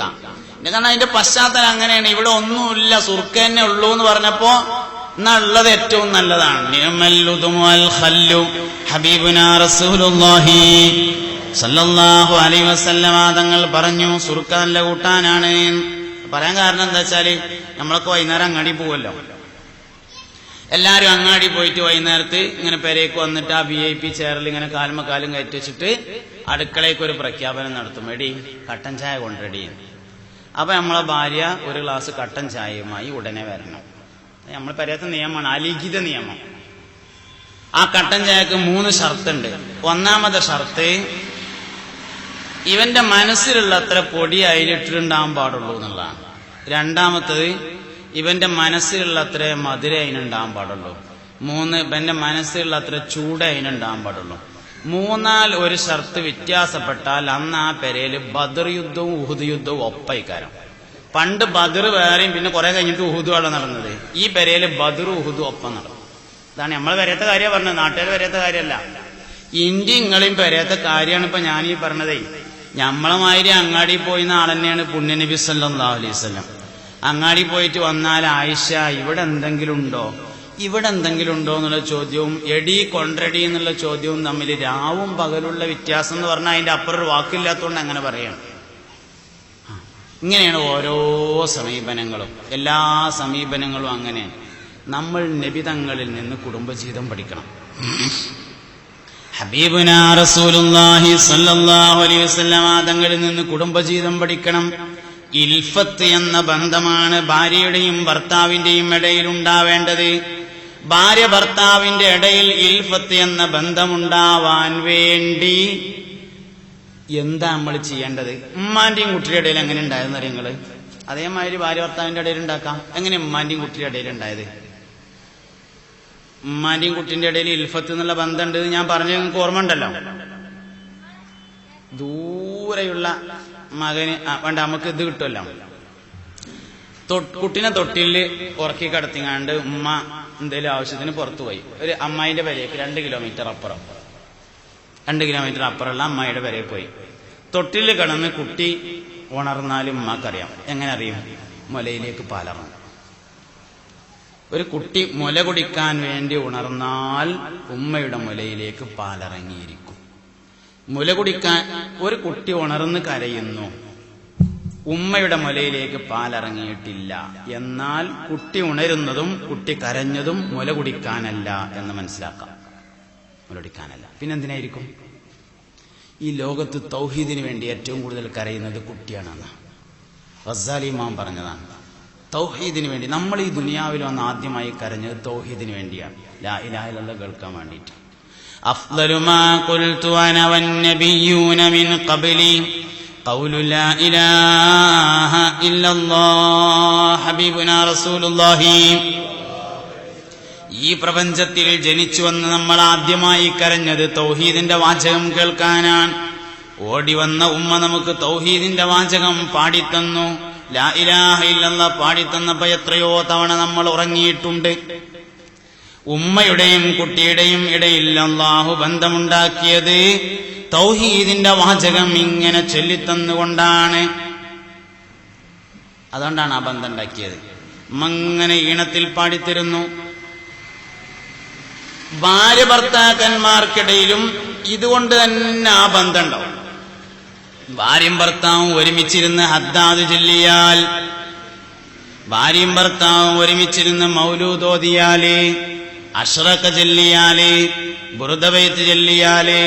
കാരണം അതിന്റെ പശ്ചാത്തലം അങ്ങനെയാണ്. ഇവിടെ ഒന്നുമില്ല, സുർക്ക തന്നെ ഉള്ളൂ എന്ന് പറഞ്ഞപ്പോ എന്നാ ഉള്ളത് ഏറ്റവും നല്ലതാണ്. ഹബീബുനാ റസൂലുള്ളാഹി സല്ലല്ലാഹു അലൈഹി വസല്ലമ തങ്ങൾ പറഞ്ഞു സുർക്ക നല്ല കൂട്ടാനാണ്. പറയാൻ കാരണം എന്താ വെച്ചാല് നമ്മളൊക്കെ വൈകുന്നേരം അങ്ങാടി പോവല്ലോ. എല്ലാരും അങ്ങാടി പോയിട്ട് വൈകുന്നേരത്ത് ഇങ്ങനെ പെരേക്ക് വന്നിട്ട് ആ VIP ചെയറിൽ ഇങ്ങനെ കാലും കയറ്റി വെച്ചിട്ട് അടുക്കളയ്ക്ക് ഒരു പ്രഖ്യാപനം നടത്തും, എടി കട്ടൻ ചായ കൊണ്ടുറെടി. അപ്പൊ നമ്മളെ ഭാര്യ ഒരു ഗ്ലാസ് കട്ടൻ ചായയുമായി ഉടനെ വരണം. നമ്മൾ പെരേത്തെ നിയമമാണ്, അലിഖിത നിയമം. ആ കട്ടൻ ചായക്ക് 3 ഷർത്തുണ്ട്. ഒന്നാമത്തെ ഷർത്ത്, ഇവന്റെ മനസ്സിലുള്ള അത്ര പൊടി അതിലിട്ടിട്ടുണ്ടാകാൻ പാടുള്ളൂ എന്നുള്ളതാണ്. രണ്ടാമത്തത്, ഇവന്റെ മനസ്സിലുള്ള അത്ര മധുര അതിനുണ്ടാകാൻ പാടുള്ളൂ. 3, ഇവന്റെ മനസ്സിലുള്ള അത്ര ചൂട് അതിനുണ്ടാകാൻ പാടുള്ളൂ. 3 ഒരു ഷർത്ത് വ്യത്യാസപ്പെട്ടാൽ അന്ന് ആ പെരയിൽ ബദർ യുദ്ധവും ഉഹുദ് യുദ്ധവും ഒപ്പയിക്കാരം. പണ്ട് ബദർ വേറെയും പിന്നെ കുറെ കഴിഞ്ഞിട്ട് ഉഹുദുമാണ് നടന്നത്. ഈ പെരയിൽ ബദർ ഉഹുദും ഒപ്പം നടന്നു. ഇതാണ് നമ്മളെ പെരയത്തെ കാര്യം പറഞ്ഞത്, നാട്ടുകാർ പെരയത്തെ കാര്യമല്ല. ഇന്ത്യ ഇങ്ങളെയും പെരയത്തെ കാര്യമാണ് ഇപ്പൊ ഞാനീ പറഞ്ഞതേ. നമ്മളെ മാതിരി അങ്ങാടി പോയിന്ന ആളെന്നെയാണ് പുണ്യനബി സല്ലല്ലാഹു അലൈഹി വസല്ലം. അങ്ങാടി പോയിട്ട് വന്നാൽ ആയിഷ ഇവിടെ എന്തെങ്കിലും ഉണ്ടോ എന്നുള്ള ചോദ്യവും എടി കൊണ്ടടി എന്നുള്ള ചോദ്യവും തമ്മിൽ രാവും പകലുള്ള വ്യത്യാസം എന്ന് പറഞ്ഞാൽ അതിന്റെ അപ്പുറം ഒരു വാക്കില്ലാത്തതുകൊണ്ട് അങ്ങനെ പറയാണ്. ഇങ്ങനെയാണ് ഓരോ സമീപനങ്ങളും, എല്ലാ സമീപനങ്ങളും അങ്ങനെ. നമ്മൾ നബിതങ്ങളിൽ നിന്ന് കുടുംബജീവിതം പഠിക്കണം. ഹബീബുനാ റസൂലുള്ളാഹി സ്വല്ലല്ലാഹു അലൈഹി വസല്ലം തങ്ങളിൽ നിന്ന് കുടുംബജീവിതം പഠിക്കണം. ഇൽഫത്ത് എന്ന ബന്ധമാണ് ഭാര്യയുടെയും ഭർത്താവിന്റെയും ഇടയിൽ ഉണ്ടാവേണ്ടത്. ഭാര്യ ഭർത്താവിന്റെ ഇടയിൽ ഇൽഫത്ത് എന്ന ബന്ധമുണ്ടാവാൻ വേണ്ടി എന്താ നമ്മൾ ചെയ്യേണ്ടത്? ഉമ്മാന്റെയും കുട്ടിയുടെ ഇടയിൽ എങ്ങനെ ഉണ്ടായെന്ന് അറിയാം നിങ്ങള്? അതേമാതിരി ഭാര്യ ഭർത്താവിന്റെ ഇടയിൽ ഉണ്ടാക്കാം. എങ്ങനെ ഉമ്മാന്റെയും കുട്ടിയുടെ ഇടയിൽ ഉണ്ടായത്? ഉമ്മാന്റെയും കുട്ടിന്റെ ഇടയിൽ ഇൽഫത്ത് എന്നുള്ള ബന്ധമുണ്ട് ഞാൻ പറഞ്ഞത് നിങ്ങൾക്ക് ഓർമ്മ ഉണ്ടല്ലോ. ദൂരെയുള്ള മകന് വേണ്ട നമുക്ക് ഇത് കിട്ടുമല്ലോ, കുട്ടിനെ തൊട്ടില് ഉറക്കി കിടത്തിങ്ങാണ്ട് ഉമ്മ എന്തെങ്കിലും ആവശ്യത്തിന് പുറത്തുപോയി ഒരു അമ്മായിന്റെ പെരേക്ക് 2 കിലോമീറ്റർ അപ്പുറമുള്ള അമ്മായിയുടെ പെരയിൽ പോയി. തൊട്ടില് കിടന്ന് കുട്ടി ഉണർന്നാലും ഉമ്മക്കറിയാം. എങ്ങനെ അറിയും? മുലയിലേക്ക് പാലിറങ്ങും. ഒരു കുട്ടി മുല കുടിക്കാൻ വേണ്ടി ഉണർന്നാൽ ഉമ്മയുടെ മുലയിലേക്ക് പാലിറങ്ങിയിരിക്കും. മുല കുടിക്കാൻ ഒരു കുട്ടി ഉണർന്ന് കരയുന്നു, ഉമ്മയുടെ മുലയിലേക്ക് പാലിറങ്ങിയിട്ടില്ല. എന്നാൽ കുട്ടി ഉണരുന്നതും കുട്ടി കരഞ്ഞതും മുല കുടിക്കാനല്ല എന്ന് മനസ്സിലാക്കാം. മുല കുടിക്കാനല്ല, പിന്നെന്തിനായിരിക്കും? ഈ ലോകത്ത് തൗഹീദിന് വേണ്ടി ഏറ്റവും കൂടുതൽ കരയുന്നത് കുട്ടിയാണെന്ന് ഗസാലി ഇമാം പറഞ്ഞതാണ്. തൗഹീദിന് വേണ്ടി നമ്മൾ ഈ ദുനിയാവിൽ വന്ന് ആദ്യമായി കരഞ്ഞത് തൗഹീദിന് വേണ്ടിയാണ്, ലാ ഇലാഹ ഇല്ലല്ലാഹ് കേൾക്കാൻ വേണ്ടിയിട്ട്. അഫ്ളലു മാ ഖുൽതു അന വന്നബിയ്യൂന മിൻ ഖബ്ലി ഖൗലു ലാ ഇലാഹ ഇല്ലല്ലാഹ് ഹബീബുനാ റസൂലുള്ളാഹി. ഈ പ്രപഞ്ചത്തിൽ ജനിച്ചു വന്ന് നമ്മൾ ആദ്യമായി കരഞ്ഞത് തൗഹീദിന്റെ വാചകം കേൾക്കാനാണ്. ഓടി വന്ന ഉമ്മ നമുക്ക് തൗഹീദിന്റെ വാചകം പാടിത്തന്നു. ലാ ഇലാഹ ഇല്ലല്ലാഹ് പാടിത്തന്നപ്പോ എത്രയോ തവണ നമ്മൾ ഉറങ്ങിയിട്ടുണ്ട്. ഉമ്മയുടെയും കുട്ടിയുടെയും ഇടയിൽ അല്ലാഹു ബന്ധമുണ്ടാക്കിയത് തൗഹീദിന്റെ വാചകം ഇങ്ങനെ ചൊല്ലിത്തന്നുകൊണ്ടാണ്. അതുകൊണ്ടാണ് ആ ബന്ധം ഉണ്ടാക്കിയത്. അങ്ങനെ ഈണത്തിൽ പാടിത്തരുന്നു. ഭാര്യ ഭർത്താക്കന്മാർക്കിടയിലും ഇതുകൊണ്ട് തന്നെ ആ ബന്ധം ഉണ്ടാവും. ഭാര്യയും ഭർത്താവും ഒരുമിച്ചിരുന്ന് ഹദ്ദാദ് ചൊല്ലിയാൽ, ഭാര്യയും ഭർത്താവും ഒരുമിച്ചിരുന്ന് മൗലൂദ് ഓതിയാല്, അഷ്റഖ ചൊല്ലിയാല്, ബുർദബൈത്ത് ചൊല്ലിയാല്,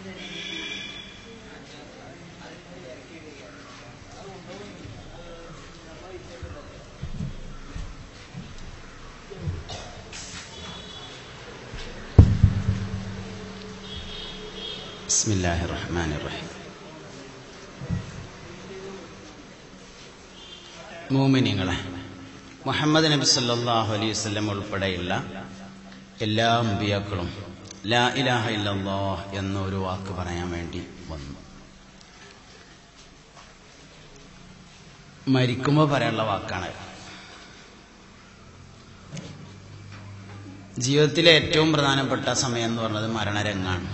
ബിസ്മില്ലാഹിർ റഹ്മാനിർ റഹീം. മുഅ്മിനീങ്ങളെ, മുഹമ്മദ് നബി സല്ലല്ലാഹു അലൈഹി വസല്ലം ഉൾപ്പെടെയുള്ള എല്ലാ അമ്പിയാക്കളും ലാ ഇലാഹ ഇല്ലല്ലാഹ് എന്നൊരു വാക്ക് പറയാൻ വേണ്ടി വന്നു. മരിക്കുമ്പോൾ പറയാനുള്ള വാക്കാണ്. ജീവിതത്തിലെ ഏറ്റവും പ്രധാനപ്പെട്ട സമയം എന്ന് പറഞ്ഞത് മരണരംഗാണ്.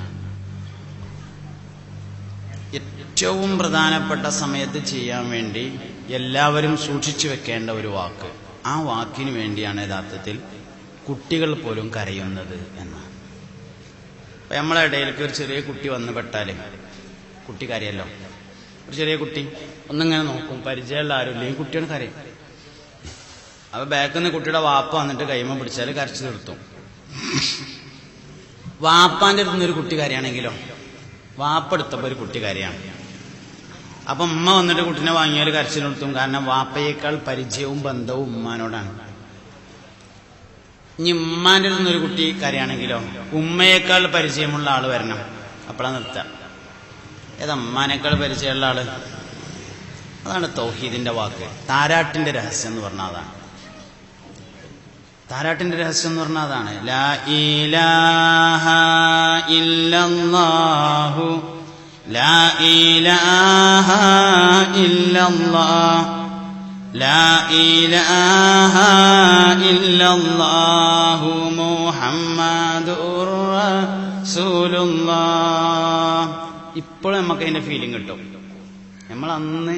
ഏറ്റവും പ്രധാനപ്പെട്ട സമയത്ത് ചെയ്യാൻ വേണ്ടി എല്ലാവരും സൂക്ഷിച്ചു വെക്കേണ്ട ഒരു വാക്ക്, ആ വാക്കിന് വേണ്ടിയാണ് യഥാർത്ഥത്തിൽ കുട്ടികൾ പോലും കരയുന്നത് എന്നാണ്. അപ്പൊ നമ്മളെ ഇടയിലേക്ക് ഒരു ചെറിയ കുട്ടി വന്ന് പെട്ടാല് കുട്ടി കരയല്ലോ. ഒരു ചെറിയ കുട്ടി ഒന്നിങ്ങനെ നോക്കും, പരിചയമുള്ള ആരുമില്ലെങ്കിൽ കുട്ടിയോട് കരയും. അപ്പൊ ബാക്കിൽ നിന്ന് കുട്ടിയുടെ വാപ്പ വന്നിട്ട് കൈമ പിടിച്ചാൽ കരച്ചു നിർത്തും. വാപ്പാന്റെ അടുത്തുനിന്ന് ഒരു കുട്ടി കരയാണെങ്കിലോ, വാപ്പ എടുത്തപ്പോ ഒരു കുട്ടി കരയാണ്. അപ്പൊ ഉമ്മ വന്നിട്ട് കുട്ടീനെ വാങ്ങിയാൽ കരച്ചിൽ നിർത്തും. കാരണം വാപ്പയേക്കാൾ പരിചയവും ബന്ധവും ഉമ്മാനോടാണ്. ഇനി ഉമ്മാന്റെ അടുത്ത് ഒരു കുട്ടി കരയാണെങ്കിലോ, ഉമ്മയേക്കാൾ പരിചയമുള്ള ആള് വരണം, അപ്പഴാ നിർത്താം. ഏതാ ഉമ്മാനേക്കാൾ പരിചയമുള്ള ആള്? അതാണ് തൗഹീദിന്റെ വാക്ക്. താരാട്ടിന്റെ രഹസ്യം എന്ന് പറഞ്ഞാൽ അതാണ്. താരാട്ടിന്റെ രഹസ്യം എന്ന് പറഞ്ഞാൽ അതാണ്. ലാ ഇലാഹ ഇല്ലല്ലാഹു ലാ ഇലാഹ ഇല്ലല്ലാഹ് ലാ ഇലാഹ ഇല്ലല്ലാഹു മുഹമ്മദുർ റസൂലുള്ളാഹ്. ഇപ്പോഴും നമുക്ക് അതിന്റെ ഫീലിംഗ് കിട്ടും. നമ്മൾ അന്ന്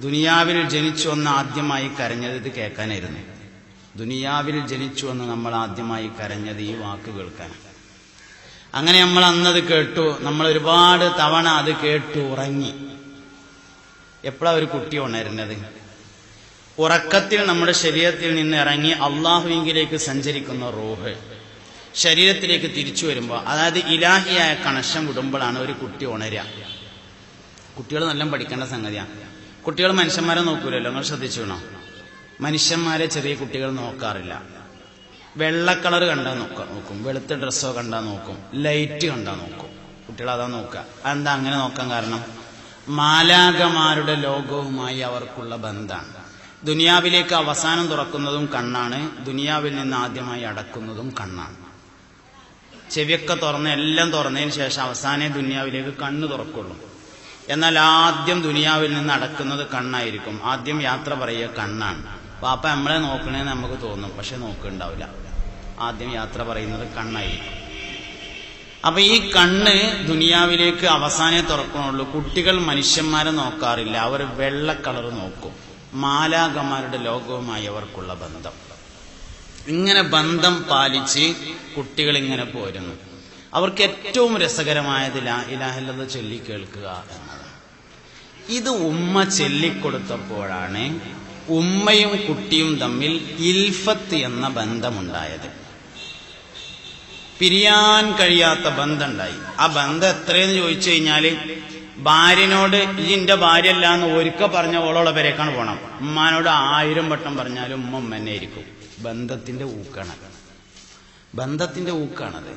ദുനിയാവിൽ ജനിച്ചു വന്ന് ആദ്യമായി കരഞ്ഞത് ഇത് കേൾക്കാനായിരുന്നു. ദുനിയാവിൽ ജനിച്ചു വന്ന് നമ്മൾ ആദ്യമായി കരഞ്ഞത് ഈ വാക്ക് കേൾക്കാൻ. അങ്ങനെ നമ്മൾ അന്നത് കേട്ടു. നമ്മൾ ഒരുപാട് തവണ അത് കേട്ടു ഉറങ്ങി. എപ്പോഴാ ഒരു കുട്ടി ഉണരുന്നത്? ഉറക്കത്തിൽ നമ്മുടെ ശരീരത്തിൽ നിന്ന് ഇറങ്ങി അള്ളാഹുവിലേക്ക് സഞ്ചരിക്കുന്ന റൂഹ് ശരീരത്തിലേക്ക് തിരിച്ചു വരുമ്പോൾ, അതായത് ഇലാഹിയായ കണക്ഷൻ വിടുമ്പോഴാണ് ഒരു കുട്ടി ഉണരുക. കുട്ടികൾ നല്ല പഠിക്കേണ്ട സംഗതിയാണ്. കുട്ടികൾ മനുഷ്യന്മാരെ നോക്കൂലല്ലോ, നിങ്ങൾ ശ്രദ്ധിച്ചുണോ? മനുഷ്യന്മാരെ ചെറിയ കുട്ടികൾ നോക്കാറില്ല. വെള്ള കളർ കണ്ടാൽ നോക്കും, വെളുത്ത ഡ്രസ്സോ കണ്ടാൽ നോക്കും, ലൈറ്റ് കണ്ടാൽ നോക്കും. കുട്ടികൾ അതാ നോക്കുക. അതെന്താ അങ്ങനെ നോക്കാൻ കാരണം? മാലാഖമാരുടെ ലോകവുമായി അവർക്കുള്ള ബന്ധമാണ്. ദുനിയാവിലേക്ക് അവസാനം തുറക്കുന്നതും കണ്ണാണ്, ദുനിയാവിൽ നിന്ന് ആദ്യമായി അടക്കുന്നതും കണ്ണാണ്. ചെവിയൊക്കെ തുറന്ന് എല്ലാം തുറന്നതിന് ശേഷം അവസാനേ ദുനിയാവിലേക്ക് കണ്ണ് തുറക്കുള്ളൂ. എന്നാൽ ആദ്യം ദുനിയാവിൽ നിന്ന് അടക്കുന്നത് കണ്ണായിരിക്കും. ആദ്യം യാത്ര പറയുക കണ്ണാണ്. പാപ്പ നമ്മളെ നോക്കണേന്ന് നമുക്ക് തോന്നും, പക്ഷെ നോക്കുന്നുണ്ടാവില്ല. ആദ്യം യാത്ര പറയുന്നത് കണ്ണായിരിക്കും. അപ്പൊ ഈ കണ്ണ് ദുനിയാവിലേക്ക് അവസാനേ തുറക്കണുള്ളൂ. കുട്ടികൾ മനുഷ്യന്മാരെ നോക്കാറില്ല, അവർ വെള്ള കളർ നോക്കും. മാലാഖമാരുടെ ലോകവുമായി അവർക്കുള്ള ബന്ധം. ഇങ്ങനെ ബന്ധം പാലിച്ച് കുട്ടികൾ ഇങ്ങനെ പോരുന്നു. അവർക്ക് ഏറ്റവും രസകരമായത് ലാ ഇലാഹ ഇല്ലല്ലാഹ് ചൊല്ലി കേൾക്കുക എന്നതാണ്. ഇത് ഉമ്മ ചൊല്ലിക്കൊടുത്തപ്പോഴാണ് ഉമ്മയും കുട്ടിയും തമ്മിൽ ഇൽഫത്ത് എന്ന ബന്ധമുണ്ടായത്. പിരിയാൻ കഴിയാത്ത ബന്ധമുണ്ടായി. ആ ബന്ധം എത്രയെന്ന് ചോദിച്ചു കഴിഞ്ഞാല്, ഭാര്യനോട് ഇതിന്റെ ഭാര്യ അല്ല എന്ന് ഒരിക്കൽ പറഞ്ഞ ഓളോളെ പേരേക്കാണ് പോണം. ഉമ്മാനോട് 1000 വട്ടം പറഞ്ഞാലും ഉമ്മ ഉമ്മന്നെ ആയിരിക്കും. ബന്ധത്തിന്റെ ഊക്കാണത്. ബന്ധത്തിന്റെ ഊക്കാണത്.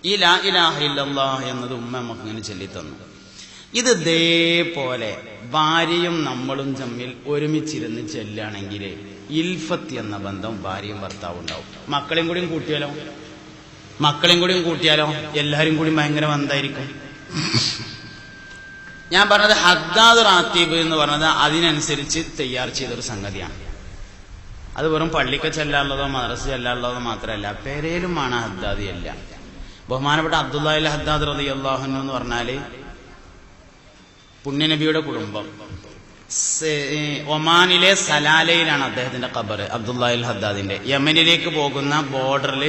ഈ ലാ ഇലാഹ ഇല്ലല്ലാഹ് എന്നത് ഉമ്മ നമുക്ക് ഇങ്ങനെ ചൊല്ലിത്തന്നു. ഇത് ഇതേപോലെ ഭാര്യയും നമ്മളും തമ്മിൽ ഒരുമിച്ചിരുന്ന് ചെല്ലുകയാണെങ്കിൽ ഇൽഫത്ത് എന്ന ബന്ധം ഭാര്യയും ഭർത്താവും ഉണ്ടാവും. മക്കളെയും കൂടിയും കൂട്ടിയാലോ എല്ലാരും കൂടി ഭയങ്കര ബന്ധമായിരിക്കും. ഞാൻ പറഞ്ഞത് ഹദ്ദാദ് റാത്തീബ് എന്ന് പറഞ്ഞത് അതിനനുസരിച്ച് തയ്യാർ ചെയ്തൊരു സംഗതിയാണ്. അത് വെറും പള്ളിക്ക് ചെല്ലാനുള്ളതോ മദ്രസ ചെല്ലാനുള്ളതോ മാത്രമല്ല, പെരയിലുമാണ് ഹദ്ദാദ് എല്ലാം. ബഹുമാനപ്പെട്ട അബ്ദുല്ലാഹിൽ ഹദ്ദാദ് റളിയല്ലാഹു അൻഹു എന്ന് പറഞ്ഞാല് പുണ്യനബിയുടെ കുടുംബം. ഒമാനിലെ സലാലയിലാണ് അദ്ദേഹത്തിന്റെ ഖബർ. അബ്ദുല്ലാഹിൽ ഹദ്ദാദിന്റെ യമനിലേക്ക് പോകുന്ന ബോർഡറിൽ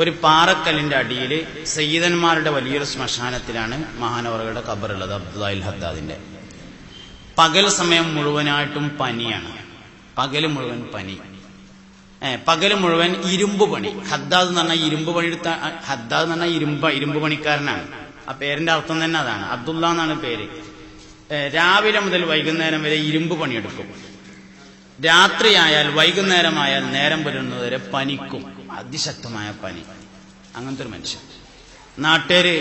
ഒരു പാറക്കല്ലിന്റെ അടിയിൽ സയ്യിദന്മാരുടെ വലിയൊരു ശ്മശാനത്തിലാണ് മഹാനവറുകളുടെ ഖബറുള്ളത്. അബ്ദുല്ലാഹിൽ ഹദ്ദാദിന്റെ പകൽ സമയം മുഴുവനായിട്ടും പനിയാണ്. പകല് മുഴുവൻ പനി, പകല് മുഴുവൻ ഇരുമ്പ് പണി. ഹദ്ദാദ് എന്ന് പറഞ്ഞാൽ ഇരുമ്പ് പണിയെടുത്ത, ഹദ്ദാദ് എന്ന് പറഞ്ഞാൽ ഇരുമ്പ് പണിക്കാരനാണ്. ആ പേരിന്റെ അർത്ഥം തന്നെ അതാണ്. അബ്ദുള്ള എന്നാണ് പേര്. രാവിലെ മുതൽ വൈകുന്നേരം വരെ ഇരുമ്പ് പണിയെടുക്കും. രാത്രിയായാൽ വൈകുന്നേരമായാൽ നേരം വരുന്നതുവരെ പനിക്കും. അതിശക്തമായ പനി. അങ്ങനത്തെ ഒരു മനുഷ്യൻ. നാട്ടുകാര്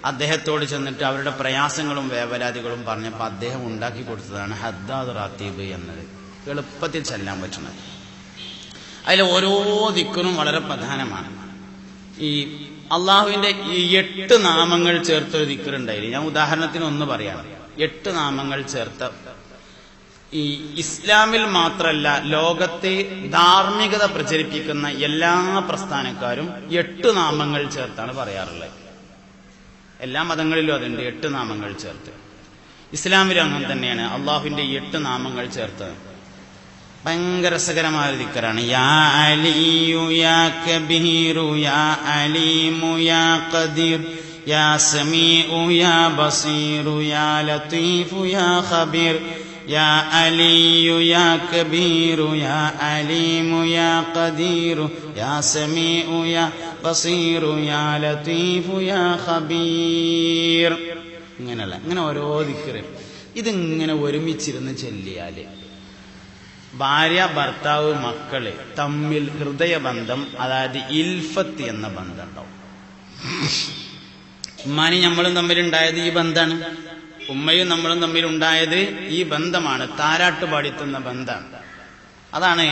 അദ്ദേഹത്തോട് ചെന്നിട്ട് അവരുടെ പ്രയാസങ്ങളും വേവലാതികളും പറഞ്ഞപ്പോൾ അദ്ദേഹം ഉണ്ടാക്കി കൊടുത്തതാണ് ഹദ്ദാദ് റാത്തീബ് എന്നത്. എളുപ്പത്തിൽ ചെല്ലാൻ പറ്റുന്നത്. അതിൽ ഓരോ ദിക്റും വളരെ പ്രധാനമാണ്. ഈ അള്ളാഹുവിന്റെ ഈ 8 നാമങ്ങൾ ചേർത്തൊരു ദിക്റുണ്ടായില്ല. ഞാൻ ഉദാഹരണത്തിന് ഒന്ന് പറയാണ്. 8 നാമങ്ങൾ ചേർത്ത ഈ ഇസ്ലാമിൽ മാത്രമല്ല ലോകത്തെ ധാർമ്മികത പ്രചരിപ്പിക്കുന്ന എല്ലാ പ്രസ്ഥാനക്കാരും 8 നാമങ്ങൾ ചേർത്താണ് പറയാറുള്ളത്. എല്ലാ മതങ്ങളിലും അതുണ്ട് 8 നാമങ്ങൾ ചേർത്ത്. ഇസ്ലാമിലും അങ്ങനെ തന്നെയാണ് അള്ളാഹുവിന്റെ 8 നാമങ്ങൾ ചേർത്ത്. ഭയങ്കര രസകരമായ ഒരു ദിക്റാണ്. യാ അലിയു യാ കബീറു യാ അലീമു യാ ഖദീർ യാ സമീഉ യാ ബസീറു യാ ലത്തീഫു യാ ഖബീർ യാ അലിയു യാ കബീറു യാ അലീമു യാ ഖദീറു യാ സമീഉ യാ ബസീറു യാ ലത്തീഫു യാ ഖബീർ. ഇങ്ങനെയല്ല, ഇങ്ങനെ ഓരോ ദിക്റ് ഇതിങ്ങനെ ഒരുമിച്ചിരുന്ന് ചൊല്ലിയാല് ഭാര്യ, ഭർത്താവ്, മക്കള് തമ്മിൽ ഹൃദയബന്ധം, അതായത് ഇൽഫത്ത് എന്ന ബന്ധം ഉണ്ടാവും. ഉമ്മാനി നമ്മളും തമ്മിലുണ്ടായത് ഈ ബന്ധാണ്. ഉമ്മയും നമ്മളും തമ്മിലുണ്ടായത് ഈ ബന്ധമാണ്. താരാട്ടുപാടിത്തുന്ന ബന്ധമാണ്. അതാണ്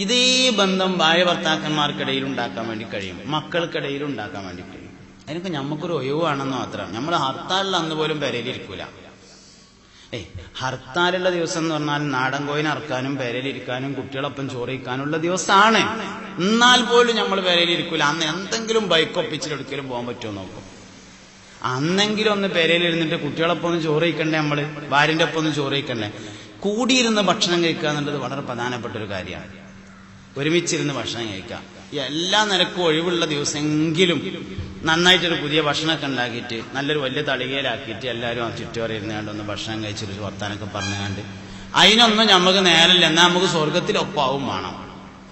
ഇതേ ബന്ധം ഭാര്യ ഭർത്താക്കന്മാർക്കിടയിൽ ഉണ്ടാക്കാൻ വേണ്ടി കഴിയും, മക്കൾക്കിടയിൽ ഉണ്ടാക്കാൻ വേണ്ടി കഴിയും. അതിനൊക്കെ നമുക്കൊരു ഒഴിവാണെന്ന് മാത്രം. നമ്മൾ ഹർത്താലിൽ അന്ന് പോലും പെരയിലിരിക്കൂല. ഹർത്താലുള്ള ദിവസം എന്ന് പറഞ്ഞാൽ നാടൻ കോയിനെ അറക്കാനും പെരയിലിരിക്കാനും കുട്ടികളൊപ്പം ചോറിക്കാനുള്ള ദിവസമാണ്. എന്നാൽ പോലും നമ്മൾ പെരയിലിരിക്കൂല. അന്ന് എന്തെങ്കിലും ബൈക്കൊപ്പിച്ചിലെടുക്കലും പോകാൻ പറ്റുമോ നോക്കും. അന്നെങ്കിലും ഒന്ന് പെരയിലിരുന്നിട്ട് കുട്ടികളൊപ്പം ഒന്ന് ചോറിക്കണ്ടേ, നമ്മള് ഭാര്യന്റെ ഒപ്പം ഒന്ന് ചോറിക്കണ്ടേ. കൂടിയിരുന്ന് ഭക്ഷണം കഴിക്കുക എന്നുള്ളത് വളരെ പ്രധാനപ്പെട്ട ഒരു കാര്യമാണ്. ഒരുമിച്ചിരുന്ന് ഭക്ഷണം കഴിക്കുക. എല്ലാ നിലക്കും ഒഴിവുള്ള ദിവസമെങ്കിലും നന്നായിട്ടൊരു പുതിയ ഭക്ഷണമൊക്കെ ഉണ്ടാക്കിയിട്ട് നല്ലൊരു വലിയ തളികയിലാക്കിയിട്ട് എല്ലാവരും ആ ചുറ്റുവറിയിരുന്നാണ്ട് ഒന്ന് ഭക്ഷണം കഴിച്ചിട്ട് വർത്താനൊക്കെ പറഞ്ഞുകൊണ്ട് അതിനൊന്നും നമുക്ക് നേരമില്ല. എന്നാൽ നമുക്ക് സ്വർഗത്തിൽ ഒപ്പാവും വേണം.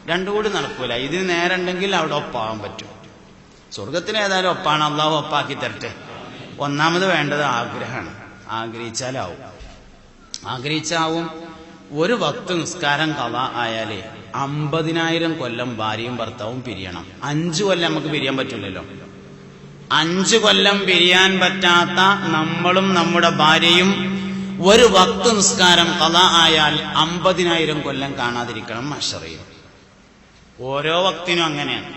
രണ്ടും കൂടി നടക്കൂല. ഇതിന് നേരമുണ്ടെങ്കിൽ അവിടെ ഒപ്പാവാൻ പറ്റും. സ്വർഗത്തിന് ഏതായാലും ഒപ്പാണ്. അള്ളാഹു ഒപ്പാക്കി തരട്ടെ. ഒന്നാമത് വേണ്ടത് ആഗ്രഹമാണ്. ആഗ്രഹിച്ചാലാവും. ആഗ്രഹിച്ചാവും. ഒരു വക്ത് നിസ്കാരം ഖളാ ആയാലേ 50,000 കൊല്ലം ഭാര്യയും ഭർത്താവും പിരിയണം. 5 കൊല്ലം നമുക്ക് പിരിയാൻ പറ്റില്ലല്ലോ. 5 കൊല്ലം പിരിയാൻ പറ്റാത്ത നമ്മളും നമ്മുടെ ഭാര്യയും ഒരു വക്ത് നിസ്കാരം ഖളാ ആയാൽ 50,000 കൊല്ലം കാണാതിരിക്കണം മഹ്ശറിൽ. ഓരോ വക്തിനും അങ്ങനെയാണ്.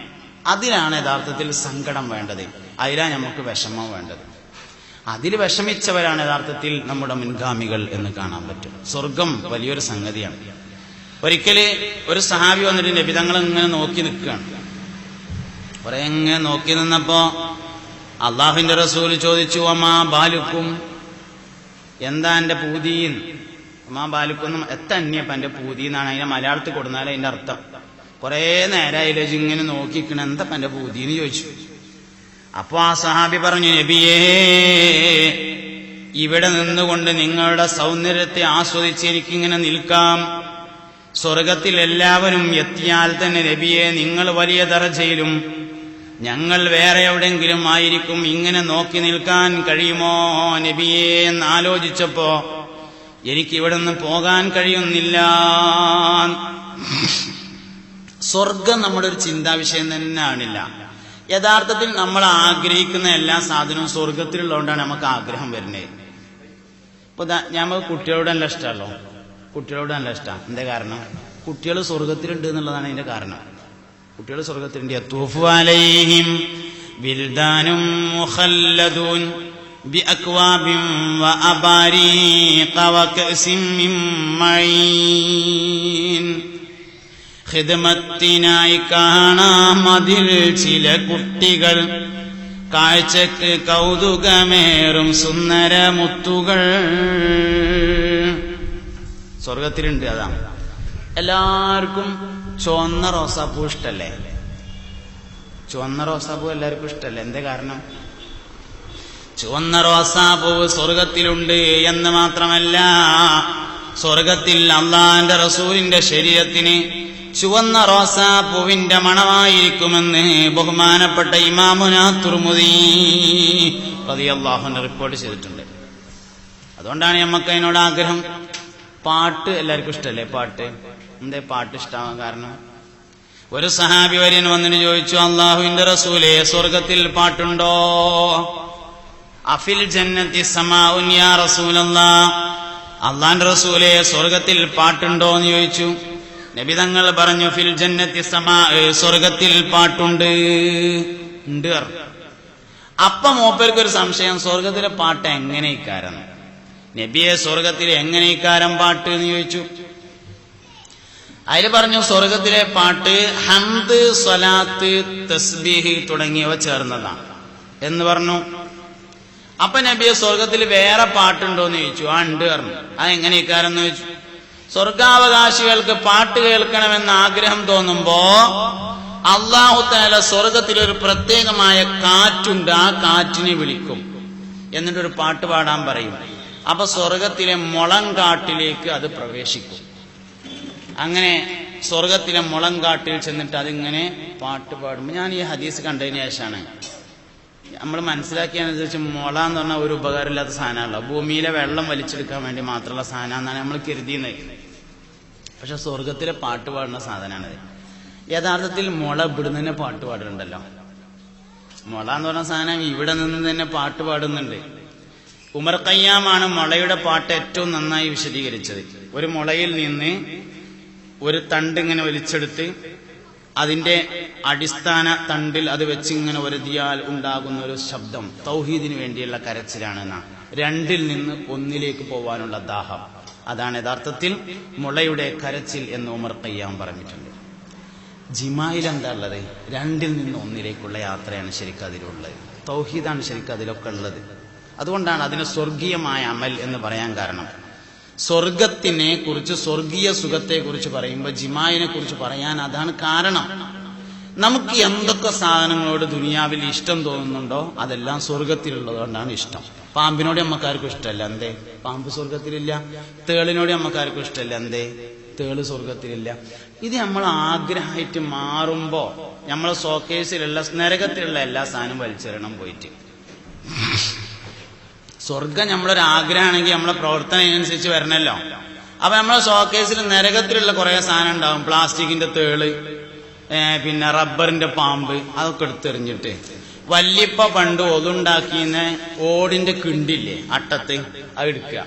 അതിലാണ് യഥാർത്ഥത്തിൽ സങ്കടം വേണ്ടത്. അതിലാണ് നമുക്ക് വിഷമം വേണ്ടത്. അതിൽ വിഷമിച്ചവരാണ് യഥാർത്ഥത്തിൽ നമ്മുടെ മുൻഗാമികൾ എന്ന് കാണാൻ പറ്റും. സ്വർഗം വലിയൊരു സംഗതിയാണ്. ഒരിക്കല് ഒരു സഹാബി വന്നിട്ട് നബി തങ്ങൾ ഇങ്ങനെ നോക്കി നിൽക്കുകയാണ്. കുറെ ഇങ്ങനെ നോക്കി നിന്നപ്പോ അള്ളാഹുവിന്റെ റസൂൽ ചോദിച്ചു, അമാ ബാലുക്കും, എന്താ എന്റെ പൂതീൻ? അമാ ബാലുക്കും എത്തന്യപ്പ എന്റെ പൂതി എന്നാണ് അതിനെ മലയാളത്തിൽ കൊടുത്താൽ അതിന്റെ അർത്ഥം. കുറെ നേരമായില്ലേ ഇങ്ങനെ നോക്കിക്കണ, എന്താ എന്റെ പൂതിന്ന് ചോദിച്ചു. അപ്പൊ ആ സഹാബി പറഞ്ഞു, നബിയേ, ഇവിടെ നിന്നുകൊണ്ട് നിങ്ങളുടെ സൗന്ദര്യത്തെ ആസ്വദിച്ച് എനിക്കിങ്ങനെ നിൽക്കാം. സ്വർഗത്തിൽ എല്ലാവരും എത്തിയാൽ തന്നെ നബിയെ നിങ്ങൾ വലിയ ദറജയിലും ഞങ്ങൾ വേറെ എവിടെയെങ്കിലും ആയിരിക്കും. ഇങ്ങനെ നോക്കി നിൽക്കാൻ കഴിയുമോ നബിയെ എന്ന് ആലോചിച്ചപ്പോ എനിക്കിവിടെ നിന്ന് പോകാൻ കഴിയുന്നില്ല. സ്വർഗം നമ്മുടെ ഒരു ചിന്താവിഷയം തന്നെ ആണില്ല. യഥാർത്ഥത്തിൽ നമ്മൾ ആഗ്രഹിക്കുന്ന എല്ലാ സാധനവും സ്വർഗത്തിലുള്ളതുകൊണ്ടാണ് നമുക്ക് ആഗ്രഹം വരുന്നത്. ഇപ്പൊ ഞമ്മക്ക് കുട്ടികളോട് നല്ല ഇഷ്ടമല്ലോ. കുട്ടികളോട് നല്ല ഇഷ്ടമാണ്. എന്താ കാരണം? കുട്ടികൾ സ്വർഗത്തിലുണ്ട് എന്നുള്ളതാണ് അതിന്റെ കാരണം. കുട്ടികൾ സ്വർഗത്തിലുണ്ട്. യതൂഫു അലൈഹിം വിൽദാനും മുഖല്ലദൂൻ ബിഅക്വാബിൻ വഅബാരീഖ വകഅസിൻ മിൻ മഈൻ. ഖിദ്മത്തിനായി കാണാമതിൽ ചില കുട്ടികൾ, കാഴ്ചക്ക് കൗതുകമേറും സുന്ദരമുത്തുകൾ. സ്വർഗത്തിലുണ്ട്. അതാണ്. എല്ലാവർക്കും ചുവന്ന റോസാപ്പൂ ഇഷ്ടല്ലേ? ചുവന്ന റോസാപ്പൂ എല്ലാവർക്കും ഇഷ്ടല്ലേ? എന്താ കാരണം? ചുവന്ന റോസാപ്പൂ സ്വർഗത്തിലുണ്ട് എന്ന് മാത്രമല്ല, സ്വർഗത്തിൽ അള്ളാന്റെ റസൂലിന്റെ ശരീഅത്തിന് ചുവന്ന റോസാപ്പൂവിന്റെ മണമായിരിക്കുമെന്ന് ബഹുമാനപ്പെട്ട ഇമാമുനാ തുർമുദി റളിയല്ലാഹു അൻഹു റിപ്പോർട്ട് ചെയ്തിട്ടുണ്ട്. അതുകൊണ്ടാണ് നമുക്ക് അതിനോട് ആഗ്രഹം. പാട്ട് എല്ലാവർക്കും ഇഷ്ടമല്ലേ? പാട്ട് എന്തേ പാട്ട് ഇഷ്ടമാവാൻ കാരണം? ഒരു സഹാബി വര്യൻ വന്നിട്ട് ചോദിച്ചു, അല്ലാഹുവിന്റെ റസൂലേ, സ്വർഗത്തിൽ പാട്ടുണ്ടോ? അഫിൽ ജന്നത്തി സമാഉൻ യാ റസൂലല്ലാഹ്, അല്ലാഹുവിന്റെ റസൂലേ, സ്വർഗത്തിൽ പാട്ടുണ്ടോ എന്ന് ചോദിച്ചു. നബി തങ്ങൾ പറഞ്ഞു, ഫിൽ ജന്നത്തി സമാ, സ്വർഗത്തിൽ പാട്ടുണ്ട്, ഉണ്ട്. അപ്പം മൂപ്പർക്കൊരു സംശയം, സ്വർഗത്തിലെ പാട്ട് എങ്ങനെ ഇക്കാരം? നബിയെ, സ്വർഗത്തിൽ എങ്ങനെ ഇക്കാരം പാട്ട് എന്ന് ചോദിച്ചു. അതിൽ പറഞ്ഞു, സ്വർഗത്തിലെ പാട്ട് ഹംദ്, സ്വലാത്ത്, തസ്ബീഹ് തുടങ്ങിയവ ചേർന്നതാണ് എന്ന് പറഞ്ഞു. അപ്പൊ നബിയെ, സ്വർഗത്തിൽ വേറെ പാട്ടുണ്ടോന്ന് ചോദിച്ചു. ആ, ഉണ്ട് പറഞ്ഞു. അതെങ്ങനെ ഇക്കാരം എന്ന് ചോദിച്ചു. സ്വർഗാവകാശികൾക്ക് പാട്ട് കേൾക്കണമെന്ന് ആഗ്രഹം തോന്നുമ്പോ അല്ലാഹു തആല സ്വർഗത്തിലൊരു പ്രത്യേകമായ കാറ്റുണ്ട്, ആ കാറ്റിനെ വിളിക്കും, എന്നിട്ടൊരു പാട്ട് പാടാൻ പറയും. അപ്പൊ സ്വർഗത്തിലെ മുളങ്കാട്ടിലേക്ക് അത് പ്രവേശിക്കും. അങ്ങനെ സ്വർഗത്തിലെ മുളങ്കാട്ടിൽ ചെന്നിട്ട് അതിങ്ങനെ പാട്ട് പാടുമ്പോൾ, ഞാൻ ഈ ഹദീസ് കണ്ടതിന് ശേഷമാണ് നമ്മൾ മനസ്സിലാക്കിയതനുസരിച്ച് മുള എന്ന് പറഞ്ഞാൽ ഒരു ഉപകാരമില്ലാത്ത സാധനമല്ല, ഭൂമിയിലെ വെള്ളം വലിച്ചെടുക്കാൻ വേണ്ടി മാത്രമുള്ള സാധനം എന്നാണ് നമ്മൾ കരുതിയത്. പക്ഷെ സ്വർഗത്തിലെ പാട്ട് പാടുന്ന സാധനമാണത്. യഥാർത്ഥത്തിൽ മുള ഇവിടുന്ന് തന്നെ പാട്ട് പാടുന്നുണ്ടല്ലോ. മുള എന്ന് പറഞ്ഞ സാധനം ഇവിടെ നിന്ന് തന്നെ പാട്ട് പാടുന്നുണ്ട്. ഉമർ ഖയ്യാമാണ് മുളയുടെ പാട്ട് ഏറ്റവും നന്നായി വിശദീകരിച്ചത്. ഒരു മുളയിൽ നിന്ന് ഒരു തണ്ട് ഇങ്ങനെ വലിച്ചെടുത്ത് അതിന്റെ അടിസ്ഥാന തണ്ടിൽ അത് വെച്ചിങ്ങനെ ഒരുതിയാൽ ഉണ്ടാകുന്ന ഒരു ശബ്ദം തൗഹീദിന് വേണ്ടിയുള്ള കരച്ചിലാണെന്ന, രണ്ടിൽ നിന്ന് ഒന്നിലേക്ക് പോവാനുള്ള ദാഹം, അതാണ് യഥാർത്ഥത്തിൽ മുളയുടെ കരച്ചിൽ എന്ന് ഉമർ ഖയ്യാം പറഞ്ഞിട്ടുണ്ട്. ജിമായിൽ എന്താ ഉള്ളത്? രണ്ടിൽ നിന്ന് ഒന്നിലേക്കുള്ള യാത്രയാണ് ശരിക്കും അതിലുള്ളത്. തൗഹീദാണ് ശരിക്കും അതിലൊക്കെ ഉള്ളത്. അതുകൊണ്ടാണ് അതിന് സ്വർഗീയമായ അമൽ എന്ന് പറയാൻ കാരണം. സ്വർഗത്തിനെ കുറിച്ച്, സ്വർഗീയ സുഖത്തെ കുറിച്ച് പറയുമ്പോൾ ജിമായിനെ കുറിച്ച് പറയാൻ അതാണ് കാരണം. നമുക്ക് എന്തൊക്കെ സാധനങ്ങളോട് ദുനിയാവിൽ ഇഷ്ടം തോന്നുന്നുണ്ടോ അതെല്ലാം സ്വർഗത്തിലുള്ളതുകൊണ്ടാണ് ഇഷ്ടം. പാമ്പിനോട് നമ്മക്കാർക്കും ഇഷ്ടമല്ല, എന്തേ? പാമ്പ് സ്വർഗത്തിലില്ല. തേളിനോട് നമ്മക്കാർക്കും ഇഷ്ടമല്ല, എന്തേ? തേള് സ്വർഗത്തിലില്ല. ഇത് നമ്മൾ ആഗ്രഹമായിട്ട് മാറുമ്പോ നമ്മളെ ഷോക്കേസിലുള്ള നരകത്തിലുള്ള എല്ലാ സാധനവും വലിച്ചെറിയണം പോയിട്ട്. സ്വർഗം നമ്മളൊരു ആഗ്രഹമാണെങ്കിൽ നമ്മളെ പ്രവർത്തനം അതിനനുസരിച്ച് വരണല്ലോ. അപ്പൊ നമ്മളെ ഷോക്കേസിൽ നരകത്തിലുള്ള കുറെ സാധനം ഉണ്ടാവും. പ്ലാസ്റ്റിക്കിന്റെ തേള്, പിന്നെ റബ്ബറിന്റെ പാമ്പ്, അതൊക്കെ എടുത്തെറിഞ്ഞിട്ട് വല്യപ്പ പണ്ട് ഒതുണ്ടാക്കിയ ഓടിന്റെ കിണ്ടില്ലേ അട്ടത്ത്, അത് എടുക്കുക.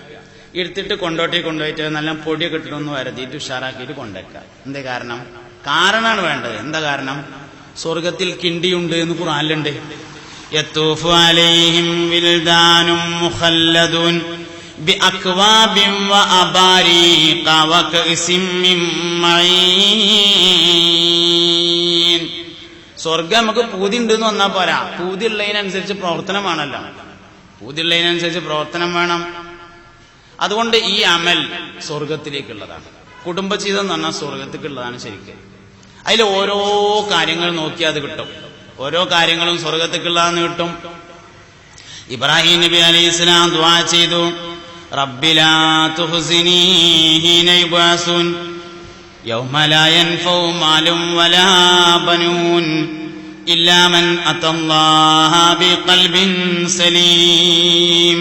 എടുത്തിട്ട് കൊണ്ടുപോയിട്ട് നല്ല പൊടിയൊക്കെ ഇട്ടിട്ടൊന്ന് വരതിയിട്ട് ഉഷാറാക്കിയിട്ട് കൊണ്ടുവയ്ക്കുക. എന്തേ കാരണം? കാരണമാണ് വേണ്ടത്. എന്താ കാരണം? സ്വർഗത്തിൽ കിണ്ടിയുണ്ട് എന്ന് ഖുർആനിലുണ്ട്. യതൂഫു അലൈഹിം വിൽദാനും മുഖല്ലദൂൻ ബിഅക്വാബിൻ വഅബാരീഖ വകഅസിം മിൻ മഈൻ. സ്വർഗം നമുക്ക് പൂതി ഉണ്ടെന്ന് വന്നാൽ പോരാ, പൂതി ഉള്ളതിനനുസരിച്ച് പ്രവർത്തനമാണല്ലോ. പൂതി ഉള്ളതിനനുസരിച്ച് പ്രവർത്തനം വേണം. അതുകൊണ്ട് ഈ അമൽ സ്വർഗത്തിലേക്കുള്ളതാണ്. കുടുംബജീവിതം എന്ന് പറഞ്ഞാൽ സ്വർഗത്തിലേക്കുള്ളതാണ് ശരിക്കും. അതിൽ ഓരോ കാര്യങ്ങൾ നോക്കിയാൽ അത് കിട്ടും. ഓരോ കാര്യങ്ങളും സ്വർഗത്തിലേക്കുള്ളതെന്ന് കിട്ടും. ഇബ്രാഹിം നബി അലൈഹിസ്സലാം ദുആ ചെയ്തു, റബ്ബി ലാ തുഹ്സിനീ ഹീന യുബ്അസൂൻ യൗമ ലാ യൻഫഉ മാലും വലാ ബനൂൻ ഇല്ലാ മൻ അത്തല്ലാഹ ബിഖൽബിൻ സലീം.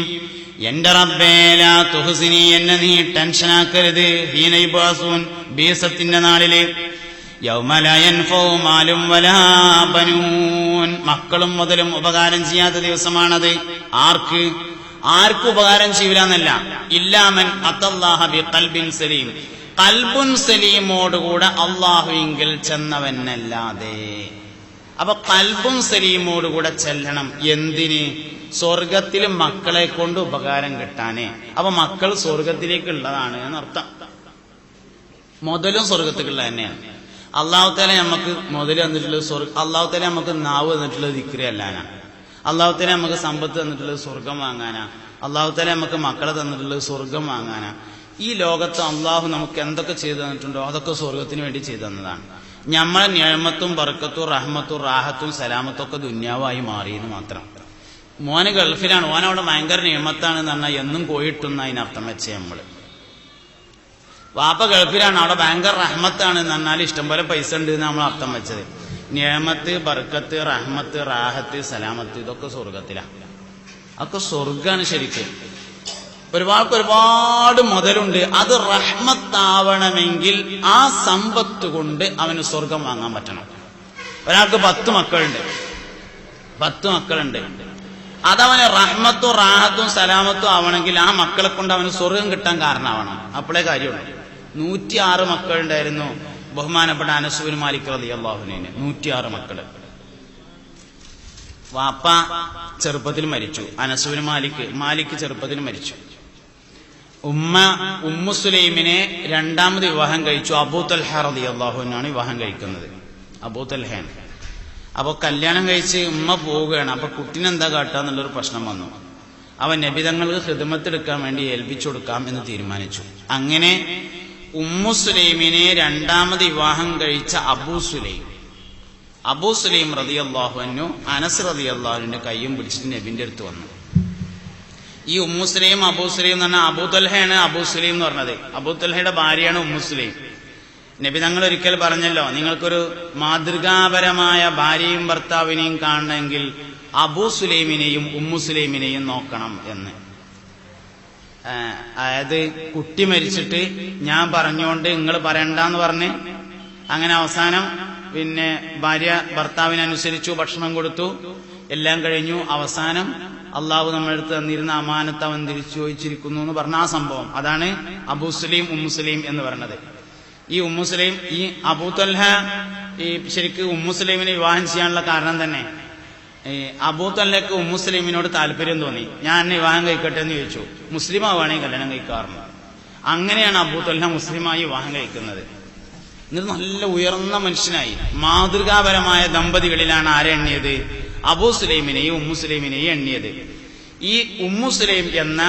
എന്റെ റബ്ബേ, ലാ തുഹ്സിനി, എന്നെ നീ ടെൻഷനാക്കരുത്, ഹീന യുബ്അസൂൻ, ബീസത്തിന്റെ നാളില്, യൗമ ലാ യൻഫഉ മാലും വലാ ബനൂൻ, മക്കളും മുതലും ഉപകാരം ചെയ്യാത്ത ദിവസമാണത്. ആർക്കും ഉപകാരം ചെയ്യൂലെന്നല്ല, ഇല്ലാ മൻ അത്തല്ലാഹ ബിഖൽബിൻ സലീം, ഖൽബുൻ സലീമോടുകൂടെ അല്ലാഹുവിങ്കൽ ചെന്നവനല്ലാതെ. അപ്പൊ ഖൽബുൻ സലീമോടുകൂടെ ചെല്ലണം. എന്തിന്? സ്വർഗത്തിൽ മക്കളെ കൊണ്ട് ഉപകാരം കിട്ടാനേ. അപ്പൊ മക്കൾ സ്വർഗത്തിലേക്കുള്ളതാണ് എന്നർത്ഥം. മുതലും സ്വർഗത്തിലുള്ള തന്നെയാണ്. അള്ളാഹു തആല നമുക്ക് മുതൽ തന്നിട്ടുള്ളത് അള്ളാഹു തആല നമുക്ക് നാവ് തന്നിട്ടുള്ളത് ദിക്റ് അല്ലാനാ. അള്ളാഹു തആല നമുക്ക് സമ്പത്ത് തന്നിട്ടുള്ളത് സ്വർഗം വാങ്ങാനാ. അള്ളാഹു തആല നമുക്ക് മക്കളെ തന്നിട്ടുള്ളത് സ്വർഗം വാങ്ങാനാ. ഈ ലോകത്ത് അള്ളാഹു നമുക്ക് എന്തൊക്കെ ചെയ്തു തന്നിട്ടുണ്ടോ അതൊക്കെ സ്വർഗത്തിന് വേണ്ടി ചെയ്തു തന്നതാണ്. നമ്മളെ നിഅമത്തും ബർക്കത്തും റഹ്മത്തും റാഹത്തും സലാമത്തും ഒക്കെ ദുന്യാവായി മാറിയെന്ന് മാത്രം. മോന് ഗൾഫിലാണ്, ഓനവിടെ ഭയങ്കര നിഅമത്താണെന്ന് പറഞ്ഞാൽ എന്നും പോയിട്ടുന്ന അതിനർത്ഥം വെച്ചേ നമ്മള്. വാപ്പ ഗൾഫിലാണ്, അവിടെ ഭയങ്കര റഹ്മത്താണ് എന്ന് പറഞ്ഞാൽ ഇഷ്ടംപോലെ പൈസ ഉണ്ട് എന്ന് നമ്മൾ അർത്ഥം വെച്ചത്. നിയമത്ത്, ബർക്കത്ത്, റഹ്മത്ത്, റാഹത്ത്, സലാമത്ത് ഇതൊക്കെ സ്വർഗത്തിലാണ്. അതൊക്കെ സ്വർഗാണ് ശരിക്കും. ഒരുപാട് മുതലുണ്ട്. അത് റഹ്മത്താവണമെങ്കിൽ ആ സമ്പത്ത് കൊണ്ട് അവന് സ്വർഗം വാങ്ങാൻ പറ്റണം. ഒരാൾക്ക് 10 മക്കളുണ്ട്. അതവന് റഹ്മത്തും റാഹത്തും സലാമത്തും ആവണമെങ്കിൽ ആ മക്കളെ കൊണ്ട് അവന് സ്വർഗം കിട്ടാൻ കാരണമാവണം. അപ്പോഴേ കാര്യമുള്ളൂ. 106 മക്കളുണ്ടായിരുന്നു ബഹുമാനപ്പെട്ട അനസ് ബിൻ മാലിക് റളിയല്ലാഹു അൻഹുവിന്. 106 മക്കള്. വാപ്പ ചെറുപ്പത്തിൽ മരിച്ചു. അനസ് ബിൻ മാലിക് ചെറുപ്പത്തിൽ മരിച്ചു. ഉമ്മു സുലൈമിനെ രണ്ടാമത് വിവാഹം കഴിച്ചു. അബൂ തൽഹ റളിയല്ലാഹു അൻഹുവാണ് വിവാഹം കഴിക്കുന്നത്. അബൂ തൽഹയാണ്. അപ്പൊ കല്യാണം കഴിച്ച് ഉമ്മ പോവുകയാണ്. അപ്പൊ കുട്ടിനെന്താ കാട്ടാന്നുള്ളൊരു പ്രശ്നം വന്നു. അവൻ നബിതങ്ങൾക്ക് ഖിദ്മത്തെടുക്കാൻ വേണ്ടി ഏൽപ്പിച്ചു കൊടുക്കാം എന്ന് തീരുമാനിച്ചു. അങ്ങനെ ഉമ്മു സുലൈമിനെ രണ്ടാമത് വിവാഹം കഴിച്ച അബൂ സുലൈം റളിയല്ലാഹു അൻഹു അനസ് റളിയല്ലാഹു അൻഹുവിന്റെ കയ്യും പിടിച്ചിട്ട് നബിന്റെ അടുത്ത് വന്നു. ഈ ഉമ്മു സുലൈം അബൂ സുലൈം എന്ന് പറഞ്ഞാൽ അബൂ തൽഹയാണ് അബൂ സുലൈം എന്ന് പറഞ്ഞത്. അബൂ തൽഹയുടെ ഭാര്യയാണ് ഉമ്മു സുലൈം. നബി തങ്ങൾ ഒരിക്കൽ പറഞ്ഞല്ലോ, നിങ്ങൾക്കൊരു മാതൃകാപരമായ ഭാര്യയും ഭർത്താവിനെയും കാണണമെങ്കിൽ അബൂ സുലൈമിനെയും ഉമ്മു സുലൈമിനെയും നോക്കണം എന്ന്. അതായത് കുട്ടി മരിച്ചിട്ട് ഞാൻ പറഞ്ഞുകൊണ്ട് നിങ്ങൾ പറയണ്ടെന്ന് പറഞ്ഞ് അങ്ങനെ അവസാനം പിന്നെ ഭാര്യ ഭർത്താവിനനുസരിച്ചു, ഭക്ഷണം കൊടുത്തു, എല്ലാം കഴിഞ്ഞു. അവസാനം അള്ളാഹു നമ്മുടെ അടുത്ത് തന്നിരുന്ന അമാനത്ത് അവൻ തിരിച്ചു ചോദിച്ചിരിക്കുന്നു എന്ന് പറഞ്ഞ ആ സംഭവം, അതാണ് അബൂ സുലൈം ഉമ്മു സുലൈം എന്ന് പറഞ്ഞത്. ഈ ഉമ്മു സുലൈം, ഈ അബൂ തൽഹ ഈ ശരിക്ക് ഉമ്മു സുലൈമിനെ വിവാഹം ചെയ്യാനുള്ള കാരണം തന്നെ അബൂ തൽഹയ്ക്ക് ഉമ്മു സുലൈമിനോട് താല്പര്യം തോന്നി. ഞാൻ എന്നെ വിവാഹം കഴിക്കട്ടെ എന്ന് ചോദിച്ചു. മുസ്ലിം ആവുകയാണെങ്കിൽ കല്യാണം കഴിക്കാറുണ്ട്. അങ്ങനെയാണ് അബൂ തൽഹ മുസ്ലിമായി വിവാഹം കഴിക്കുന്നത്. എന്നിട്ട് നല്ല ഉയർന്ന മനുഷ്യനായി. മാതൃകാപരമായ ദമ്പതികളിലാണ് ആരെ എണ്ണിയത്? അബൂ സുലൈമിനെയും ഉമ്മു സുലൈമിനെയും എണ്ണിയത്. ഈ ഉമ്മു സുലൈം എന്ന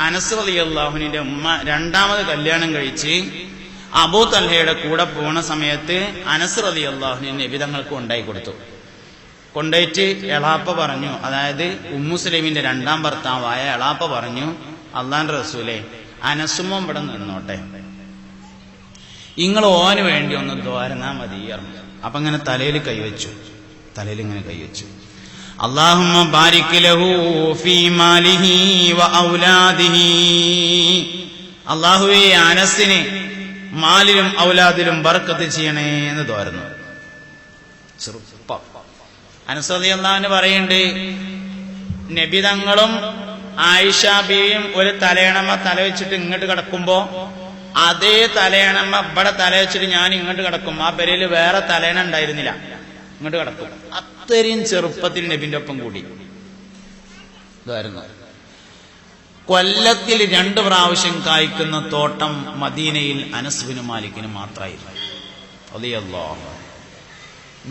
അനസ് റളിയല്ലാഹുവിന്റെ ഉമ്മ രണ്ടാമത് കല്യാണം കഴിച്ച് അബൂ തൽഹയുടെ കൂടെ പോണ സമയത്ത് അനസ് റളിയല്ലാഹുവിനെ നബി തങ്ങൾക്ക് ഉണ്ടായി കൊടുത്തു. കൊണ്ടുപോയിട്ട് എളാപ്പ പറഞ്ഞു, അതായത് ഉമ്മു സുലൈമിന്റെ രണ്ടാം ഭർത്താവായ എളാപ്പ പറഞ്ഞു, അള്ളാന്റെ റസൂലേ, അനസുമോൻ ഇവിടെ നിന്നോട്ടെ, നിങ്ങൾ ഓന് വേണ്ടി ഒന്ന് ദ്വാരനാ മതി. അപ്പൊ ഇങ്ങനെ തലയിൽ ഇങ്ങനെ കൈവച്ചു. അല്ലാഹുമ്മ ബാരിക് ലഹു ഫീ മാലിഹി വ ഔലാദിഹി. അല്ലാഹുവേ, അനസിനെ മാലിലും ഔലാദിലും ബർക്കത്ത് ചെയ്യണേ എന്ന് ദ്വാരുന്നു. ചെറുപ്പം അനസ് റളിയല്ലാഹു അൻഹു പറയുന്നുണ്ട്, നബി തങ്ങളും ആയിഷ ബീവിയും ഒരു തലയണമ തല വെച്ചിട്ട് ഇങ്ങോട്ട് കിടക്കുമ്പോ അതേ തലയണമ ഇവിടെ തല വെച്ചിട്ട് ഞാൻ ഇങ്ങോട്ട് കിടക്കും. ആ പെരയിൽ വേറെ തലയണ ഉണ്ടായിരുന്നില്ല, ഇങ്ങോട്ട് കിടക്കും. അത്രയും ചെറുപ്പത്തിൽ നബിന്റെ ഒപ്പം കൂടി ഇതായിരുന്നു. കൊല്ലത്തിൽ 2 പ്രാവശ്യം കായ്ക്കുന്ന തോട്ടം മദീനയിൽ അനസ് ബിൻ മാലിക്കിന് മാത്രമായിരുന്നു. റളിയല്ലാഹു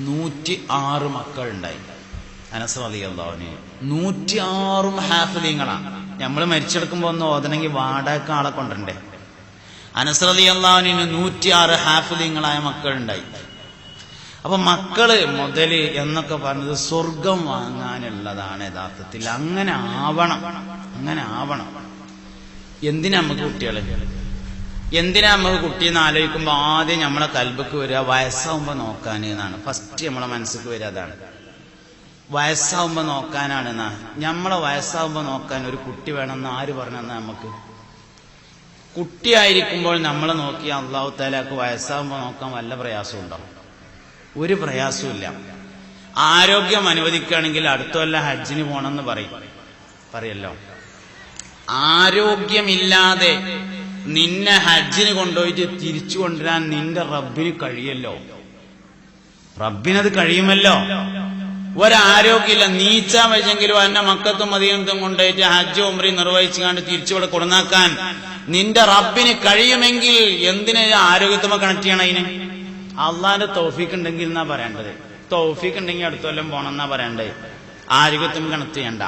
106 മക്കളുണ്ടായി അനസ് റളിയല്ലാഹുവിന്. 106 ഹാഫിളീങ്ങളാണ്. നമ്മൾ മരിച്ചെടുക്കുമ്പോ ഒന്ന് ഓതണമെങ്കിൽ വാടക ആളെ കൊണ്ടുണ്ടേ. അനസ് റളിയല്ലാഹുവിന് 106 ഹാഫിളീങ്ങളായ മക്കളുണ്ടായി. അപ്പൊ മക്കള് മുതല് എന്നൊക്കെ പറഞ്ഞത് സ്വർഗം വാങ്ങാനുള്ളതാണ് യഥാർത്ഥത്തിൽ. അങ്ങനെ ആവണം. എന്തിനാ നമുക്ക് കുട്ടികള്? എന്തിനാ നമുക്ക് കുട്ടിയെന്ന് ആലോചിക്കുമ്പോ ആദ്യം നമ്മളെ കൽബക്ക് വരിക വയസ്സാവുമ്പോ നോക്കാൻ എന്നാണ്. ഫസ്റ്റ് നമ്മളെ മനസ്സിക്ക് വരിക അതാണ്. വയസ്സാവുമ്പോ നോക്കാനാണ്. നമ്മളെ വയസ്സാവുമ്പോ നോക്കാൻ ഒരു കുട്ടി വേണമെന്ന് ആര് പറഞ്ഞെന്നാ? നമുക്ക് കുട്ടിയായിരിക്കുമ്പോൾ നമ്മളെ നോക്കി അള്ളാഹു തആലക്ക് വയസ്സാവുമ്പോ നോക്കാൻ വല്ല പ്രയാസവും ഉണ്ടാവും? ഒരു പ്രയാസമില്ല. ആരോഗ്യം അനുവദിക്കുകയാണെങ്കിൽ അടുത്ത കൊല്ലം ഹജ്ജിന് പോകണമെന്ന് പറയല്ലോ. ആരോഗ്യമില്ലാതെ നിന്നെ ഹജ്ജിന് കൊണ്ടുപോയിട്ട് തിരിച്ചു കൊണ്ടുവരാൻ നിന്റെ റബ്ബിന് കഴിയല്ലോ. റബ്ബിനത് കഴിയുമല്ലോ. ഒരാരോഗ്യമില്ല, നീച്ചാൻ വെച്ചെങ്കിലും എന്നെ മക്കത്തും മദീനത്തും കൊണ്ടുപോയിട്ട് ഹജ്ജ് ഉംറയും നിർവഹിച്ചുകൊണ്ട് തിരിച്ചുവിടെ കൊടുന്നാക്കാൻ നിന്റെ റബ്ബിന് കഴിയുമെങ്കിൽ എന്തിനാ ആരോഗ്യത്തുമ്പോ കണക്ട് ചെയ്യണം? അതിന് അള്ളാന്റെ തൗഫീഖ് ഉണ്ടെങ്കിൽ എന്നാ പറയേണ്ടത്. തൗഫീഖ് ഉണ്ടെങ്കിൽ അടുത്ത കൊല്ലം പോണം എന്നാ പറയേണ്ടത്. ആരോഗ്യത്തും കണക്ട് ചെയ്യണ്ട.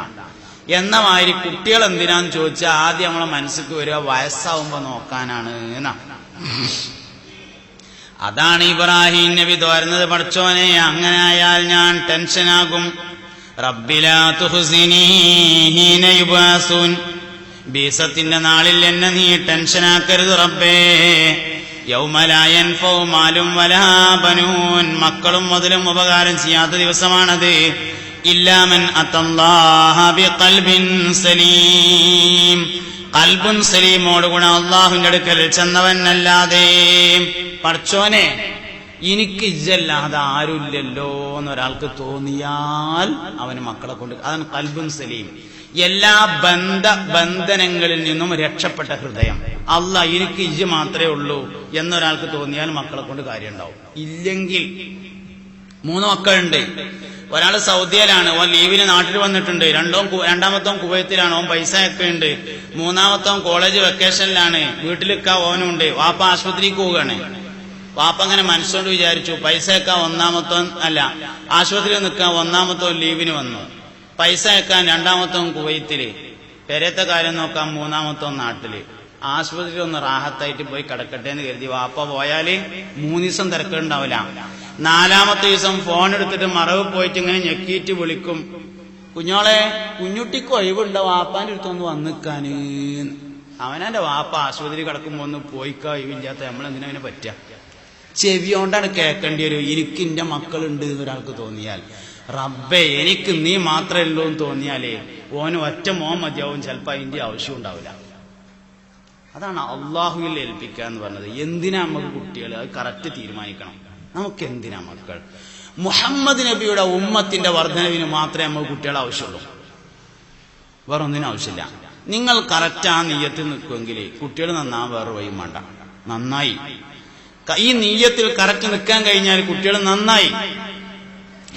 എന്ന മാതിരി കുട്ടികൾ എന്തിനാന്ന് ചോദിച്ചാൽ ആദ്യം നമ്മളെ മനസ്സിക്ക് വരിക വയസ്സാവുമ്പോ നോക്കാനാണ് എന്നാ. അതാണ് ഇബ്രാഹിം നബി തോരുന്നത്, പഠിച്ചോനെ അങ്ങനെ ആയാൽ ഞാൻ ടെൻഷനാകും. റബ്ബി ലാ തുഖ്സിനീ ഹീന യുബഅസൂൻ, ബീസത്തിന്റെ നാളിൽ എന്നെ നീ ടെൻഷനാക്കരുത് റബ്ബേ. യൗമ ലാ യൻഫഉ മാലും വലാ ബനൂൻ, മക്കളും മുതലും ഉപകാരം ചെയ്യാത്ത ദിവസമാണത്. ഇല്ലാ മൻ അത്തല്ലാഹ ബിഖൽബിൻ സലീം, ഖൽബുൻ സലീമോടുകൂടെ അല്ലാഹുവിന്റെ അടുക്കൽ ചെന്നവനല്ലാതെ. പടച്ചോനെ, എനിക്ക് ഇജ്ജല്ലാതെ ആരുമില്ലല്ലോ എന്നൊരാൾക്ക് തോന്നിയാൽ അവന് മക്കളെ കൊണ്ട്, അതാണ് ഖൽബുൻ സലീം. എല്ലാ ബന്ധനങ്ങളിൽ നിന്നും രക്ഷപ്പെട്ട ഹൃദയം. അല്ലാഹ് എനിക്ക് ഇജ്ജ് മാത്രമേ ഉള്ളൂ എന്നൊരാൾക്ക് തോന്നിയാൽ മക്കളെ കൊണ്ട് കാര്യം ഉണ്ടാവും. ഇല്ലെങ്കിൽ 3 മക്കളുണ്ട്. ഒരാൾ സൗദിയിലാണ്, ഓൻ ലീവിന് നാട്ടിൽ വന്നിട്ടുണ്ട്. രണ്ടാമത്തവൻ കുവൈത്തിലാണ്, ഓൻ പൈസ ഒക്കെ ഉണ്ട്. 3-മത്തവൻ കോളേജ് വെക്കേഷനിലാണ്, വീട്ടിലിരിക്കാൻ ഓനുണ്ട്. വാപ്പ ആശുപത്രിക്ക് പോവുകയാണ്. വാപ്പ അങ്ങനെ മനസ്സുകൊണ്ട് വിചാരിച്ചു, പൈസ വെക്കാൻ 1-മത്തവൻ അല്ല, ആശുപത്രിയിൽ നിൽക്കാൻ 1-മത്തവൻ ലീവിന് വന്നു. പൈസ വെക്കാൻ 2-മത്തവൻ കുവൈത്തില്, പെരത്തെ കാര്യം നോക്കാൻ 3-മത്തവൻ നാട്ടില്. ആശുപത്രിയിൽ ഒന്ന് റാഹത്തായിട്ട് പോയി കിടക്കട്ടെ എന്ന് കരുതി വാപ്പ പോയാല് 3 ദിവസം തിരക്കുണ്ടാവില്ല. 4-മത്തെ ദിവസം ഫോൺ എടുത്തിട്ട് മറവ് പോയിട്ട് ഇങ്ങനെ ഞെക്കിയിട്ട് വിളിക്കും, കുഞ്ഞോളെ, കുഞ്ഞുട്ടിക്ക് ഒഴിവുണ്ടോ വാപ്പാന്റെ അടുത്തൊന്ന് വന്നിക്കാന്. അവനെ വാപ്പ ആശുപത്രി കിടക്കുമ്പോ ഒന്ന് പോയിക്കാ ഒഴിവില്ലാത്ത നമ്മളെന്തിനാ അവനെ പറ്റുക? ചെവിയോണ്ടാണ് കേൾക്കേണ്ടി വരും. എനിക്ക് എന്റെ മക്കളുണ്ട് എന്നൊരാൾക്ക് തോന്നിയാൽ, റബ്ബേ എനിക്ക് നീ മാത്രമേ ഉള്ളൂ എന്ന് തോന്നിയാലേ ഓന് ഒറ്റ മോൻ മതിയാവും, ചിലപ്പോ അതിന്റെ ആവശ്യം ഉണ്ടാവില്ല. അതാണ് അള്ളാഹുവിൽ ഏൽപ്പിക്കുക എന്ന് പറഞ്ഞത്. എന്തിനാ നമുക്ക് കുട്ടികൾ? അത് കറക്റ്റ് തീരുമാനിക്കണം. നമുക്ക് എന്തിനാ മക്കൾ? മുഹമ്മദ് നബിയുടെ ഉമ്മത്തിന്റെ വർധനവിന് മാത്രമേ നമുക്ക് കുട്ടികളെ ആവശ്യമുള്ളൂ, വേറെ ഒന്നിനും ആവശ്യമില്ല. നിങ്ങൾ കറക്റ്റ് ആ നീയത്തിൽ നിൽക്കുമെങ്കിൽ കുട്ടികൾ നന്നാൻ വേറെ വഴിയും വേണ്ട. നന്നായി ഈ നീയത്തിൽ കറക്റ്റ് നിൽക്കാൻ കഴിഞ്ഞാൽ കുട്ടികൾ നന്നായി.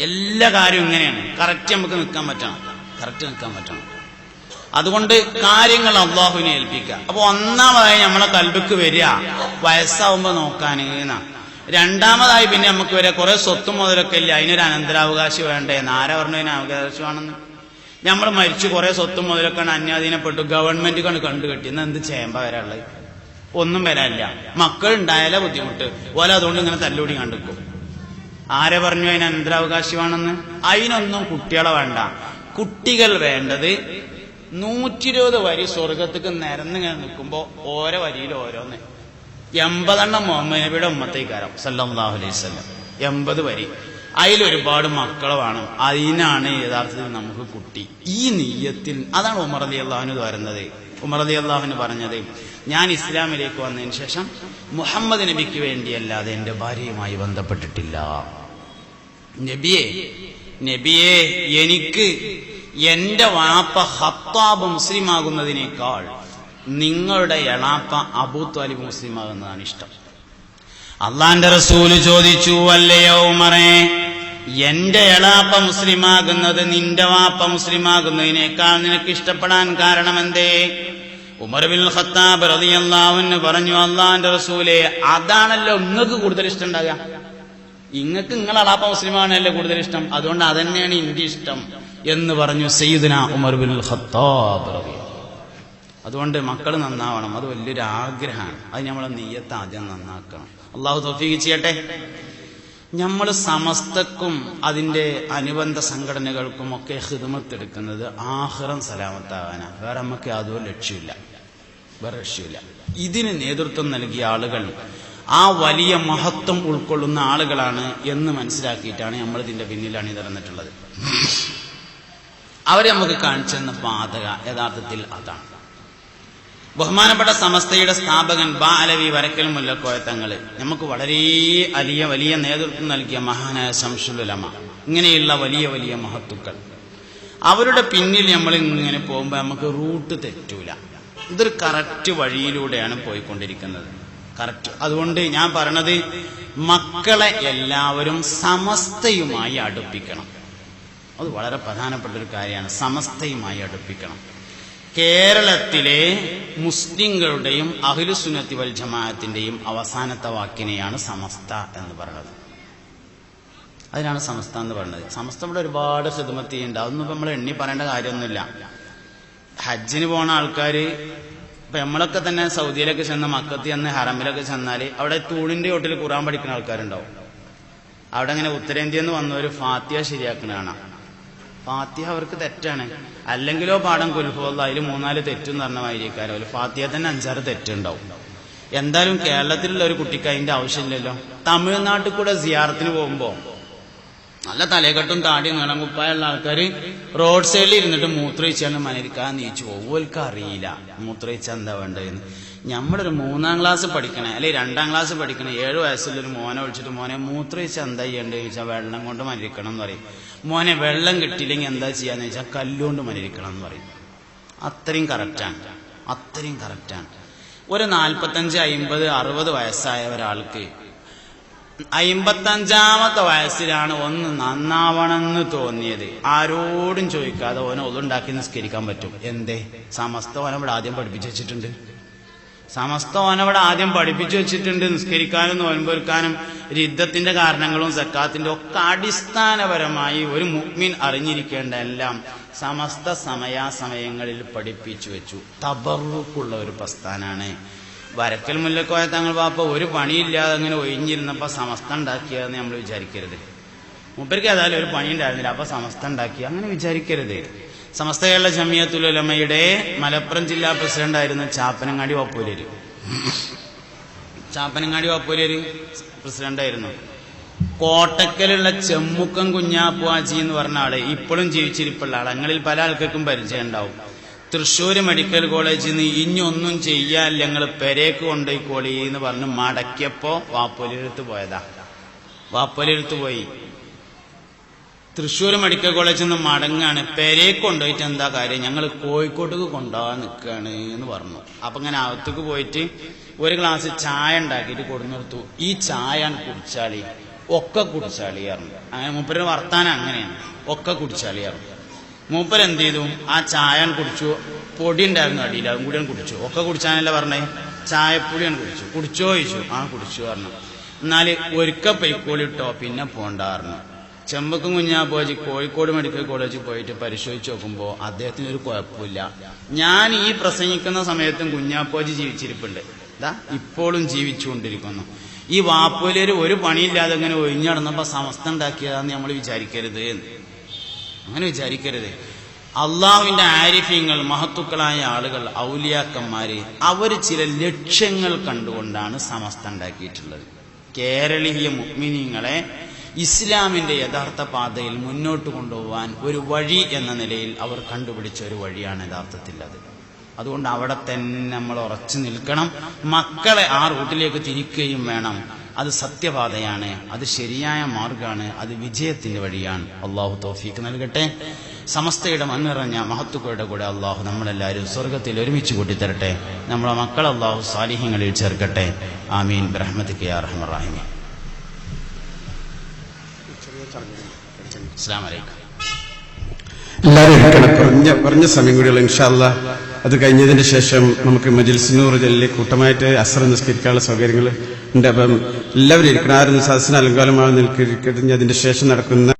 എല്ലാ കാര്യവും ഇങ്ങനെയാണ്, കറക്റ്റ് നമുക്ക് നിൽക്കാൻ പറ്റണം. അതുകൊണ്ട് കാര്യങ്ങൾ അള്ളാഹുവിനെ ഏൽപ്പിക്കുക. അപ്പൊ ഒന്നാമതായി നമ്മളെ കൽബിക്ക് വരിക വയസ്സാവുമ്പോ നോക്കാൻ എന്നാ. രണ്ടാമതായി പിന്നെ നമുക്ക് വരിക കുറെ സ്വത്തും മുതലൊക്കെ ഇല്ല, അതിനൊരു അനന്തരാവകാശി വേണ്ടേ? ആരാ പറഞ്ഞു അതിന് അവകാശമാണെന്ന്? നമ്മൾ മരിച്ചു കുറെ സ്വത്തും മുതലൊക്കെ അന്യാധീനപ്പെട്ടു, ഗവൺമെന്റ് കണ്ടുകെട്ടി. ഇന്ന് എന്ത് ചേമ്പ വരാനുള്ളത്? ഒന്നും വരാനില്ല. മക്കൾ ഉണ്ടായാലേ ബുദ്ധിമുട്ട് പോലെ. അതുകൊണ്ട് ഇങ്ങനെ തല്ലുകൂടി കണ്ടിക്കും. ആരെ പറഞ്ഞു അതിന് അനന്തരാവകാശമാണെന്ന്? അതിനൊന്നും കുട്ടികളെ വേണ്ട. കുട്ടികൾ വേണ്ടത് 120 വരി സ്വർഗത്തേക്ക് നിരന്നിങ്ങനെ നിൽക്കുമ്പോ ഓരോ വരിയിൽ ഓരോന്ന് 80 മുഹമ്മദ് നബിയുടെ ഉമ്മത്തേക്കാരം സല്ലല്ലാഹു അലൈഹി വസല്ലം. 80 വരി, അതിലൊരുപാട് മക്കളെ വേണം. അതിനാണ് യഥാർത്ഥത്തിൽ നമുക്ക് കുട്ടി. ഈ നീയത്തിൽ അതാണ് ഉമർ റളിയല്ലാഹു അൻഹു വരുന്നത്. ഉമർ റളിയല്ലാഹു അൻഹു പറഞ്ഞത്, ഞാൻ ഇസ്ലാമിലേക്ക് വന്നതിന് ശേഷം മുഹമ്മദ് നബിക്ക് വേണ്ടിയല്ലാതെ എന്റെ ഭാര്യയുമായി ബന്ധപ്പെട്ടിട്ടില്ല. നബിയെ എനിക്ക് എന്റെ വാപ്പ ഖത്താബ് മുസ്ലിമാകുന്നതിനേക്കാൾ നിങ്ങളുടെ എളാപ്പ അബൂ ത്വാലിബ് മുസ്ലിമാകുന്നതാണ് ഇഷ്ടം. അള്ളാന്റെ റസൂല് ചോദിച്ചു, അല്ലയോ ഉമറേ, എന്റെ എളാപ്പ മുസ്ലിമാകുന്നത് നിന്റെ വാപ്പ മുസ്ലിമാകുന്നതിനേക്കാൾ നിനക്ക് ഇഷ്ടപ്പെടാൻ കാരണം എന്തേ? ഉമർ ബിൻ ഖത്താബ് റളിയല്ലാഹു അൻഹു പറഞ്ഞു, അള്ളാന്റെ റസൂലേ, അതാണല്ലോ നിങ്ങൾക്ക് കൂടുതൽ ഇഷ്ടം ഉണ്ടാകുക. ഇങ്ങക്ക് നിങ്ങളെ എളാപ്പ മുസ്ലിമാണല്ലേ കൂടുതൽ ഇഷ്ടം, അതുകൊണ്ട് അതന്നെയാണ് എന്റെ ഇഷ്ടം എന്ന് പറഞ്ഞു സയ്യിദുനാ ഉമർ ബിൻ ഖത്താബ് റളിയല്ലാഹു. അതുകൊണ്ട് മക്കൾ നന്നാവണം, അത് വലിയൊരു ആഗ്രഹമാണ്. അത് നമ്മളെ നിയ്യത്ത് ആദ്യം നന്നാക്കണം. അള്ളാഹു തൗഫീഖ് ചെയ്യട്ടെ. നമ്മൾ സമസ്തക്കും അതിന്റെ അനുബന്ധ സംഘടനകൾക്കും ഒക്കെ ഖിദ്മത്ത് എടുക്കുന്നത് ആഖിറം സലാമത്താകാനാ. വേറെ നമുക്ക് യാതൊരു ലക്ഷ്യമില്ല. ഇതിന് നേതൃത്വം നൽകിയ ആളുകൾ ആ വലിയ മഹത്വം ഉൾക്കൊള്ളുന്ന ആളുകളാണ് എന്ന് മനസ്സിലാക്കിയിട്ടാണ് നമ്മൾ ഇതിന്റെ പിന്നിൽ അണിനിരന്നിട്ടുള്ളത്. അവരെ നമുക്ക് കാണിച്ചെന്ന പാതക യഥാർത്ഥത്തിൽ അതാണ്. ബഹുമാനപ്പെട്ട സമസ്തയുടെ സ്ഥാപകൻ ബാ അലവി വരക്കൽ മുല്ലക്കോയ തങ്ങള് നമുക്ക് വളരെ വലിയ നേതൃത്വം നൽകിയ മഹാനായ ശംസുൽ ഉലമ, ഇങ്ങനെയുള്ള വലിയ മഹത്തുക്കൾ, അവരുടെ പിന്നിൽ നമ്മൾ ഇങ്ങനെ പോകുമ്പോൾ നമുക്ക് റൂട്ട് തെറ്റൂല. ഇതൊരു കറക്റ്റ് വഴിയിലൂടെയാണ് പോയിക്കൊണ്ടിരിക്കുന്നത്. കറക്റ്റ്. അതുകൊണ്ട് ഞാൻ പറഞ്ഞത്, മക്കളെ എല്ലാവരും സമസ്തയുമായി അടുപ്പിക്കണം. അത് വളരെ പ്രധാനപ്പെട്ട ഒരു കാര്യമാണ്. സമസ്തയുമായി അടുപ്പിക്കണം. കേരളത്തിലെ മുസ്ലിങ്ങളുടെയും അഹ്ലുസുന്നത്തി വൽ ജമാഅത്തിന്റെയും അവസാനത്തെ വാക്കിനെയാണ് സമസ്ത എന്ന് പറയുന്നത്. അതിനാണ് സമസ്ത എന്ന് പറയുന്നത്. സമസ്ത ഇവിടെ ഒരുപാട് ഖിദ്മത്ത് ചെയ്യുന്നുണ്ട്. അതൊന്നും നമ്മൾ എണ്ണി പറയേണ്ട കാര്യമൊന്നുമില്ല. ഹജ്ജിന് പോണ ആൾക്കാർ ഇപ്പൊ നമ്മളൊക്കെ തന്നെ സൗദിയിലൊക്കെ ചെന്ന് മക്കത്ത് ചെന്ന് ഹറമിലൊക്കെ ചെന്നാല് അവിടെ തൂണിന്റെ ചോട്ടിൽ ഖുർആൻ പഠിക്കുന്ന ആൾക്കാരുണ്ടാവും. അവിടെ അങ്ങനെ ഉത്തരേന്ത്യയിൽ നിന്ന് വന്നവർ ഫാത്തിഹ ശരിയാക്കുന്ന കാണാം. ഫാത്തിഹ അവർക്ക് തെറ്റാണ്. അല്ലെങ്കിലോ പാഠം കുൽഹുവല്ലാഹ് അതിൽ 3-4 തെറ്റെന്ന് പറഞ്ഞ മാതിരിക്കാരോ ഫാത്തിഹ തന്നെ 5-6 തെറ്റുണ്ടാവും. എന്തായാലും കേരളത്തിലുള്ള ഒരു കുട്ടിക്ക് അതിന്റെ ആവശ്യമില്ലല്ലോ. തമിഴ്നാട്ടിൽ കൂടെ സിയാറത്തിന് പോകുമ്പോ നല്ല തലകെട്ടും താടിയും നീളം കുപ്പായുള്ള ആൾക്കാർ റോഡ് സൈഡിൽ ഇരുന്നിട്ട് മൂത്രയിച്ചാണ് മനരിക്കാൻ നീച്ചു പോകും. ഓൽക്ക് അറിയില്ല മൂത്രയിച്ച എന്താ വേണ്ടതെന്ന്. നമ്മളൊരു 3-ാം ക്ലാസ് പഠിക്കണേ അല്ലെങ്കിൽ 2-ാം ക്ലാസ് പഠിക്കണേ 7 വയസ്സുള്ളൊരു മോനെ വിളിച്ചിട്ട് മോനെ മൂത്രയിച്ച എന്താ ചെയ്യേണ്ടത് ചോദിച്ചാൽ വെള്ളം കൊണ്ട് മരിക്കണം എന്ന് പറയും. മോനെ വെള്ളം കിട്ടിയില്ലെങ്കിൽ എന്താ ചെയ്യാന്ന് ചോദിച്ചാൽ കല്ലുകൊണ്ട് മരിക്കണം എന്ന് പറയും. അത്രയും കറക്റ്റാണ്. ഒരു 45, 50, 60 വയസ്സായ ഒരാൾക്ക് 55-ാമത്തെ വയസ്സിലാണ് ഒന്ന് നന്നാവണമെന്ന് തോന്നിയത്. ആരോടും ചോദിക്കാതെ ഓനെ ഒതുണ്ടാക്കി നിസ്കരിക്കാൻ പറ്റും. എന്തേ? സമസ്ത ഓനവിടെ ആദ്യം പഠിപ്പിച്ചു വെച്ചിട്ടുണ്ട്. നിസ്കരിക്കാനും നോൻപൊരുക്കാനും രിദ്ദത്തിന്റെ കാരണങ്ങളും സക്കാത്തിന്റെ ഒക്കെ അടിസ്ഥാനപരമായി ഒരു മുഅ്മിൻ അറിഞ്ഞിരിക്കേണ്ട എല്ലാം സമസ്ത സമയാസമയങ്ങളിൽ പഠിപ്പിച്ചു വെച്ചു. തബറുക്കുള്ള ഒരു പ്രസ്ഥാനാണ്. വരക്കൽ മുല്ലക്കോയ തങ്ങൾ പാപ്പ ഒരു പണിയില്ലാതെ അങ്ങനെ ഒഴിഞ്ഞിരുന്നപ്പോ സമസ്ത ഉണ്ടാക്കിയതെന്ന് നമ്മൾ വിചാരിക്കരുത്. മൂപ്പർക്ക് ഏതായാലും ഒരു പണി ഉണ്ടായിരുന്നില്ല, അപ്പൊ സമസ്ത ഉണ്ടാക്കി അങ്ങനെ വിചാരിക്കരുത്. സമസ്ത കേരള ജമിയത്തുൽ ഉലമയുടെ മലപ്പുറം ജില്ലാ പ്രസിഡന്റ് ആയിരുന്ന ചാപ്പനങ്ങാടി വാപ്പൂലേര് പ്രസിഡന്റായിരുന്നു. കോട്ടക്കലുള്ള ചെമ്മുക്കം കുഞ്ഞാപ്പുവാജി എന്ന് പറഞ്ഞ ആള് ഇപ്പോഴും ജീവിച്ചിരിപ്പുള്ള ആള്. ഞങ്ങളിൽ പല ആൾക്കാർക്കും പരിചയം ഉണ്ടാവും. തൃശ്ശൂർ മെഡിക്കൽ കോളേജിൽ നിന്ന് ഇനിയൊന്നും ചെയ്യാൻ ഞങ്ങൾ പെരേക്ക് കൊണ്ടുപോയിക്കോളി എന്ന് പറഞ്ഞ് മടക്കിയപ്പോ വാപ്പൂലെടുത്ത് പോയി. തൃശ്ശൂർ മെഡിക്കൽ കോളേജിൽ നിന്ന് മടങ്ങാണ്. പെരേക്ക് കൊണ്ടുപോയിട്ട് എന്താ കാര്യം, ഞങ്ങൾ കോഴിക്കോട്ടേക്ക് കൊണ്ടുപോകാൻ നിൽക്കുകയാണ് എന്ന് പറഞ്ഞു. അപ്പൊ ഇങ്ങനെ അകത്തേക്ക് പോയിട്ട് ഒരു ഗ്ലാസ് ചായ ഉണ്ടാക്കിയിട്ട് കൊടുന്നെടുത്തു. ഈ ചായ കുടിച്ചാളി, ഒക്കെ കുടിച്ചാളി പറഞ്ഞു. അങ്ങനെ മൂപ്പരുടെ വർത്താനം അങ്ങനെയാണ്, ഒക്കെ കുടിച്ചാളി പറഞ്ഞു. മൂപ്പർ എന്ത് ചെയ്തു, ആ ചായ കുടിച്ചു. പൊടി ഉണ്ടായിരുന്നു അടിയിൽ, അതും കൂടിയാണ് കുടിച്ചു. ഒക്കെ കുടിച്ചാനല്ല പറഞ്ഞേ, ചായപ്പൊടിയാണ് കുടിച്ചോ ചോദിച്ചു. ആ കുടിച്ചു പറഞ്ഞു. എന്നാല് ഒരിക്കൽ പൊയ്ക്കോളിട്ടോ പിന്നെ പോണ്ടായിരുന്നു. ചെമ്പക്കും കുഞ്ഞാപ്പോജി കോഴിക്കോട് മെഡിക്കൽ കോളേജിൽ പോയിട്ട് പരിശോധിച്ച് നോക്കുമ്പോൾ അദ്ദേഹത്തിന് ഒരു കുഴപ്പമില്ല. ഞാൻ ഈ പ്രസംഗിക്കുന്ന സമയത്തും കുഞ്ഞാപ്പോജി ജീവിച്ചിരിപ്പുണ്ട്, ഇപ്പോഴും ജീവിച്ചുകൊണ്ടിരിക്കുന്നു. ഈ വാപ്പൂലേര് ഒരു പണിയില്ലാതെ അങ്ങനെ ഒഴിഞ്ഞടന്നപ്പോ സമസ്ത ഉണ്ടാക്കിയതാന്ന് നമ്മൾ വിചാരിക്കരുത്. അങ്ങനെ വിചാരിക്കരുത്. അള്ളാഹുവിന്റെ ആരിഫ്യങ്ങൾ, മഹത്തുക്കളായ ആളുകൾ, ഔലിയാക്കന്മാര്, അവർ ചില ലക്ഷ്യങ്ങൾ കണ്ടുകൊണ്ടാണ് സമസ്ത ഉണ്ടാക്കിയിട്ടുള്ളത്. കേരളീയ മുഅ്മിനീങ്ങളെ ഇസ്ലാമിന്റെ യഥാർത്ഥ പാതയിൽ മുന്നോട്ട് കൊണ്ടുപോകാൻ ഒരു വഴി എന്ന നിലയിൽ അവർ കണ്ടുപിടിച്ച ഒരു വഴിയാണ് യഥാർത്ഥത്തിൽ അത്. അതുകൊണ്ട് അവിടെ തന്നെ നമ്മൾ ഉറച്ചു നിൽക്കണം. മക്കളെ ആ റൂട്ടിലേക്ക് തിരിക്കുകയും വേണം. അത് സത്യപാതയാണ്, അത് ശരിയായ മാർഗമാണ്, അത് വിജയത്തിന്റെ വഴിയാണ്. അള്ളാഹു തൗഫീഖ് നൽകട്ടെ. സമസ്തയുടെ മണ്ണിറഞ്ഞ മഹത്തുക്കളുടെ കൂടെ അള്ളാഹു നമ്മളെല്ലാവരും സ്വർഗത്തിൽ ഒരുമിച്ച് കൂട്ടിത്തരട്ടെ. നമ്മളെ മക്കൾ അള്ളാഹു സാലിഹ്യങ്ങളിൽ ചേർക്കട്ടെ. ആമീൻ ബിറഹ്മതിക യാ അർഹമർ റഹീമീൻ. അസ്സലാമു അലൈക്കും. എല്ലാവരും പറഞ്ഞ സമയം കൂടിയുള്ള ഇൻഷാ അല്ലാഹ്. അത് കഴിഞ്ഞതിന് ശേഷം നമുക്ക് മജ്‌ലിസുന്നൂർ ജലിലെ കൂട്ടമായിട്ട് അസ്ർ നിസ്കരിക്കാനുള്ള സൗകര്യങ്ങൾ ഉണ്ട്. അപ്പം എല്ലാവരും ഇരിക്കണം. ആരും സദസ്സിന് അലങ്കാരമായി നിൽക്കരുത്. അതിന്റെ ശേഷം നടക്കുന്ന